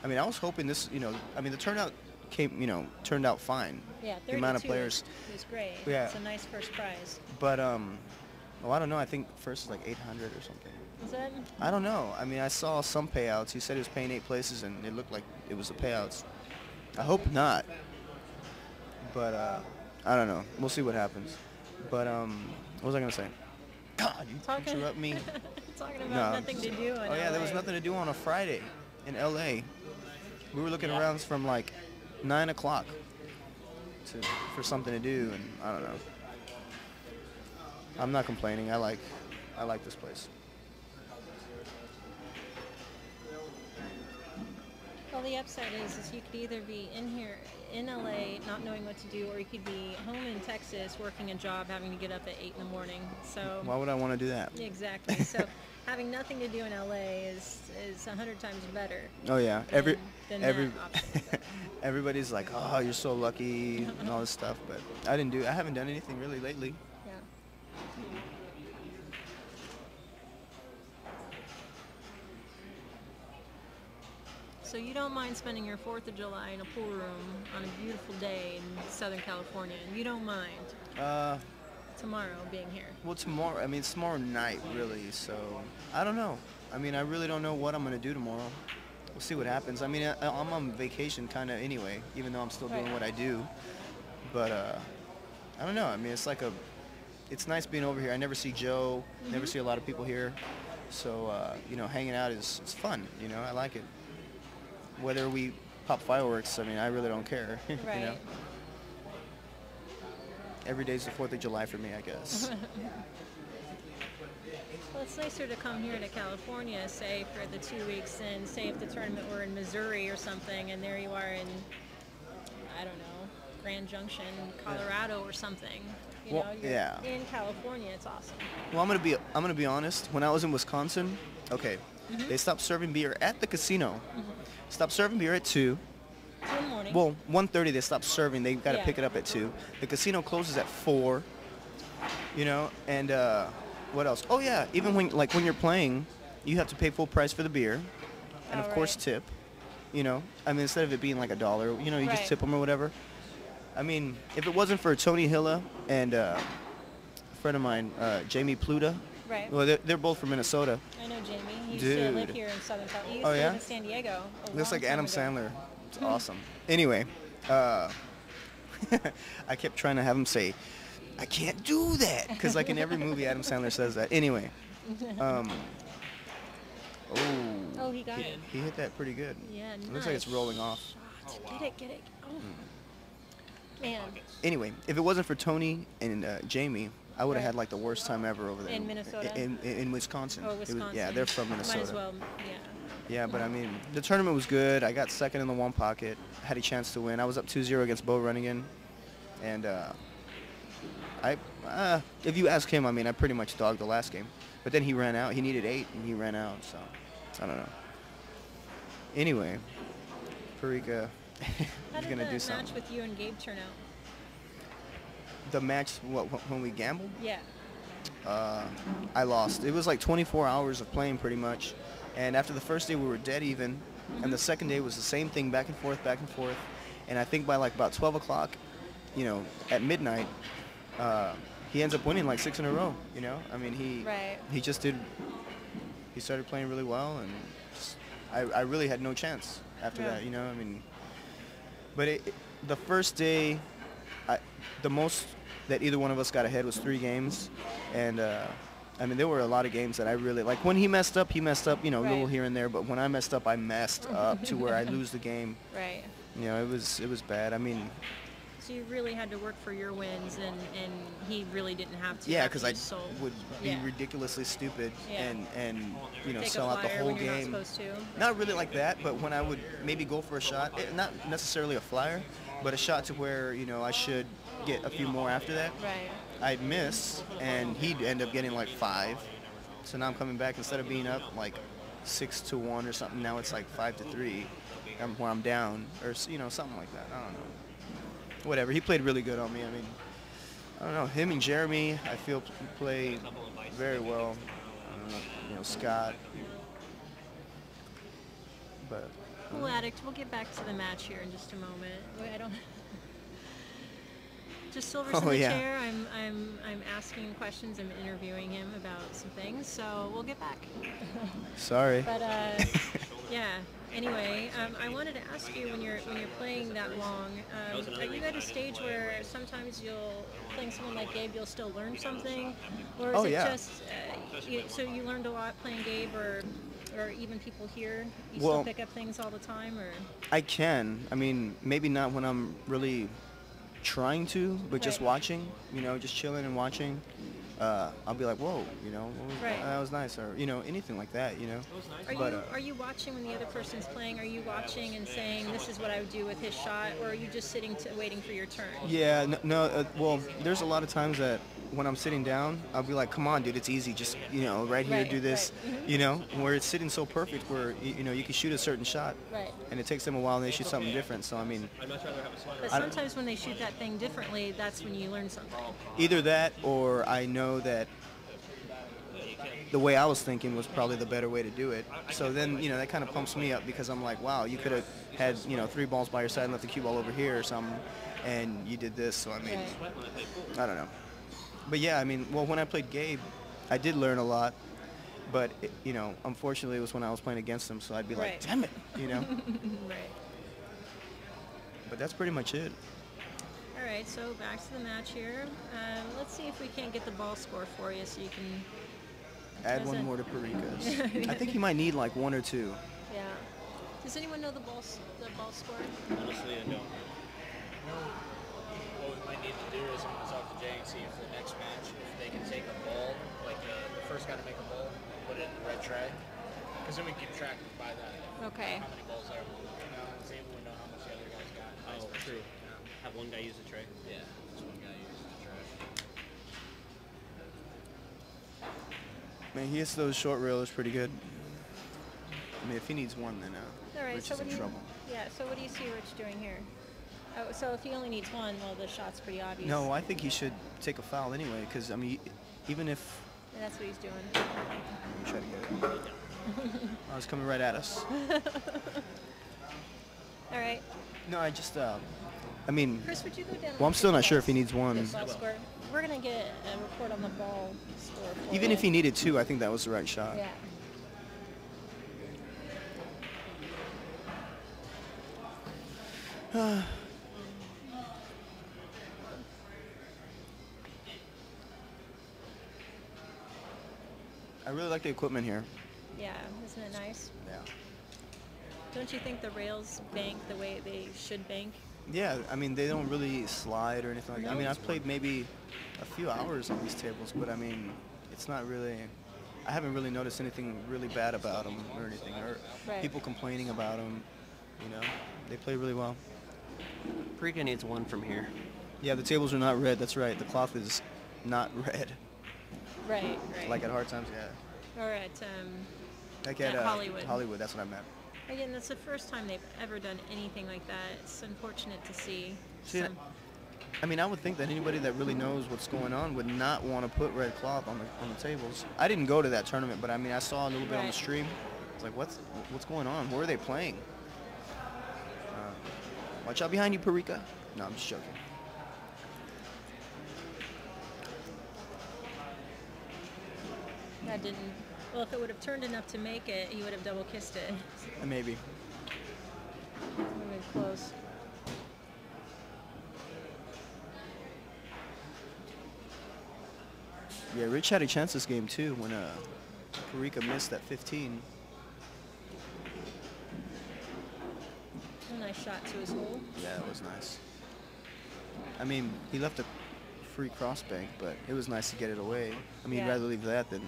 I mean, I was hoping this, you know, I mean, the turnout turned out fine. Yeah, 32 the amount of players was great. Yeah. It's a nice first prize. But well, I don't know. I think first is like 800 or something. Is that? I don't know. I mean, I saw some payouts. He said he was paying 8 places, and it looked like it was the payouts. I hope not. But I don't know. We'll see what happens. But what was I gonna say? God, you interrupt me. Talking about nothing to do. Oh yeah, there was nothing to do on a Friday in LA. We were looking around from like 9 o'clock for something to do, and I don't know. I'm not complaining. I like this place. Well, the upside is you could either be in here in LA not knowing what to do, or you could be home in Texas working a job having to get up at 8 in the morning. So why would I want to do that? Exactly. So having nothing to do in LA is 100 times better. Oh yeah, than that option. Everybody's like, oh, you're so lucky and all this stuff, but I haven't done anything really lately. Yeah. So you don't mind spending your 4th of July in a pool room on a beautiful day in Southern California, and you don't mind tomorrow being here? Well, tomorrow, I mean, it's tomorrow night, really, so I don't know. I mean, I really don't know what I'm going to do tomorrow. We'll see what happens. I mean, I'm on vacation kind of anyway, even though I'm still doing what I do. But I don't know. I mean, it's nice being over here. I never see Joe, never see a lot of people here. So, you know, hanging out is fun, you know, I like it. Whether we pop fireworks, I mean, I really don't care. Right. You know? Every day's the 4th of July for me, I guess. Well, it's nicer to come here to California, say, for the 2 weeks, and say if the tournament were in Missouri or something, and there you are in, I don't know, Grand Junction, Colorado or something. You know, you're in California, it's awesome. Well, I'm gonna be honest. When I was in Wisconsin, okay, they stopped serving beer at the casino. Stopped serving beer at 2. 2 in the morning. Well, 1:30 they stopped serving. They got to pick it up at 2. The casino closes at 4. You know, and what else? Oh yeah, even when you're playing, you have to pay full price for the beer, and of course tip. You know, I mean, instead of it being like $1, you know, you just tip them or whatever. I mean, if it wasn't for Tony Hilla and a friend of mine, Jamie Pluta. Right. Well, they're both from Minnesota. I know Jamie. He used to live here in Southern California. He used to live in San Diego. Looks like Adam Sandler. It's awesome. Anyway, I kept trying to have him say, I can't do that. Because like in every movie, Adam Sandler says that. Anyway. Oh, he got it. He hit that pretty good. Yeah, It looks like it's rolling off. Get it. Oh. Man. Anyway, if it wasn't for Tony and Jamie, I would have had like the worst time ever over there. In Minnesota? In Wisconsin. Oh, Wisconsin. Yeah, they're from Minnesota. Might as well, Yeah, but I mean, the tournament was good. I got second in the one pocket. Had a chance to win. I was up 2-0 against Bo Runningen. And if you ask him, I mean, I pretty much dogged the last game. But then he ran out. He needed 8, and he ran out. So, I don't know. Anyway, Parica is going to do something. How did the match with you and Gabe turn out? The match, when we gambled? Yeah. I lost. It was like 24 hours of playing pretty much. And after the first day, we were dead even. And the second day was the same thing, back and forth, back and forth. And I think by like about 12 o'clock, you know, at midnight, he ends up winning like 6 in a row, you know? I mean, he just did, he started playing really well, and I really had no chance after that, you know? I mean, but the first day, the most that either one of us got ahead was 3 games. And, I mean, there were a lot of games that I really, like when he messed up, you know, a little here and there. But when I messed up, I messed up to where I lose the game. Right. You know, it was bad. I mean. So you really had to work for your wins, and he really didn't have to. Yeah, because I would be ridiculously stupid and you know, take sell out the whole when you're game. not supposed to. Not really like that, but when I would maybe go for a shot, not necessarily a flyer, but a shot to where, you know, I should get a few more after that. Right. I'd miss, and he'd end up getting like 5. So now I'm coming back, instead of being up like 6-1 or something, now it's like 5-3, where I'm down, or you know, something like that. I don't know. Whatever. He played really good on me. I mean, I don't know. Him and Jeremy, I feel, play very well. You know, Scott. But. Cool Addict. We'll get back to the match here in just a moment. I don't. Just Silver's in the chair. I'm asking questions. I'm interviewing him about some things. So we'll get back. Sorry. But yeah. Anyway, I wanted to ask you, when you're playing that long, are you at a stage where sometimes playing someone like Gabe, you'll still learn something, or is it just so you learned a lot playing Gabe, or even people here, you still pick up things all the time, or? I can. I mean, maybe not when I'm really trying to, but just watching, you know, just chilling and watching. I'll be like, whoa, you know, that was nice, or, you know, anything like that, you know. Are you watching when the other person's playing? Are you watching and saying, this is what I would do with his shot, or are you just sitting waiting for your turn? Yeah, well, there's a lot of times that when I'm sitting down, I'll be like, come on, dude, it's easy, just, you know, right here, do this, you know, where it's sitting so perfect where, you know, you can shoot a certain shot, and it takes them a while and they shoot something different, so, I mean. But sometimes when they shoot that thing differently, that's when you learn something. Either that, or I know that the way I was thinking was probably the better way to do it. So then, you know, that kind of pumps me up, because I'm like, wow, you could have had, you know, 3 balls by your side and left the cue ball over here or something, and you did this. So, I mean, I don't know. But yeah, I mean, well, when I played Gabe, I did learn a lot. But, you know, unfortunately, it was when I was playing against him, so I'd be like, damn it, you know. But that's pretty much it. All right, so back to the match here. Let's see if we can't get the ball score for you, so you can add one more to Parica's. I think he might need like 1 or 2. Yeah. Does anyone know the ball score? Honestly, I don't. What we might need to do is I'm going to talk to Jay and see if the next match, if they can take a ball, like the first guy to make a ball, put it in the red tray, because then we keep track by that. Okay. How many balls there? You know, and see if we know how much the other guys got. Oh, true. Have one guy use the tray. Yeah, just one guy uses the tray. Man, he hits those short railers pretty good. I mean, if he needs one, then all right, Rich so is in trouble. Yeah, so what do you see Rich doing here? Oh, so if he only needs one, well, the shot's pretty obvious. No, I think he should take a foul anyway, because, I mean, even if... And that's what he's doing. Try to get it. Oh, it's coming right at us. All right. No, I just, I mean... Chris, would you go down? Well, I'm still not sure if he needs one. Ball score. We're going to get a report on the ball score for Even you. if he needed 2, I think that was the right shot. Yeah. I really like the equipment here. Yeah, isn't it nice? Yeah. Don't you think the rails bank the way they should bank? Yeah, I mean, they don't really slide or anything like that. I mean, I've played maybe a few hours on these tables, but I mean, it's not really, I haven't really noticed anything really bad about them or anything, or people complaining about them. You know, they play really well. Parica needs 1 from here. Yeah, the tables are not red, that's right. The cloth is not red. Right. Like at Hard Times, yeah. Or at, like at Hollywood. Hollywood, that's what I meant. Again, that's the first time they've ever done anything like that. It's unfortunate to see. I mean, I would think that anybody that really knows what's going on would not want to put red cloth on the tables. I didn't go to that tournament, but I mean, I saw a little bit on the stream, It's like, what's going on? Where are they playing? Watch out behind you, Parica. No, I'm just joking. That didn't. Well, if it would have turned enough to make it, he would have double kissed it. Maybe. Would have been close. Yeah, Rich had a chance this game too when Parica missed that 15. A nice shot to his hole. Yeah, it was nice. I mean, he left a free crossbank, but it was nice to get it away. I mean, Yeah. I'd rather leave that than,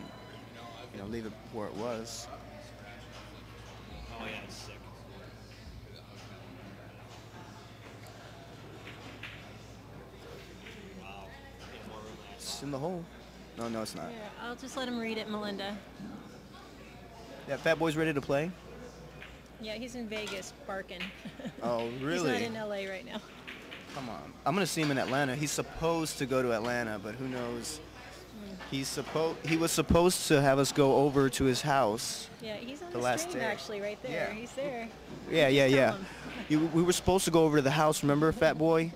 leave it where it was. Oh yeah, it's sick. Wow. It's in the hole. No, it's not. Yeah, I'll just let him read it, Melinda. Yeah, Fat Boy's ready to play? Yeah, he's in Vegas barking. Oh, He's really? not in LA right now. Come on. I'm going to see him in Atlanta. He's supposed to go to Atlanta, but who knows? He was supposed to have us go over to his house. Yeah, he's on The the, last stream day. actually right there. Yeah. He's there. Yeah. Tell him. We were supposed to go over to the house, remember, Fat Boy?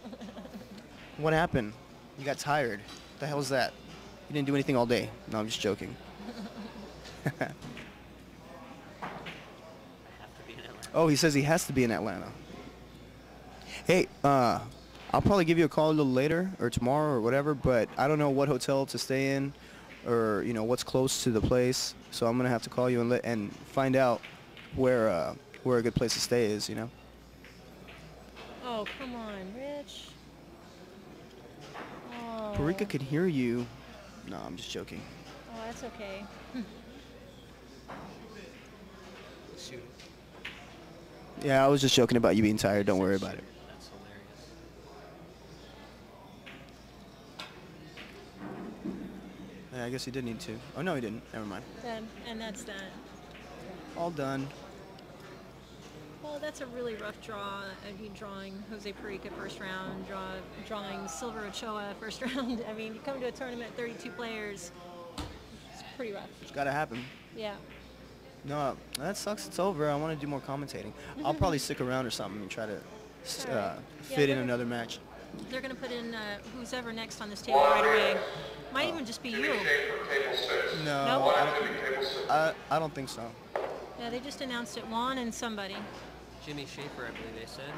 What happened? You got tired. What the hell is that? You didn't do anything all day. No, I'm just joking. Oh, he says he has to be in Atlanta. Hey, I'll probably give you a call a little later or tomorrow or whatever, but I don't know what hotel to stay in or, what's close to the place. So I'm going to have to call you and find out where a good place to stay is, Oh, come on, Rich. Oh. Parica could hear you. No, I'm just joking. Oh, that's okay. Shoot. Yeah, I was just joking about you being tired. Don't worry about it. That's hilarious. Yeah, I guess he did need to. Oh, no, he didn't. Never mind. And that's that. All done. Well, that's a really rough draw. I mean, drawing Jose Parica first round, drawing Silver Ochoa first round. I mean, you come to a tournament, 32 players. It's pretty rough. It's got to happen. Yeah. No, that sucks. It's over. I want to do more commentating. I'll probably stick around or something and try to fit in another match. They're going to put in who's ever next on this table right away. Might even just be you. Table 6. No, Nope. I don't think so. Yeah, they just announced it. Juan and somebody. Jimmy Schaefer, I believe they said.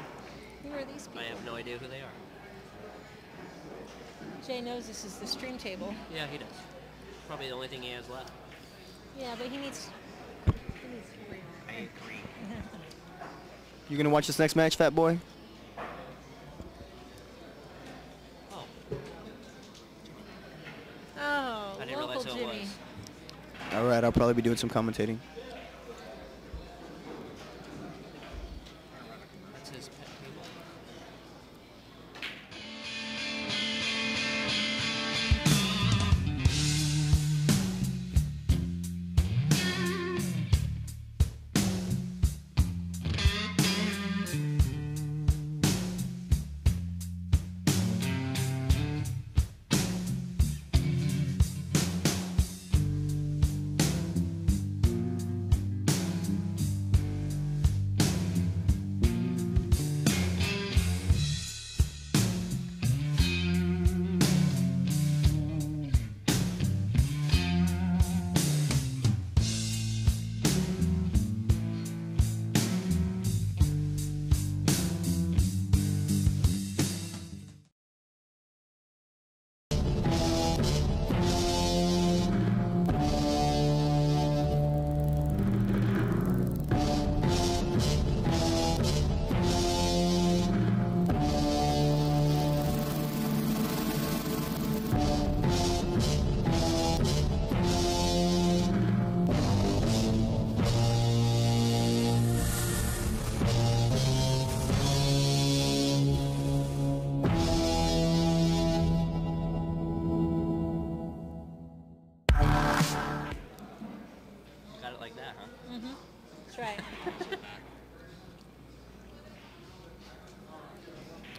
Who are these people? I have no idea who they are. Jay knows this is the stream table. Yeah, he does. Probably the only thing he has left. Yeah, but he needs. I agree. You gonna watch this next match, Fat Boy? Oh, Oh, I didn't local realize who it Jimmy. was. All right, I'll probably be doing some commentating. That's his pet table. Got it like that, huh? Mm-hmm. That's right.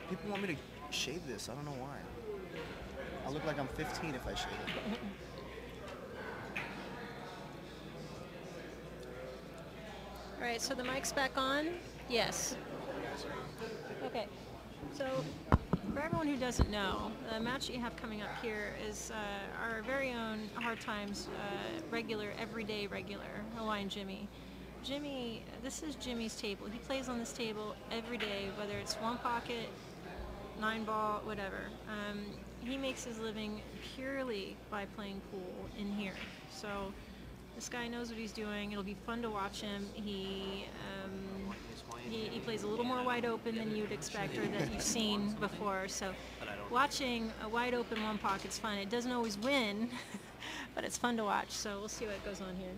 People want me to shave this. I don't know why. I look like I'm 15 if I shave it. right, so the mic's back on? Yes. Okay, so for everyone who doesn't know, the match that you have coming up here is our very own Hard Times everyday regular, Hawaiian Jimmy. Jimmy, this is Jimmy's table. He plays on this table every day, whether it's 1 pocket, 9 ball, whatever. He makes his living purely by playing pool in here. So this guy knows what he's doing. It'll be fun to watch him. He plays a little more wide open than you'd expect or that you've seen before. So watching a wide open 1 pocket's fun. It doesn't always win, but it's fun to watch. So we'll see what goes on here.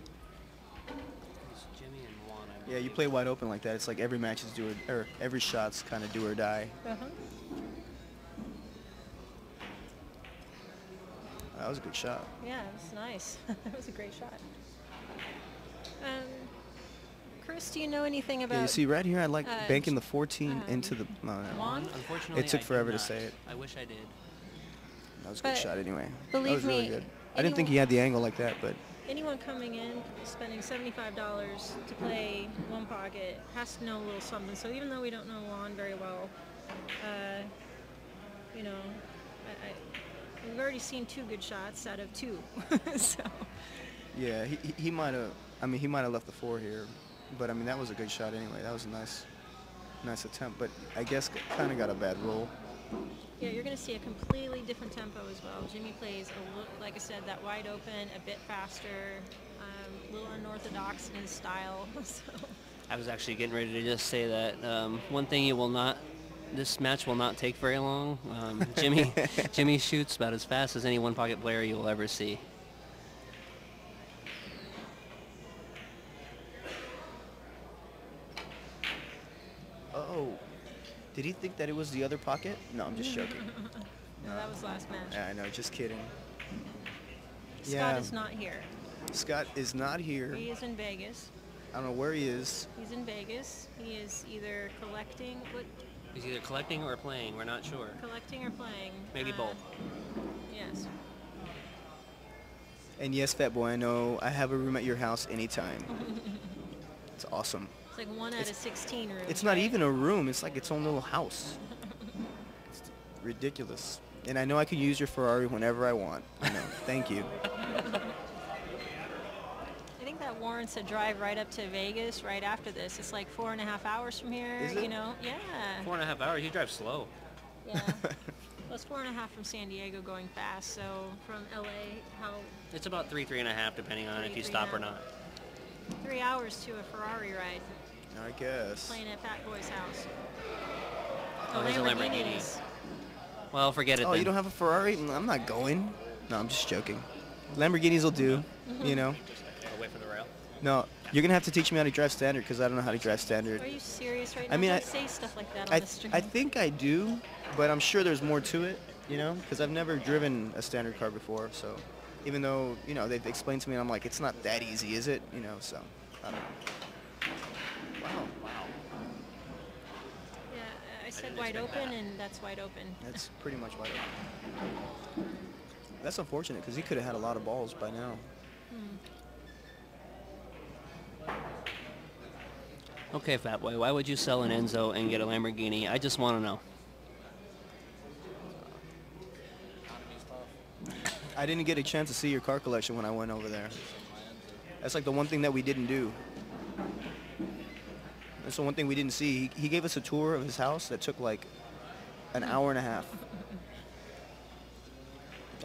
Jimmy and Juan. Yeah, you play wide open like that. It's like every match is every shot's kind of do or die. That was a good shot. Yeah, it was nice. That was a great shot. Chris, do you know anything about? Yeah, you see right here, I like banking the 14 into the. No, no. Juan? Unfortunately, It took I forever do to say not. it. I wish I did. That was a But good shot anyway. believe That was really me, good. I didn't think he had the angle like that, but Anyone coming in spending $75 to play 1 pocket has to know a little something. So even though we don't know Juan very well, you know, we've already seen 2 good shots out of 2. So. yeah, he might have. I mean, he might have left the 4 here, but I mean that was a good shot anyway. That was a nice attempt, but I guess kind of got a bad roll. Yeah, you're going to see a completely different tempo as well. Jimmy plays, like I said, that wide open, a bit faster, a little unorthodox in his style. So. I was actually getting ready to just say that one thing this match will not take very long. Jimmy shoots about as fast as any 1 pocket player you will ever see. Oh, did he think that it was the other pocket? No, I'm just joking. No, that was last match. Yeah, I know, just kidding. Scott is not here. Scott is not here. He is in Vegas. I don't know where he is. He's in Vegas. He is either collecting He's either collecting or playing. We're not sure. or playing. Maybe both. Yes. And yes, Fat Boy, I know I have a room at your house anytime. It's awesome. It's like 1 out of 16 rooms. It's not right? even a room. It's like its own little house. It's ridiculous. And I know I can use your Ferrari whenever I want. I know. Thank you. I think that warrants a drive right up to Vegas right after this. It's like 4.5 hours from here. Is it? You know? Yeah. 4.5 hours. You drive slow. Yeah. Well, it's 4.5 from San Diego going fast. So from LA, how? It's about 3.5, depending on if you stop or not. 3 hours to a Ferrari ride. I guess. Playing at Fat Boy's house. Oh, there's a Lamborghini. Well, forget it Oh, then. you don't have a Ferrari? I'm not going. No, I'm just joking. Lamborghinis will do, you know. I'll wait for the rail. No, you're going to have to teach me how to drive standard because I don't know how to drive standard. Are you serious right now? I mean, Don't say stuff like that on I the street. think I do, but I'm sure there's more to it, you know, because I've never driven a standard car before. So even though, you know, they've explained to me, and I'm like, it's not that easy, is it? You know, so I don't know. Wow. Yeah, I said wide open, and that's wide open. That's pretty much wide open. That's unfortunate because he could have had a lot of balls by now. Okay, Fat Boy, why would you sell an Enzo and get a Lamborghini? I just want to know. I didn't get a chance to see your car collection when I went over there. That's like the one thing that we didn't do. That's the one thing we didn't see. He gave us a tour of his house that took like an hour and a half.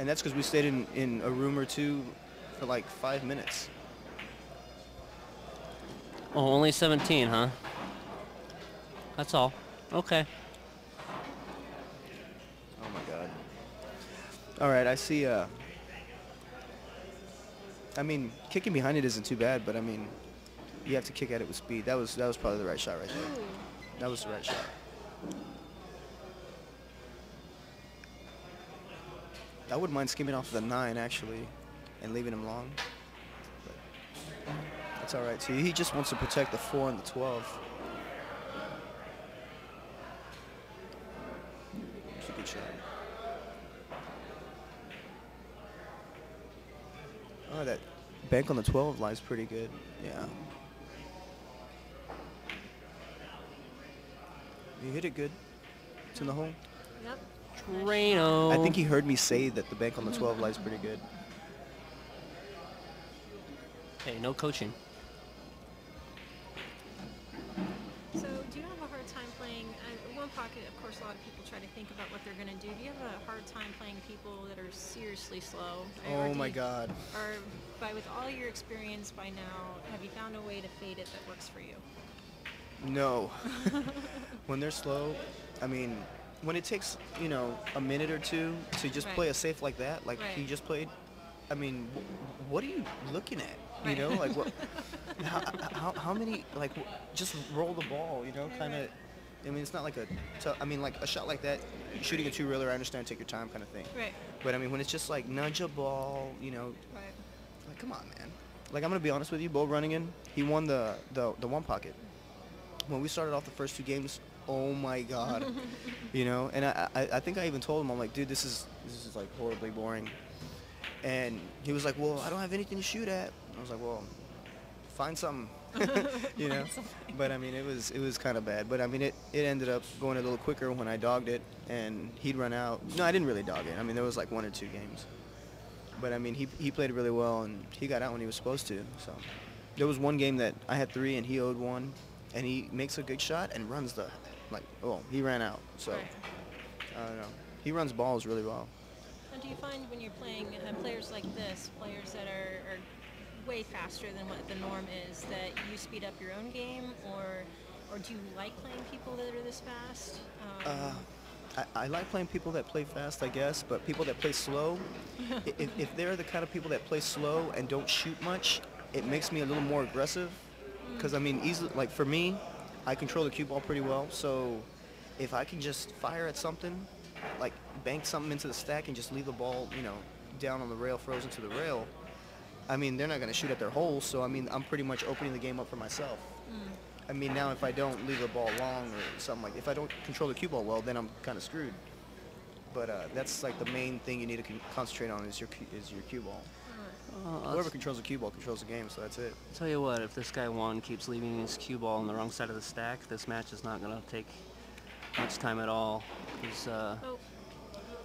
And that's because we stayed in a room or two for like 5 minutes. Oh, only 17, huh? That's all. Okay. Oh my God. All right, I see. I mean, kicking behind it isn't too bad, but I mean, you have to kick at it with speed. That was probably the right shot right there. Ooh. That was the right shot. I wouldn't mind skimming off the 9 actually, and leaving him long. But that's all right. So he just wants to protect the 4 and the 12. It's a good shot. Oh, that bank on the 12 lies pretty good. Yeah. You hit it good. It's in the hole. Yep. Drano. I think he heard me say that the bank on the 12 lie's pretty good. Hey, no coaching. So do you have a hard time playing, one pocket, of course, a lot of people try to think about what they're going to do. Do you have a hard time playing people that are seriously slow? Oh my God. Or with all your experience by now, have you found a way to fade it that works for you? No. When they're slow, I mean, when it takes, you know, a minute or two to just play a safe like that, like he just played, I mean, what are you looking at? You know, like what? How many? Like, just roll the ball. You know, kind of. I mean, it's not like I mean, like a shot like that, shooting a two-reeler. I understand, take your time, kind of thing. Right. But I mean, when it's just like nudge a ball, you know, like come on, man. Like I'm gonna be honest with you, Bo Runningen, he won the one pocket. When we started off the first 2 games, oh my God, you know. And I think I even told him, I'm like, dude, this is like horribly boring. And he was like, well, I don't have anything to shoot at. I was like, well, find something, you know. But I mean, it was kind of bad. But I mean, it ended up going a little quicker when I dogged it, and he'd run out. No, I didn't really dog it. I mean, there was like 1 or 2 games. But I mean, he played really well, and he got out when he was supposed to. So there was one game that I had 3 and he owed 1, and he makes a good shot and runs he ran out. So I don't know. He runs balls really well. And do you find when you're playing players like this, players that are way faster than what the norm is, that you speed up your own game, or do you like playing people that are this fast? I like playing people that play fast, I guess, but people that play slow, if they're the kind of people that play slow and don't shoot much, it makes me a little more aggressive. Because I mean, easily, like for me, I control the cue ball pretty well, so if I can just fire at something, like bank something into the stack and just leave the ball, you know, down on the rail, frozen to the rail, I mean, they're not going to shoot at their holes, so I mean, I'm pretty much opening the game up for myself. I mean, now if I don't leave the ball long or something if I don't control the cue ball well, then I'm kind of screwed. But that's like the main thing you need to concentrate on is your cue ball. Whoever controls the cue ball controls the game, so that's it. I'll tell you what, if this guy Juan keeps leaving his cue ball on the wrong side of the stack, this match is not going to take much time at all.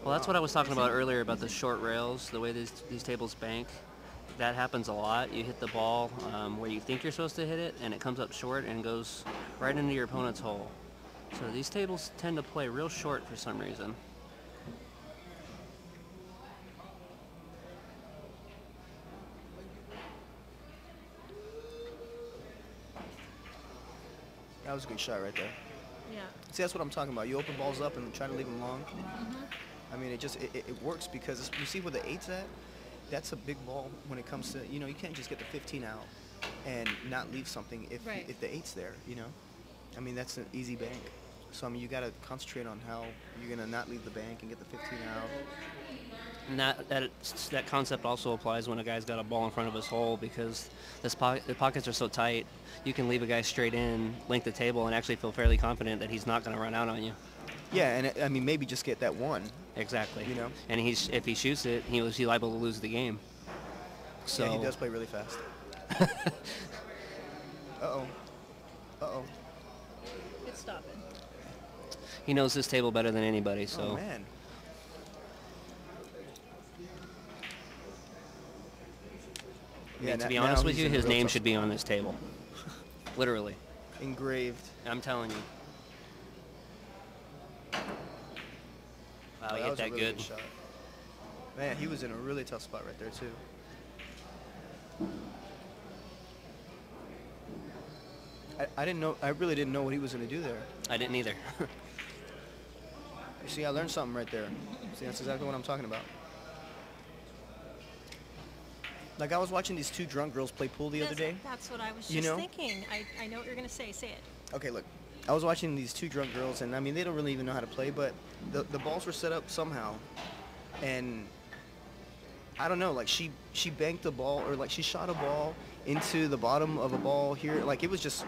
Well, that's what I was talking about earlier about the short rails, the way these tables bank. That happens a lot. You hit the ball where you think you're supposed to hit it, and it comes up short and goes right into your opponent's hole. So these tables tend to play real short for some reason. That was a good shot right there. Yeah. See, that's what I'm talking about. You open balls up and try to leave them long. I mean, it works because you see where the 8's at? That's a big ball when it comes to, you know, you can't just get the 15 out and not leave something if the 8's there, you know? I mean, that's an easy bank. So, I mean, you got to concentrate on how you're going to not leave the bank and get the 15 out. And that concept also applies when a guy's got a ball in front of his hole, because the pockets are so tight, you can leave a guy straight in, link the table, and actually feel fairly confident that he's not going to run out on you. Yeah, and I mean, maybe just get that 1. Exactly. You know? And if he shoots it, he's liable to lose the game. So yeah, he does play really fast. Uh-oh. Uh-oh. It's stopping. He knows this table better than anybody, so. Oh, man. Yeah, to be honest with you, his name should be on this table. Literally. Engraved. I'm telling you. Wow, he hit that really good. Shot. Man, he was in a really tough spot right there, too. I didn't know. I really didn't know what he was going to do there. I didn't either. You see, I learned something right there. See, that's exactly what I'm talking about. Like, I was watching these 2 drunk girls play pool the other day. That's what I was just thinking. I know what you're going to say. Say it. Okay, look. I was watching these 2 drunk girls, and I mean, they don't really even know how to play, but the balls were set up somehow. And I don't know, like she banked the ball, or like she shot a ball into the bottom of a ball here. Like it was just,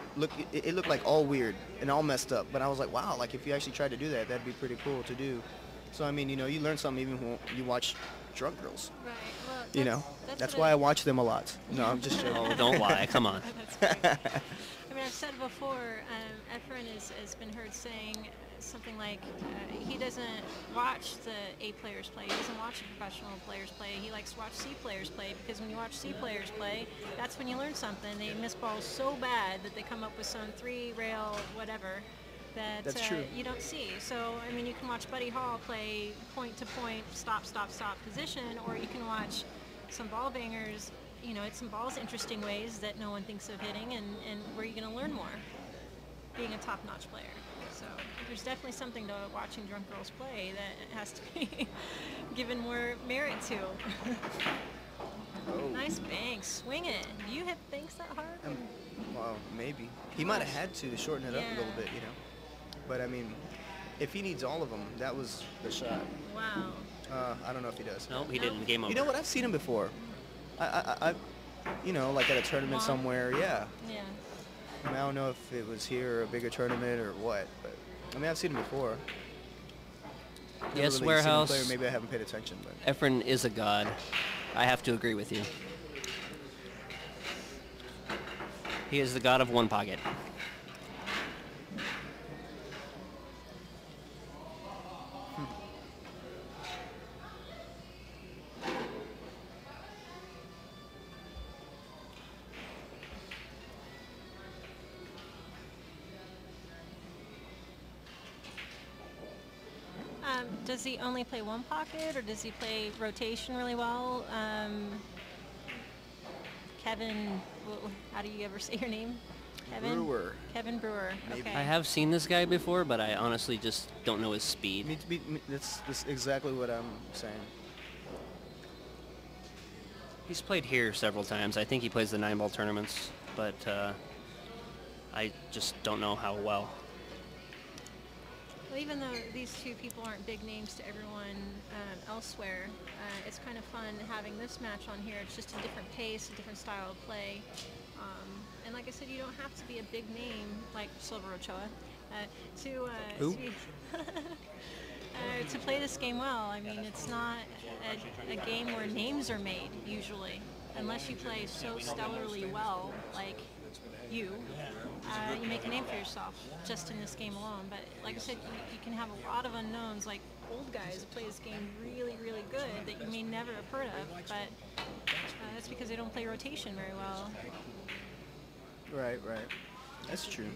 it looked like all weird and all messed up. But I was like, wow, like if you actually tried to do that, that'd be pretty cool to do. So, I mean, you know, you learn something even when you watch drunk girls. Right. Well, you know, that's why I watch them a lot. No, I'm just joking. Oh, don't lie. Come on. I mean, I've said before, Efren has been heard saying something like he doesn't watch the A players play. He doesn't watch the professional players play. He likes to watch C players play because when you watch C players play, that's when you learn something. They miss balls so bad that they come up with some 3-rail whatever that you don't see. So, I mean, you can watch Buddy Hall play point-to-point, stop, stop, stop position, or you can watch some ball bangers, you know, hit some balls interesting ways that no one thinks of hitting, and where you're going to learn more being a top-notch player. So there's definitely something to watching drunk girls play that has to be given more merit to. Oh. Nice bank, swing it. Do you hit banks that hard? Well, maybe. He might have had to shorten it up a little bit, you know. But I mean, if he needs all of them, that was the shot. Wow. I don't know if he does. Nope, he didn't. Game over. You know what? I've seen him before. I you know, like at a tournament somewhere. Yeah. Yeah. I mean, I don't know if it was here or a bigger tournament or what, but I mean, I've seen him before. Never Yes, really Warehouse. seen him play, or maybe I haven't paid attention, but Efren is a god. I have to agree with you. He is the god of one pocket. Does he only play one pocket, or does he play rotation really well? Kevin, how do you ever say your name? Kevin Brewer. Kevin Brewer. Maybe. Okay. I have seen this guy before, but I honestly just don't know his speed. That's exactly what I'm saying. He's played here several times. I think he plays the 9-ball tournaments, but I just don't know how well. Well, even though these two people aren't big names to everyone elsewhere, it's kind of fun having this match on here. It's just a different pace, a different style of play. And like I said, you don't have to be a big name like Silver Ochoa to play this game well. I mean, it's not a game where names are made, usually, unless you play so stellarly well, like you make a name for yourself just in this game alone. But like I said, you can have a lot of unknowns, like old guys who play this game really, really good that you may never have heard of, but that's because they don't play rotation very well. Right. That's true.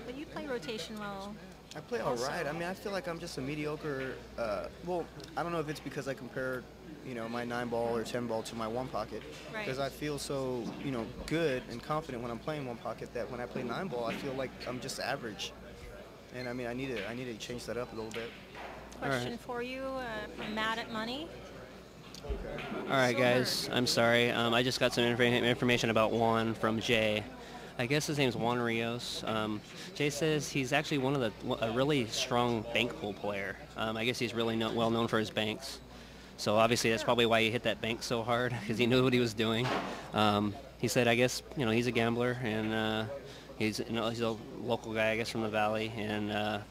But you play rotation well. I play all right. I mean, I feel like I'm just a mediocre. Well, I don't know if it's because I compare, you know, my 9-ball or 10-ball to my one pocket, because I feel so, you know, good and confident when I'm playing one pocket that when I play 9-ball, I feel like I'm just average. And I mean, I need to change that up a little bit. Question for you from Matt at Money. All right, guys. I'm sorry. I just got some information about Juan from Jay. I guess his name's Juan Rios. Jay says he's actually a really strong bank pool player. I guess he's really well known for his banks. So obviously that's probably why he hit that bank so hard, because he knew what he was doing. He said, I guess, you know, he's a gambler, and he's a local guy, I guess, from the Valley, and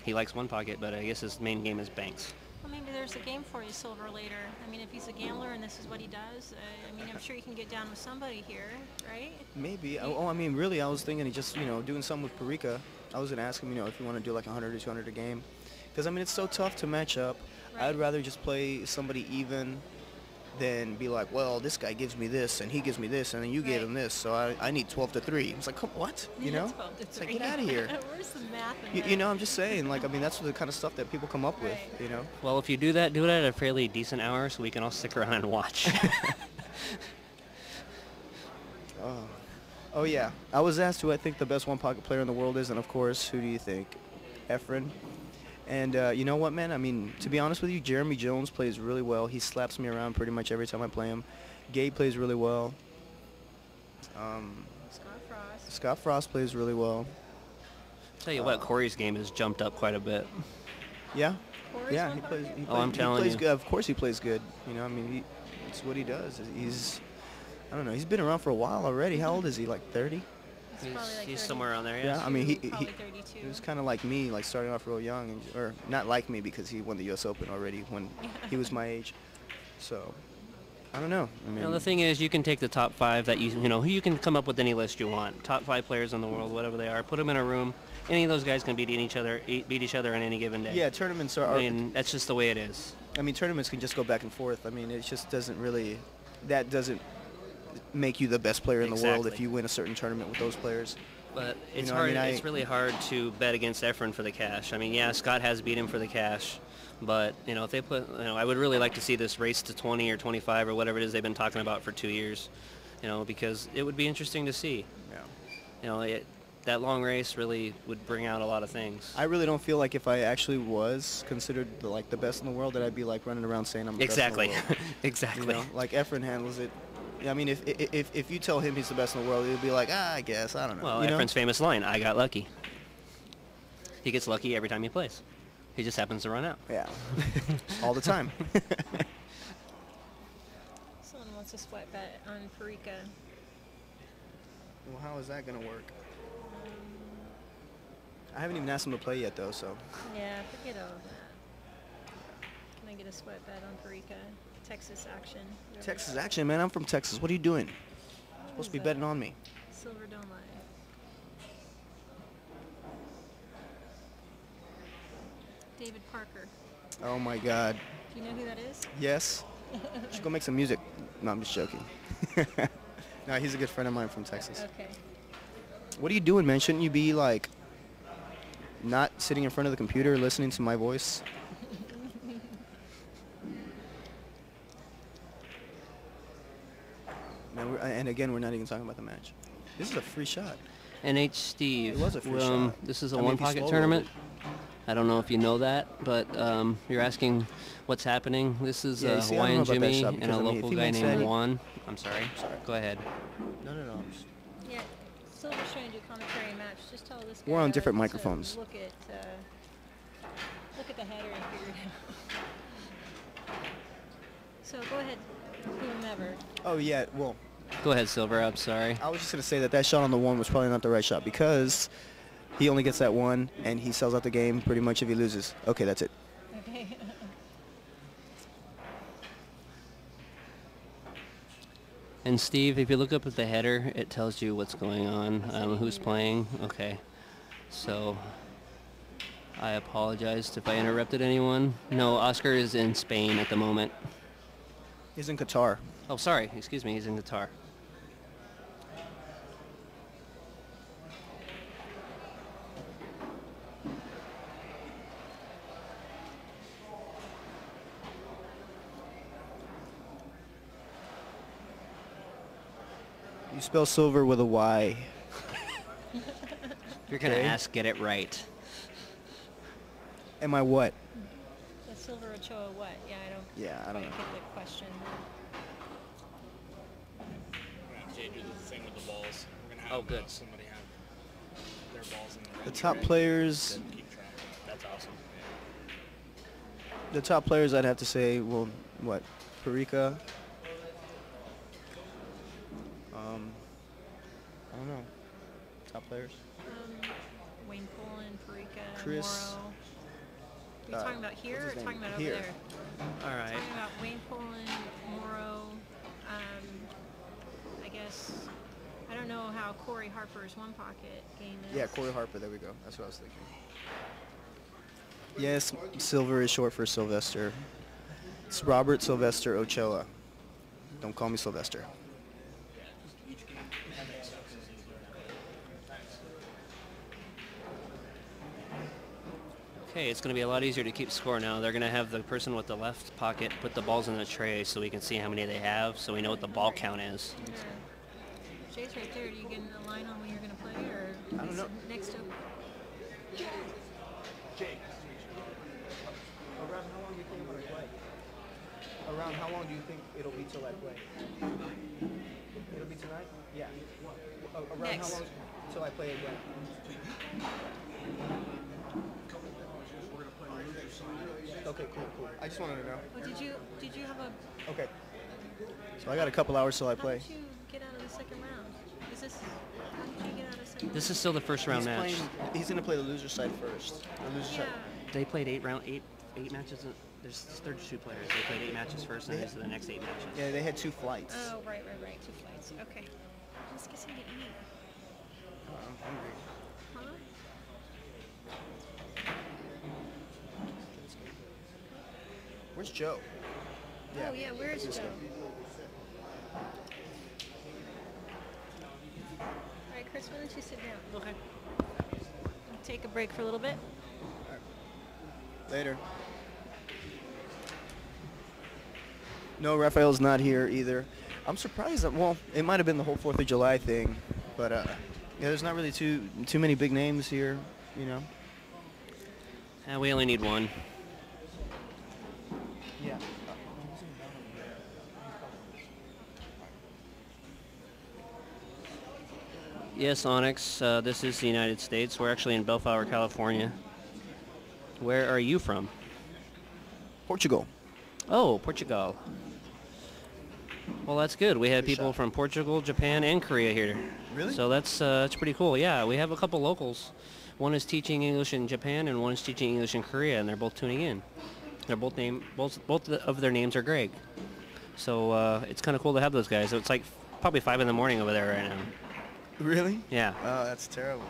he likes one pocket, but I guess his main game is banks. Well, maybe there's a game for you, Silver, later. I mean, if he's a gambler and this is what he does, I mean, I'm sure you can get down with somebody here, right? Maybe. I mean, really, I was thinking of just, you know, doing something with Parica. I was going to ask him, you know, if you want to do like 100 or 200 a game. Because, I mean, it's so tough to match up. Right. I'd rather just play somebody even than be like, well, this guy gives me this, and he gives me this, and then you gave him this, so I need 12 to 3. It's like, come, what? You know? 12 to 3. It's like, get out of here. Where's the math in that? You know, I'm just saying, like, I mean, that's the kind of stuff that people come up with, you know? Well, if you do it at a fairly decent hour so we can all stick around and watch. Oh, yeah. I was asked who I think the best one-pocket player in the world is, and, of course, who do you think? Efren. And you know what, man? I mean, to be honest with you, Jeremy Jones plays really well. He slaps me around pretty much every time I play him. Gabe plays really well. Scott Frost plays really well. Tell you what, Corey's game has jumped up quite a bit. Yeah? Corey's Yeah, he plays I'm telling you. good. Of course he plays good. You know, I mean, it's what he does. I don't know, he's been around for a while already. How old is he, like 30? He's somewhere around there, yeah. I mean, he was kind of like me, like starting off real young, or not like me because he won the U.S. Open already when he was my age. So, I don't know. I mean, You know, the thing is, you can take the top 5 that you can come up with any list you want. Top 5 players in the world, whatever they are, put them in a room. Any of those guys can beat each other on any given day. yeah, tournaments are. I mean, that's just the way it is. I mean, tournaments can just go back and forth. I mean, it just doesn't really. That doesn't make you the best player in the world if Exactly. you win a certain tournament with those players. But it's know, I hard. mean, It's really hard to bet against Efren for the cash. I mean, yeah, Scott has beat him for the cash, but if they put, I would really like to see this race to 20 or 25 or whatever it is they've been talking about for 2 years, because it would be interesting to see. Yeah. That long race really would bring out a lot of things. I really don't feel like if I actually was considered the best in the world, that I'd be like running around saying I'm the Exactly. best in the world. Exactly. Like Efren handles it. I mean, if you tell him he's the best in the world, he'll be like, I guess, I don't know. Well, Efren's famous line, "I got lucky." He gets lucky every time he plays. He just happens to run out. Yeah. All the time. Someone wants a sweat bet on Parica. Well, how is that going to work? I haven't even asked him to play yet, though, so. Yeah, forget all of that. Can I get a sweat bet on Parica? Texas action. Texas action, man. I'm from Texas. What are you doing? Supposed to be betting on me. Silver don't lie. David Parker. Oh, my God. Do you know who that is? Yes. Should go make some music. No, I'm just joking. No, he's a good friend of mine from Texas. Okay. What are you doing, man? Shouldn't you be, like, not sitting in front of the computer listening to my voice? Man, and again, we're not even talking about the match. This is a free shot. NH Steve. It was a free shot. This is a I mean, if you one-pocket slow tournament. I don't know if you know that, but you're asking what's happening. This is Yeah, you see, I don't know Hawaiian about that Jimmy shot and because, a I mean, if local he guy makes named that- Juan. I'm sorry. Go ahead. No. Yeah, Silver's trying to do commentary match. Just tell this guy We're on different to microphones. Look at the header and figure it out. So go ahead, whomever. Oh, yeah, well, Go ahead, Silver. I'm sorry. I was just going to say that shot on the one was probably not the right shot because he only gets that one and he sells out the game pretty much if he loses. Okay, that's it. Okay. And Steve, if you look up at the header, it tells you what's going on, who's playing. Okay. So I apologize if I interrupted anyone. No, Oscar is in Spain at the moment. He's in Qatar. Oh, sorry. Excuse me. He's in Qatar. You spell silver with a Y. If you're going to Okay. ask, get it right. Am I what? The Silver Ochoa what? Yeah, I don't know. get the question. We're gonna have Jay do the thing with the balls. We're gonna have Oh, good. somebody have their balls in the The red top tray. players, Keep track. That's awesome. the top players I'd have to say, well, what? Parica. I don't know. Top players. Wayne Pullen, Parica, Chris, Morrow. Are you talking about here or what's his talking name? about Here. over there? All right. Talking about Wayne Pullen, Morrow. I guess I don't know how Corey Harper's one pocket game is. Yeah, Corey Harper. There we go. That's what I was thinking. Yes, Silver is short for Sylvester. It's Robert Sylvester Ochoa. Don't call me Sylvester. Okay, it's going to be a lot easier to keep score now. They're going to have the person with the left pocket put the balls in the tray so we can see how many they have, so we know what the ball count is. Jay's right there. Do you get a line on when you're going to play, or I don't know. next to? Around how long do you think I'm going to play? Around how long do you think it'll be till I play? It'll be tonight? Yeah. Around Next. how long till I play again? Okay, cool. I just wanted to know. Oh, did you have a? Okay. So I got a couple hours till I How play. did you get out of the second round? Is this? How did you get out of second? This is still the first round match. He's going to play the loser side first. The loser Yeah. side. They played eight matches They're 2 players. They played 8 matches first, and these are the next 8 matches. Yeah, they had 2 flights. Oh, right. 2 flights. Okay. Let's get something to eat. I'm hungry. Huh? Where's Joe? Oh, yeah, where is Joe? All right, Chris, why don't you sit down? Okay. Take a break for a little bit. Later. No, Raphael's not here either. I'm surprised that, well, it might have been the whole 4th of July thing, but yeah, there's not really too many big names here, you know. We only need 1. Yeah. Yes, Onyx, this is the United States. We're actually in Bellflower, California. Where are you from? Portugal. Oh, Portugal. Well, that's good. We had Good people shot. from Portugal, Japan, and Korea here. Really? So that's pretty cool. Yeah, we have a couple locals. One is teaching English in Japan, and one is teaching English in Korea, and they're both tuning in. They're both of their names are Greg. So it's kind of cool to have those guys. So it's like probably 5 in the morning over there right now. Really? Yeah. Oh, that's terrible.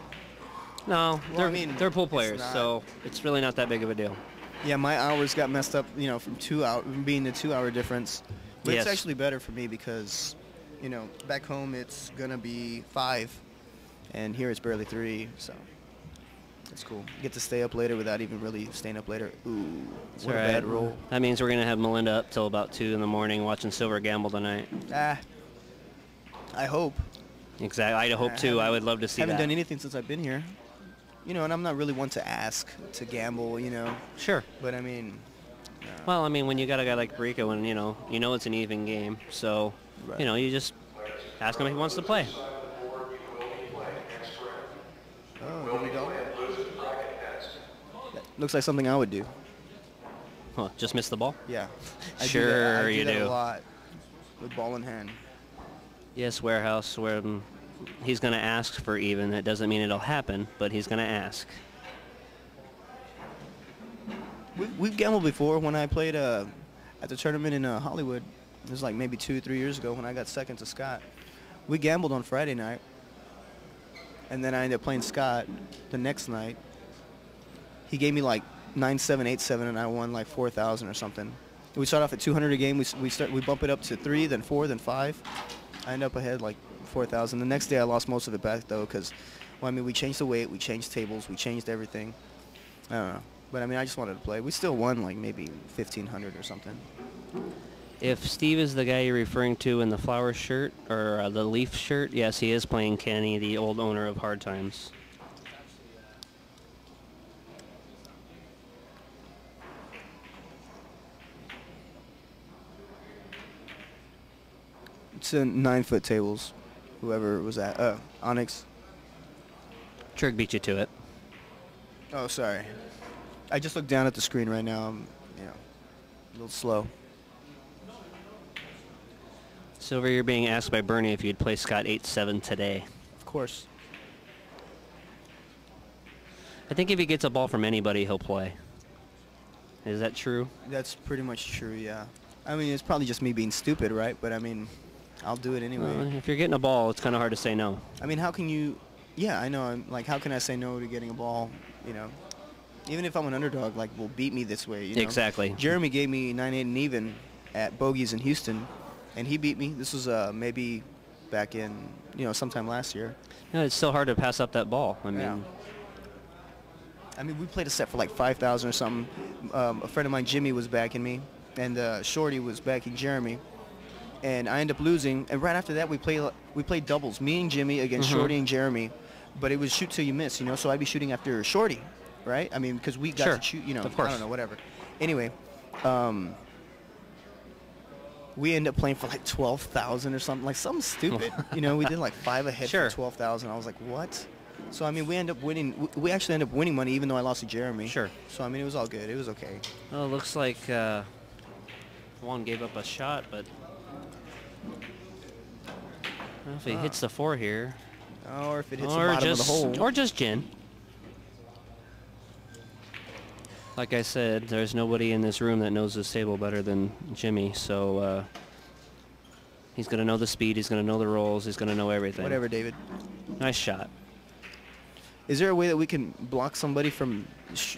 No, Well, I mean, they're pool it's players, not- so it's really not that big of a deal. Yeah, my hours got messed up, you know, from being the 2-hour difference. But Yes. it's actually better for me because, you know, back home it's gonna be 5, and here it's barely 3, so it's cool. You get to stay up later without even really staying up later. Ooh, It's what a all right. bad roll. That means we're gonna have Melinda up till about 2 in the morning watching Silver gamble tonight. Ah, I hope. Exactly. I hope too. I would love to see Haven't that. done anything since I've been here. You know, and I'm not really one to ask to gamble, you know. Sure. But I mean, Well, I mean, when you got a guy like Parica, when you know it's an even game, so Right. you know, you just ask him if he wants to play. oh, here we go. That looks like something I would do. Huh, just miss the ball. Yeah. I Sure I you that do. a lot with ball in hand. Yes, warehouse. Where he's going to ask for even. That doesn't mean it'll happen, but he's going to ask. We've gambled before when I played at the tournament in Hollywood. It was like maybe 2-3 years ago when I got second to Scott. We gambled on Friday night, and then I ended up playing Scott the next night. He gave me like 9-7, 8-7, and I won like 4,000 or something. We start off at 200 a game. We bump it up to 3, then 4, then 5. I end up ahead like 4,000. The next day I lost most of it back though because, well, I mean, we changed the weight, we changed tables, we changed everything. I don't know. But I mean, I just wanted to play. We still won like maybe 1,500 or something. If Steve is the guy you're referring to in the flower shirt or the leaf shirt, yes, he is playing Kenny, the old owner of Hard Times. It's 9-foot tables. Whoever was at Onyx. Trig beat you to it. Oh, sorry. I just looked down at the screen right now. I'm, you know, a little slow. Silver, you're being asked by Bernie if you'd play Scott 8-7 today. Of course. I think if he gets a ball from anybody, he'll play. Is that true? That's pretty much true, yeah. I mean, it's probably just me being stupid, right? But I mean, I'll do it anyway. Well, if you're getting a ball, it's kind of hard to say no. I mean, how can you... Yeah, I know. I'm like, how can I say no to getting a ball, you know? Even if I'm an underdog, like, will beat me this way, you know? Exactly. Jeremy gave me 9-8 and even at Bogies in Houston, and he beat me. This was maybe back in, you know, sometime last year. You know, it's still hard to pass up that ball. I mean, Yeah. I mean, we played a set for like 5,000 or something. A friend of mine, Jimmy, was backing me, and Shorty was backing Jeremy. And I ended up losing. And right after that, we played doubles, me and Jimmy against Shorty and Jeremy. But it was shoot till you miss, you know. So I'd be shooting after Shorty, right? I mean, because we got Sure. to shoot, you know. Of course. I don't know, whatever. Anyway, we ended up playing for like 12,000 or something, like something stupid. You know, we did like 5 ahead Sure. for 12,000. I was like, what? So I mean, we end up winning. We actually ended up winning money, even though I lost to Jeremy. Sure. So I mean, it was all good. It was okay. well, it looks like Juan gave up a shot, but well, if he hits the 4 here, Or if it hits the or bottom of the just hole. or just gin. Like I said, there's nobody in this room that knows this table better than Jimmy, so he's going to know the speed, he's going to know the rolls, he's going to know everything. Whatever, David. Nice shot. Is there a way that we can block somebody from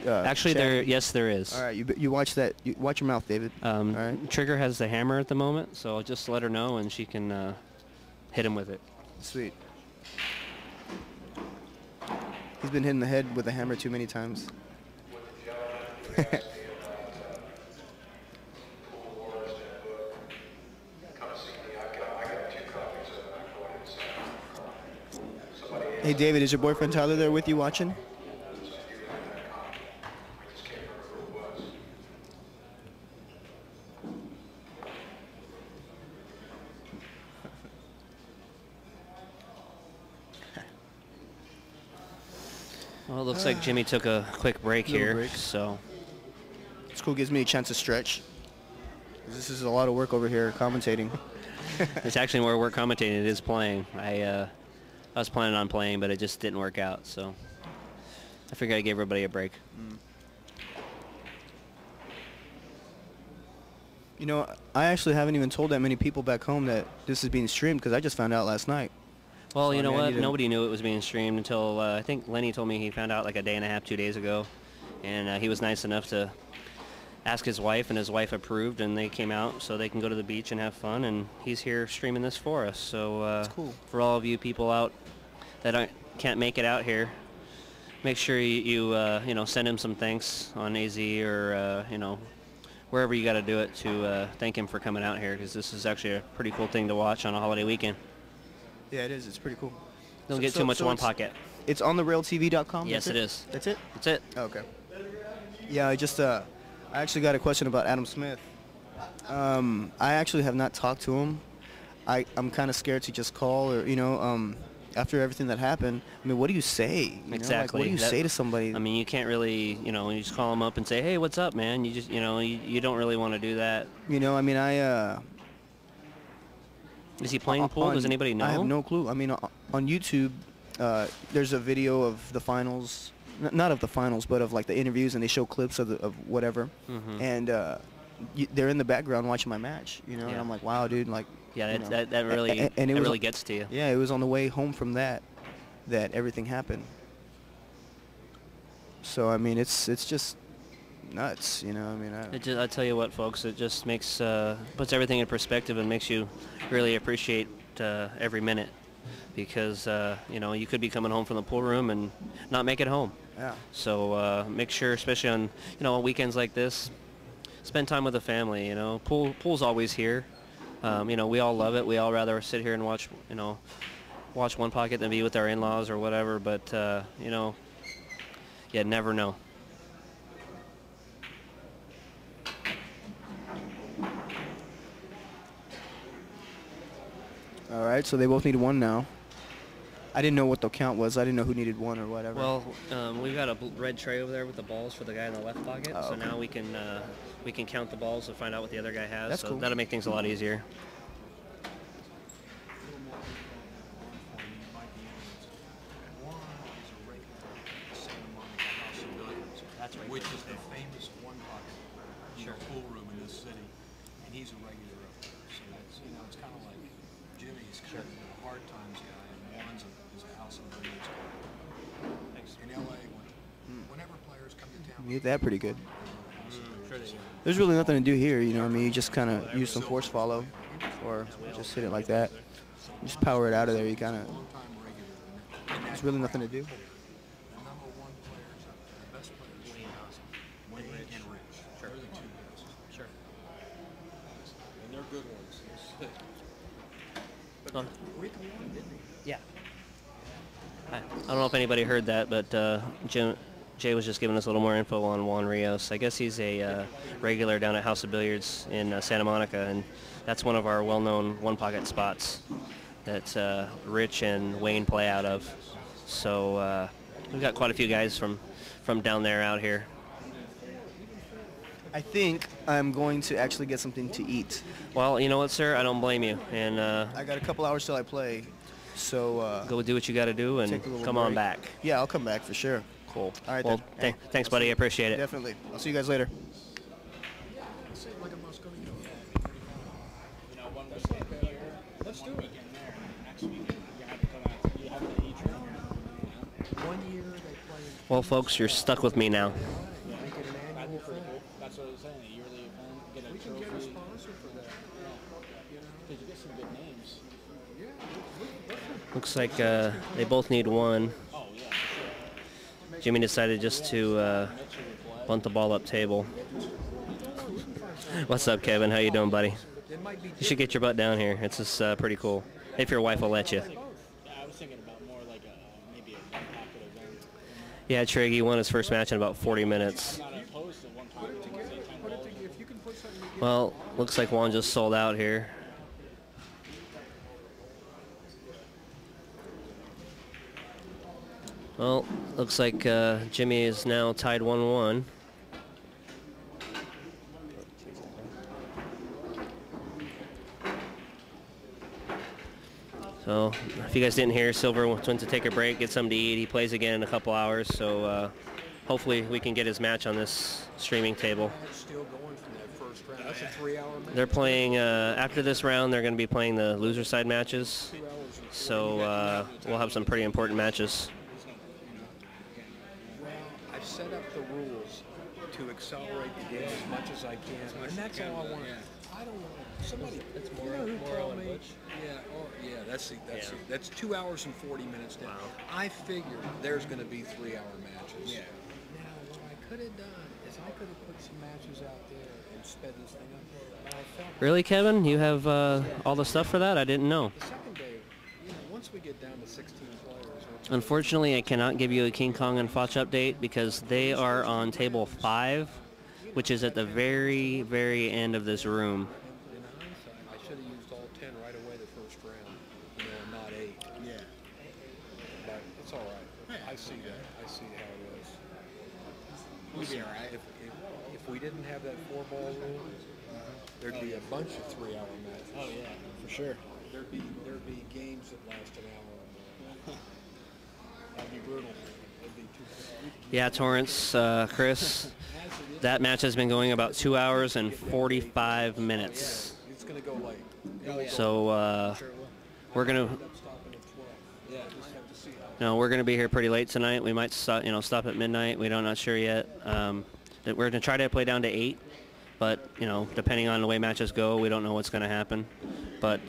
Actually, yes, there is. All right, you watch that. You watch your mouth, David. All right. Trigger has the hammer at the moment, so I'll just let her know, and she can hit him with it. Sweet. He's been hitting the head with a hammer too many times. Hey, David, is your boyfriend Tyler there with you watching? Well, it looks like Jimmy took a quick break here, break. so. It's cool, gives me a chance to stretch. This is a lot of work over here commentating. It's actually more work commentating than it is playing. I was planning on playing, but it just didn't work out, so I figured I'd give everybody a break. You know, I actually haven't even told that many people back home that this is being streamed because I just found out last night. Well, So, you know I mean, I what? need to- Nobody knew it was being streamed until I think Lenny told me he found out like a day and a half, 2 days ago. And he was nice enough to ask his wife, and his wife approved, and they came out so they can go to the beach and have fun. And he's here streaming this for us. So That's cool. for all of you people out that can't make it out here, make sure you know, send him some thanks on AZ or you know, wherever you got to do it to thank him for coming out here, because this is actually a pretty cool thing to watch on a holiday weekend. Yeah, it is. It's pretty cool. Don't get too much one pocket. It's on therealtv.com? Yes, it is. That's it? That's it. Okay. Yeah, I actually got a question about Adam Smith. I actually have not talked to him. I'm kind of scared to just call or, you know, after everything that happened. I mean, what do you say? You Exactly. Know? Like, what do you say to somebody? I mean, you can't really, you know, you just call them up and say, hey, what's up, man? You just, you know, you don't really want to do that. You know, I mean, Is he playing pool? Does anybody know? I have no clue. I mean, on YouTube, there's a video of the finals, not of the finals, but of like the interviews, and they show clips of whatever, and they're in the background watching my match. You know, and I'm like, wow, dude, like. Yeah, you know. that really and it really gets to you. Yeah, it was on the way home from that everything happened. So I mean, it's just nuts, you know. I mean, I tell you what, folks, it just makes puts everything in perspective and makes you really appreciate every minute, because you know, you could be coming home from the pool room and not make it home. Yeah. So make sure, especially on, you know, on weekends like this, spend time with the family. You know, pool's always here. You know, we all love it. We all rather sit here and watch, you know, watch One Pocket than be with our in-laws or whatever. But you know, you never know. All right, so they both need one now. I didn't know what the count was. I didn't know who needed one or whatever. Well, we've got a red tray over there with the balls for the guy in the left pocket. Oh, so okay. now we can count the balls to find out what the other guy has. That's so cool. that'll make things a lot easier. Which is the famous One Pocket pool room in this city, and he's a regular up there. So that's, you know, it's kind of like Jimmy's kind of a hard times guy, and Juan's is a house of billiards guy. In LA, whenever players come to town, you get that pretty good. Sure they do. There's really nothing to do here, you know. I mean, you just kind of use some force follow, or just hit it like that. You just power it out of there. You kind of. long-time regular. There's really nothing to do. The number one players, the best players, Wayne and Rich. They're the two best. Sure. And they're good ones. Yeah. I don't know if anybody heard that, but Jay was just giving us a little more info on Juan Rios. I guess he's a regular down at House of Billiards in Santa Monica, and that's one of our well-known one-pocket spots that Rich and Wayne play out of. So we've got quite a few guys from down there out here. I think I'm going to actually get something to eat. Well, you know what, sir? I don't blame you. And I got a couple hours till I play, so go do what you got to do and take a little come on break. back. Yeah, I'll come back for sure. Cool. All right, well, then. thanks, buddy. I appreciate it. Definitely. I'll see you guys later. Let's do it. Next weekend, you have to come out. You have to eat your 1 year they play. Well, folks, you're stuck with me now. That'd be pretty cool. That's what I was saying. A yearly event, get a trophy. We can get a sponsor for that. Did you get some good names? Looks like they both need one. Oh yeah, for sure. Jimmy decided just to bunt the ball up table. What's up, Kevin? How you doing, buddy? You should get your butt down here. It's just pretty cool. If your wife will let you. Yeah, I was thinking about more like maybe a one-pocket event. Yeah, Triggy won his first match in about 40 minutes. I'm not opposed to one-pocket events. Well, looks like Juan just sold out here. Well, looks like Jimmy is now tied 1-1. So, if you guys didn't hear, Silver went to take a break, get something to eat. He plays again in a couple hours, so hopefully we can get his match on this streaming table. Still going from that first round. That's a 3-hour match. They're playing, after this round, they're going to be playing the loser side matches. So we'll have some pretty important matches. Well, I've set up the rules to accelerate the game as much as I can, and that's all I want. I don't want somebody. That's more. You know who called me? Yeah. Oh, yeah. That's 2 hours and 40 minutes down. Wow. I figured there's going to be 3-hour matches. Yeah. Now, what I could have done is I could have put some matches out there and sped this thing up. But I felt Really, Kevin? You have all the stuff for that? I didn't know. the second day, once we get down to 16 players. Unfortunately, I cannot give you a King Kong and Foch update because they are on table 5, which is at the very, very end of this room. In hindsight, I should have used all 10 right away the first round, not 8. Yeah. But it's all right. I see that. I see how it is. We'll be all right. If we didn't have that 4-ball rule, there'd be a bunch of 3-hour matches. Oh yeah, for sure. There'd be games that last an hour or more. That'd be brutal. It'd be too. Yeah, Torrance, Chris, that match has been going about 2 hours and 45 minutes. Yeah, it's gonna go late. So we're gonna. Yeah, just have to see how. No, we're going to be here pretty late tonight. We might stop at midnight. We're not sure yet. We're going to try to play down to 8, but depending on the way matches go, we don't know what's going to happen. But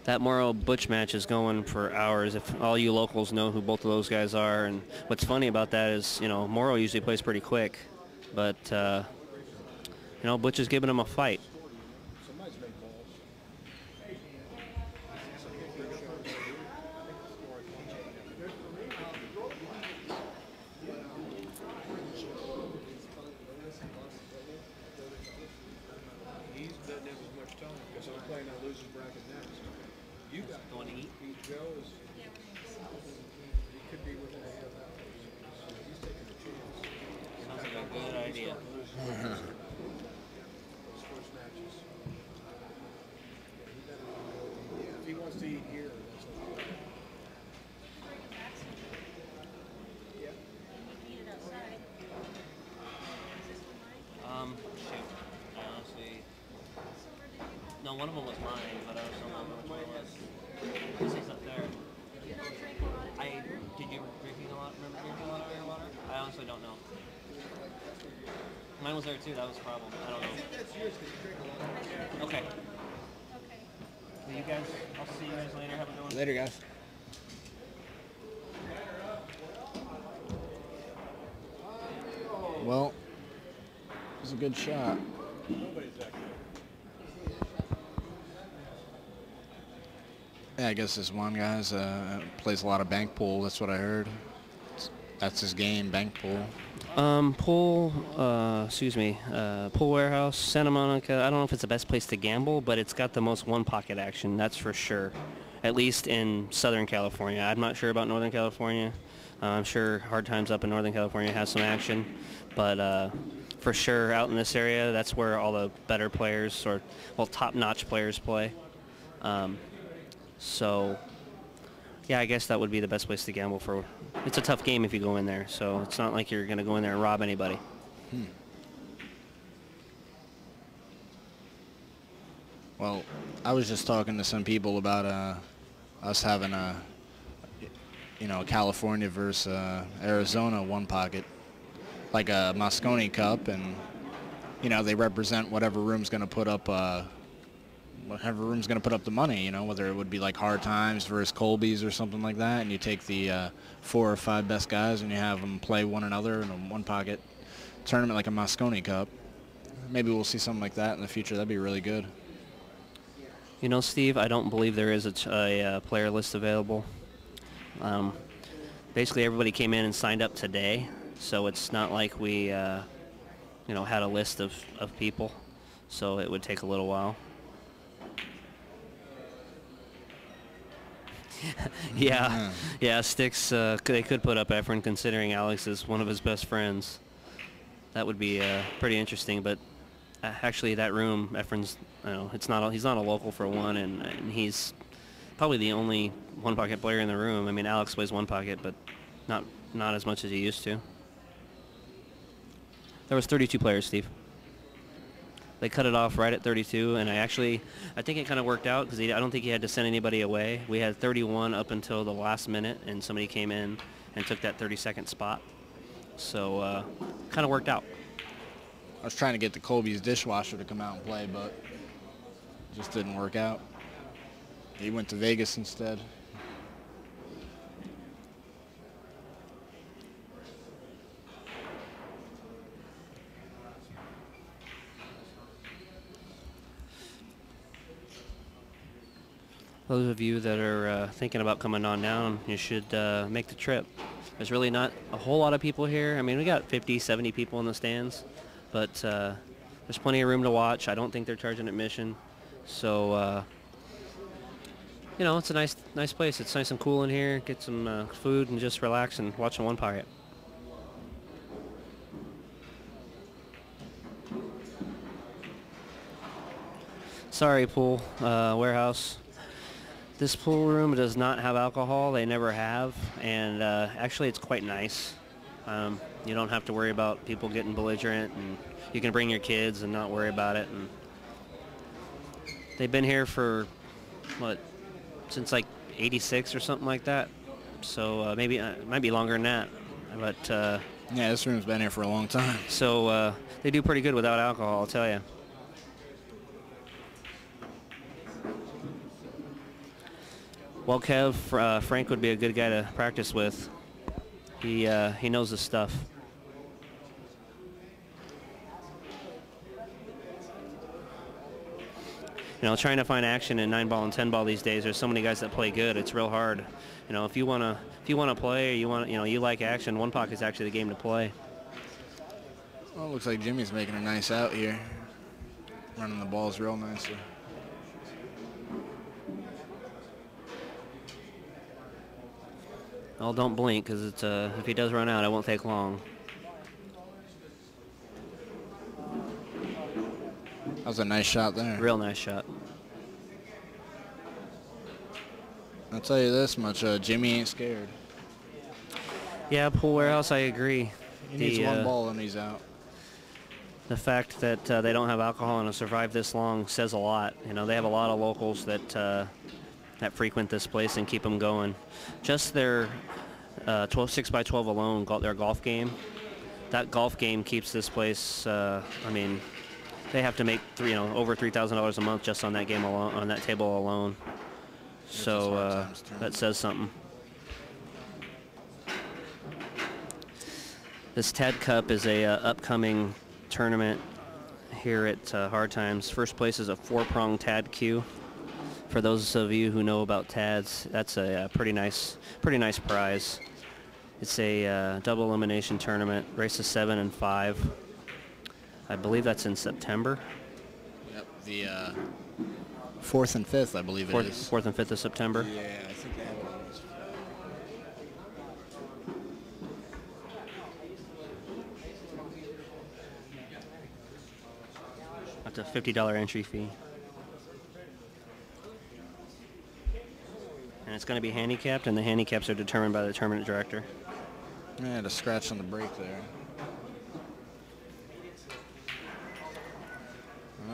that Morrow Butch match is going for hours. If all you locals know who both of those guys are, and what's funny about that is Morrow usually plays pretty quick, but Butch is giving him a fight. He doesn't have as much time because I'm playing that losers bracket next. You got Going to eat? Joe is. He could be within a half hour. He's taking a chance. Sounds like a good idea. Those first matches. If he wants to eat here, that's okay. Shoot. I honestly. No, one of them was mine, but I was don't remember which one it was. This is up there. Did you drinking a lot? Remember drinking a lot of beer water? I honestly don't know. Mine was there too. That was the problem. I don't know. Okay. Well, you guys, I'll see you guys later. Have a good one. Later, guys. Well, it was a good shot. Yeah, I guess this one guy's plays a lot of bank pool. That's what I heard. That's his game, bank pool. Pool Warehouse, Santa Monica. I don't know if it's the best place to gamble, but it's got the most one-pocket action, that's for sure. At least in Southern California. I'm not sure about Northern California. I'm sure Hard Times up in Northern California has some action, but for sure out in this area, that's where all the better players, top-notch players play. So Yeah, I guess that would be the best place to gamble for. It's a tough game if you go in there, so it's not like you're going to go in there and rob anybody. Well, I was just talking to some people about us having a California versus Arizona one pocket, like a Moscone Cup, and they represent whatever room's going to put up the money, whether it would be like Hard Times versus Colby's or something like that, and you take the 4 or 5 best guys and you have them play one another in a one-pocket tournament like a Moscone Cup. Maybe we'll see something like that in the future. That'd be really good. Steve, I don't believe there is a player list available. Basically, everybody came in and signed up today, so it's not like we, had a list of people, so it would take a little while. Yeah, Sticks, they could put up Efren considering Alex is one of his best friends. That would be pretty interesting, but actually that room, Efren's, he's not a local for one, and he's probably the only one-pocket player in the room. I mean, Alex plays one pocket, but not as much as he used to. There was 32 players, Steve. They cut it off right at 32, and I think it kind of worked out because I don't think he had to send anybody away. We had 31 up until the last minute, and somebody came in and took that 32nd spot. So kind of worked out. I was trying to get the Colby's dishwasher to come out and play, but it just didn't work out. He went to Vegas instead. Those of you that are thinking about coming on down, you should make the trip. There's really not a whole lot of people here. I mean, we got 50, 70 people in the stands, but there's plenty of room to watch. I don't think they're charging admission. So, it's a nice place. It's nice and cool in here. Get some food and just relax and watch one pocket. Sorry, pool warehouse. This pool room does not have alcohol. They never have, and actually it's quite nice. You don't have to worry about people getting belligerent, and you can bring your kids and not worry about it. And they've been here for, since like 86 or something like that. So maybe it might be longer than that. But yeah, this room's been here for a long time. So they do pretty good without alcohol, I'll tell you. Well, Kev, Frank would be a good guy to practice with. He knows his stuff. Trying to find action in 9-ball and 10-ball these days. There's so many guys that play good. It's real hard. If you wanna play, or you like action, one pocket's actually the game to play. Well, it looks like Jimmy's making a nice out here, running the balls real nicely. Well, don't blink, because if he does run out, it won't take long. That was a nice shot there. Real nice shot. I'll tell you this much, Jimmy ain't scared. Yeah, pool warehouse, I agree. He needs one ball and he's out. The fact that they don't have alcohol and have survived this long says a lot. They have a lot of locals that frequent this place and keep them going. Just their 6x12 alone, their golf game. That golf game keeps this place. They have to make over $3,000 a month just on that game alone, on that table alone. So that says something. This TAD Cup is a upcoming tournament here at Hard Times. First place is a 4-prong TAD cue. For those of you who know about TADs, that's a pretty nice prize. It's a double elimination tournament, races 7 and 5. I believe that's in September. Yep, the 4th and 5th, I believe it is. 4th and 5th of September. Yeah, I think they have it on this. That's a $50 entry fee. And it's going to be handicapped, and the handicaps are determined by the tournament director. I had a scratch on the break there.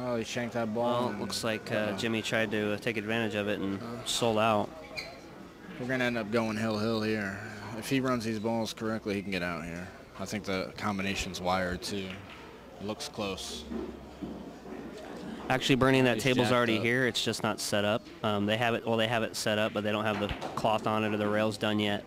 Oh, he shanked that ball. Well, it looks like Jimmy tried to take advantage of it and sold out. We're going to end up going hill here. If he runs these balls correctly, he can get out here. I think the combination's wired, too. It looks close. Actually, Bernie, that He's table's jacked already up. here. It's just not set up. They have it set up, but they don't have the cloth on it or the rails done yet.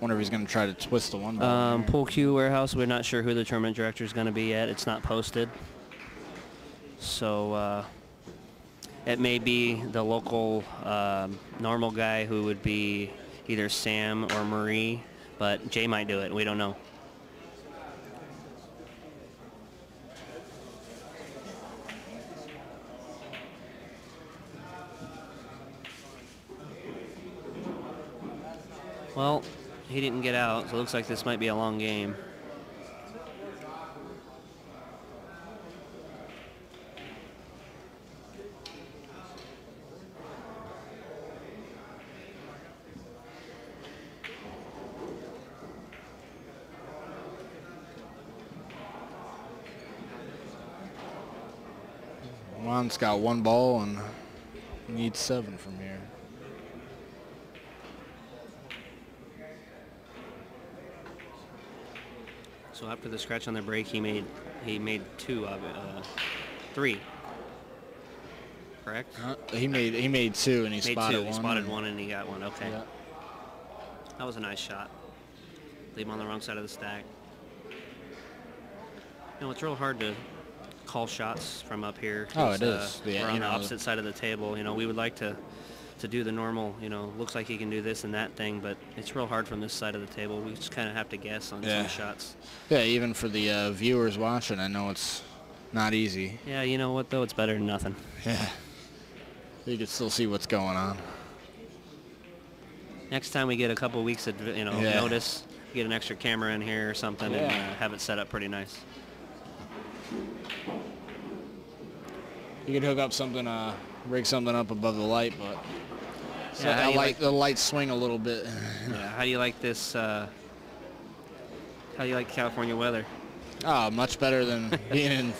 Wonder if he's going to try to twist the one ball. Pool Q warehouse, we're not sure who the tournament director is going to be yet. It's not posted. So it may be the local normal guy who would be either Sam or Marie, but Jay might do it. We don't know. Well, he didn't get out, so it looks like this might be a long game. Juan's got one ball and needs 7 from here. So after the scratch on the break, he made 2 of it, 3. Correct? He made 2 and he Made spotted 2. one. He spotted 1 and he got 1. Okay. Yeah. That was a nice shot. Leave him on the wrong side of the stack. You know, it's real hard to call shots from up here. Oh, it is. We're on the opposite side of the table. You know, we would like to do the normal, you know, looks like he can do this and that thing, but it's real hard from this side of the table. We just kind of have to guess on some shots. Yeah, even for the viewers watching, I know it's not easy. Yeah, you know what, though? It's better than nothing. Yeah. You can still see what's going on. Next time we get a couple weeks of, you know, notice, get an extra camera in here or something and have it set up pretty nice. You could hook up something, rig something up above the light, but the lights swing a little bit. Yeah. How do you like this? How do you like California weather? Oh, much better than being in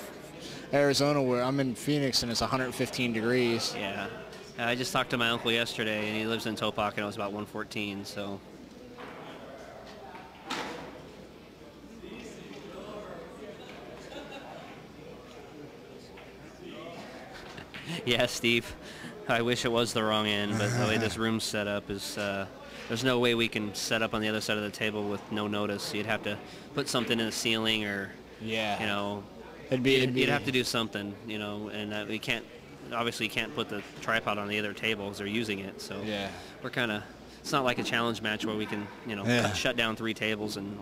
Arizona, where I'm in Phoenix and it's 115 degrees. Yeah. I just talked to my uncle yesterday, and he lives in Topak, and it was about 114. So. Yeah, Steve. I wish it was the wrong end, but the way this room's set up is there's no way we can set up on the other side of the table with no notice. You'd have to put something in the ceiling, or you know, you'd have to do something, you know, and we can't. Obviously, you can't put the tripod on the other table because they're using it. So we're kind of. It's not like a challenge match where we can, you know, shut down 3 tables and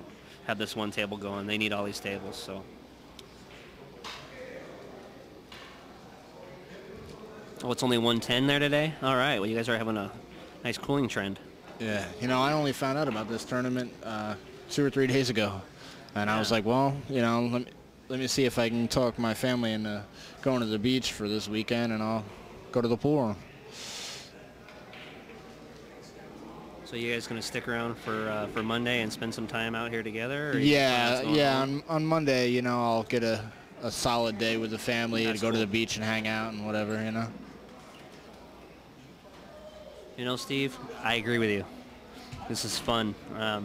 have this one table going. They need all these tables, so. Oh, it's only 110 there today? All right. Well, you guys are having a nice cooling trend. Yeah. You know, I only found out about this tournament 2 or 3 days ago. And I was like, well, you know, let me see if I can talk my family into going to the beach for this weekend, and I'll go to the pool. So you guys going to stick around for Monday and spend some time out here together? Or Yeah. On Monday, you know, I'll get a solid day with the family to go to the beach and hang out and whatever, you know. You know, Steve, I agree with you. This is fun. I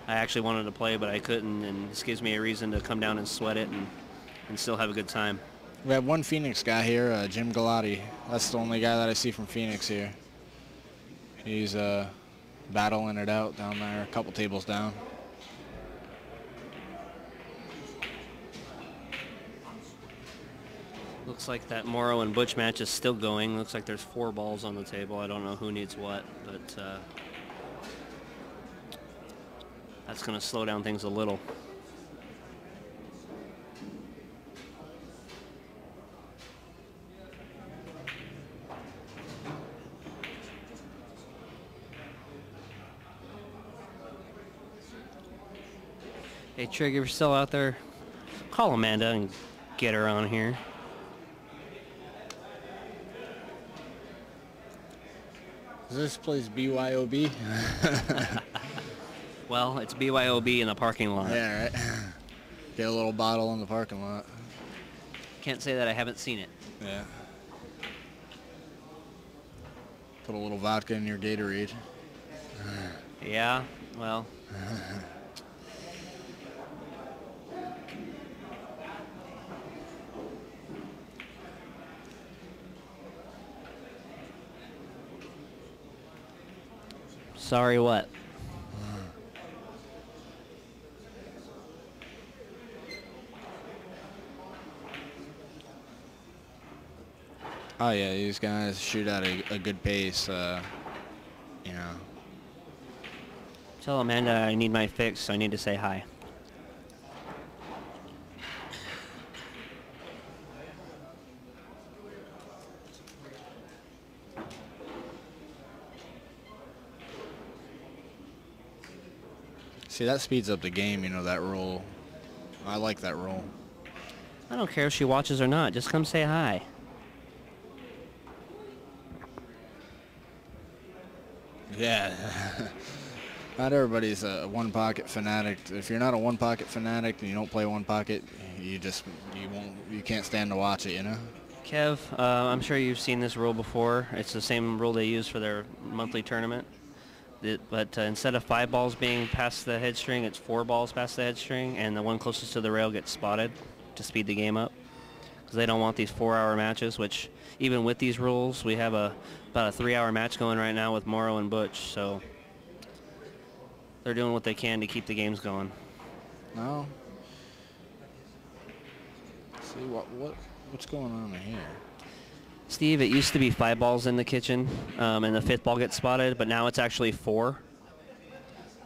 actually wanted to play, but I couldn't, and this gives me a reason to come down and sweat it and still have a good time. We have one Phoenix guy here, Jim Galati. That's the only guy that I see from Phoenix here. He's battling it out down there, a couple tables down. Looks like that Morrow and Butch match is still going. Looks like there's 4 balls on the table. I don't know who needs what, but that's going to slow down things a little. Hey, Trig, if you're still out there, call Amanda and get her on here. Is this place BYOB? Well, it's BYOB in the parking lot. Yeah, right. Get a little bottle in the parking lot. Can't say that I haven't seen it. Yeah. Put a little vodka in your Gatorade. Yeah, well. Sorry, what? Oh yeah, these guys shoot at a good pace. You know. Tell Amanda I need my fix, so I need to say hi. See, that speeds up the game, you know, that roll. I like that roll. I don't care if she watches or not. Just come say hi. Yeah. Not everybody's a one-pocket fanatic. If you're not a one-pocket fanatic and you don't play one pocket, you can't stand to watch it, you know? Kev, I'm sure you've seen this rule before. It's the same rule they use for their monthly tournament. But instead of 5 balls being past the head string, it's 4 balls past the head string, and the one closest to the rail gets spotted to speed the game up. Because they don't want these 4-hour matches, which even with these rules, we have about a 3-hour match going right now with Morrow and Butch. So they're doing what they can to keep the games going. No. See what's going on here? Steve, it used to be 5 balls in the kitchen, and the 5th ball gets spotted, but now it's actually 4.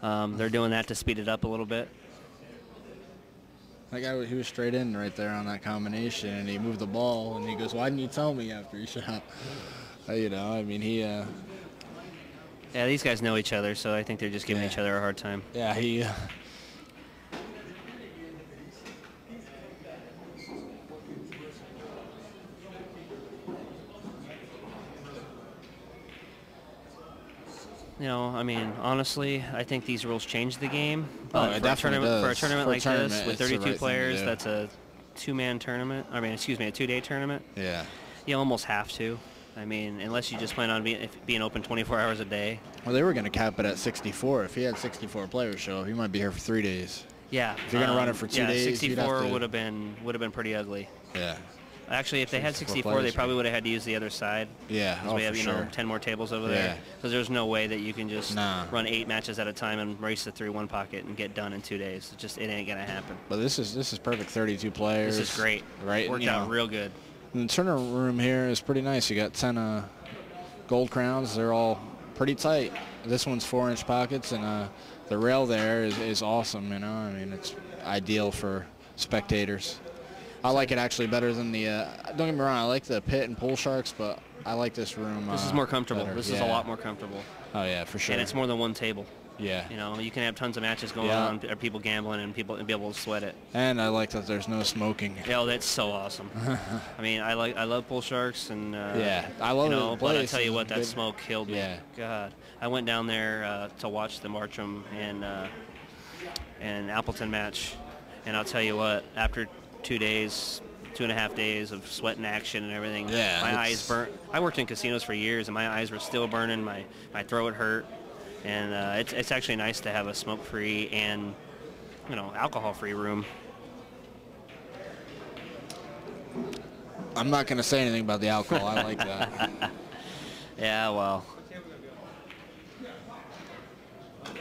They're doing that to speed it up a little bit. That guy, he was straight in right there on that combination, and he moved the ball, and he goes, "Why didn't you tell me after he shot?" You know, I mean, he... Yeah, these guys know each other, so I think they're just giving each other a hard time. Yeah, he... You know, I mean, honestly, I think these rules change the game. Oh, But it definitely does. for a tournament like this with it's the 32 right thing to players, do. that's a 2-man tournament. I mean, excuse me, a 2-day tournament. Yeah. You almost have to. I mean, unless you just plan on being open 24 hours a day. Well, they were going to cap it at 64. If he had 64 players show up, he might be here for 3 days. Yeah. If you're going to run it for 2 days, 64 would have been pretty ugly. Yeah. Actually, if they had 64, players, they probably would have had to use the other side. Yeah, Because we have, you know, 10 more tables over there. Because there's no way that you can just run 8 matches at a time and race it through one pocket and get done in 2 days. It ain't gonna happen. But this is perfect. 32 players. This is great. Right. Worked out real good. And the tournament room here is pretty nice. You got 10 gold crowns. They're all pretty tight. This one's 4-inch pockets, and the rail there is awesome. You know, I mean, it's ideal for spectators. I like it actually better than the. Don't get me wrong, I like the pit and pool sharks, but I like this room. This is more comfortable. better. This is a lot more comfortable. Oh yeah, for sure. And it's more than one table. Yeah. You know, you can have tons of matches going on, or people gambling, and be able to sweat it. And I like that there's no smoking. Yeah, that's so awesome. I mean, I love pool sharks, and yeah, I love you know, it. but I tell you what, that smoke killed me. Yeah. God, I went down there to watch the Marcham and Appleton match, and I'll tell you what, after 2.5 days of sweat and action and everything, my eyes burnt. I worked in casinos for years, and my eyes were still burning. My throat hurt, and it's actually nice to have a smoke-free and, you know, alcohol-free room. I'm not going to say anything about the alcohol. I like that. Yeah, well,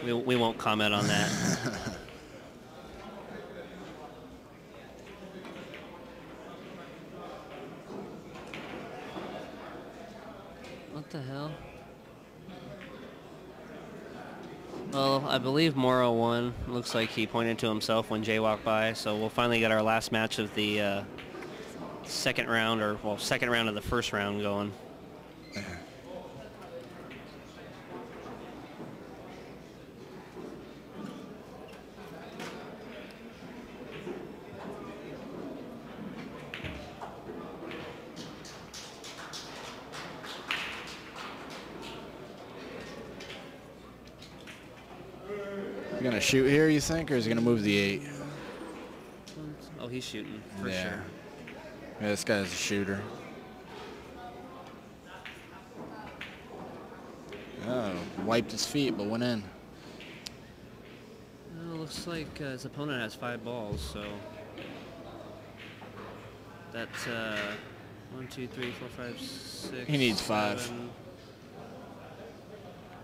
we won't comment on that. What the hell? Well, I believe Morrow won. Looks like he pointed to himself when Jay walked by, so we'll finally get our last match of the second round of the first round going. going to shoot here, you think, or is he going to move the 8? Oh, he's shooting for Yeah. sure. Yeah, this guy's a shooter. Oh, wiped his feet, but went in. Well, it looks like his opponent has 5 balls, so that's 1, 2, 3, 4, 5, 6. He needs 5. 7.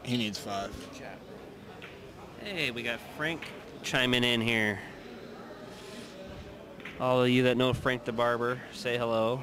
He needs 5. Hey, we got Frank chiming in here. All of you that know Frank the Barber, say hello.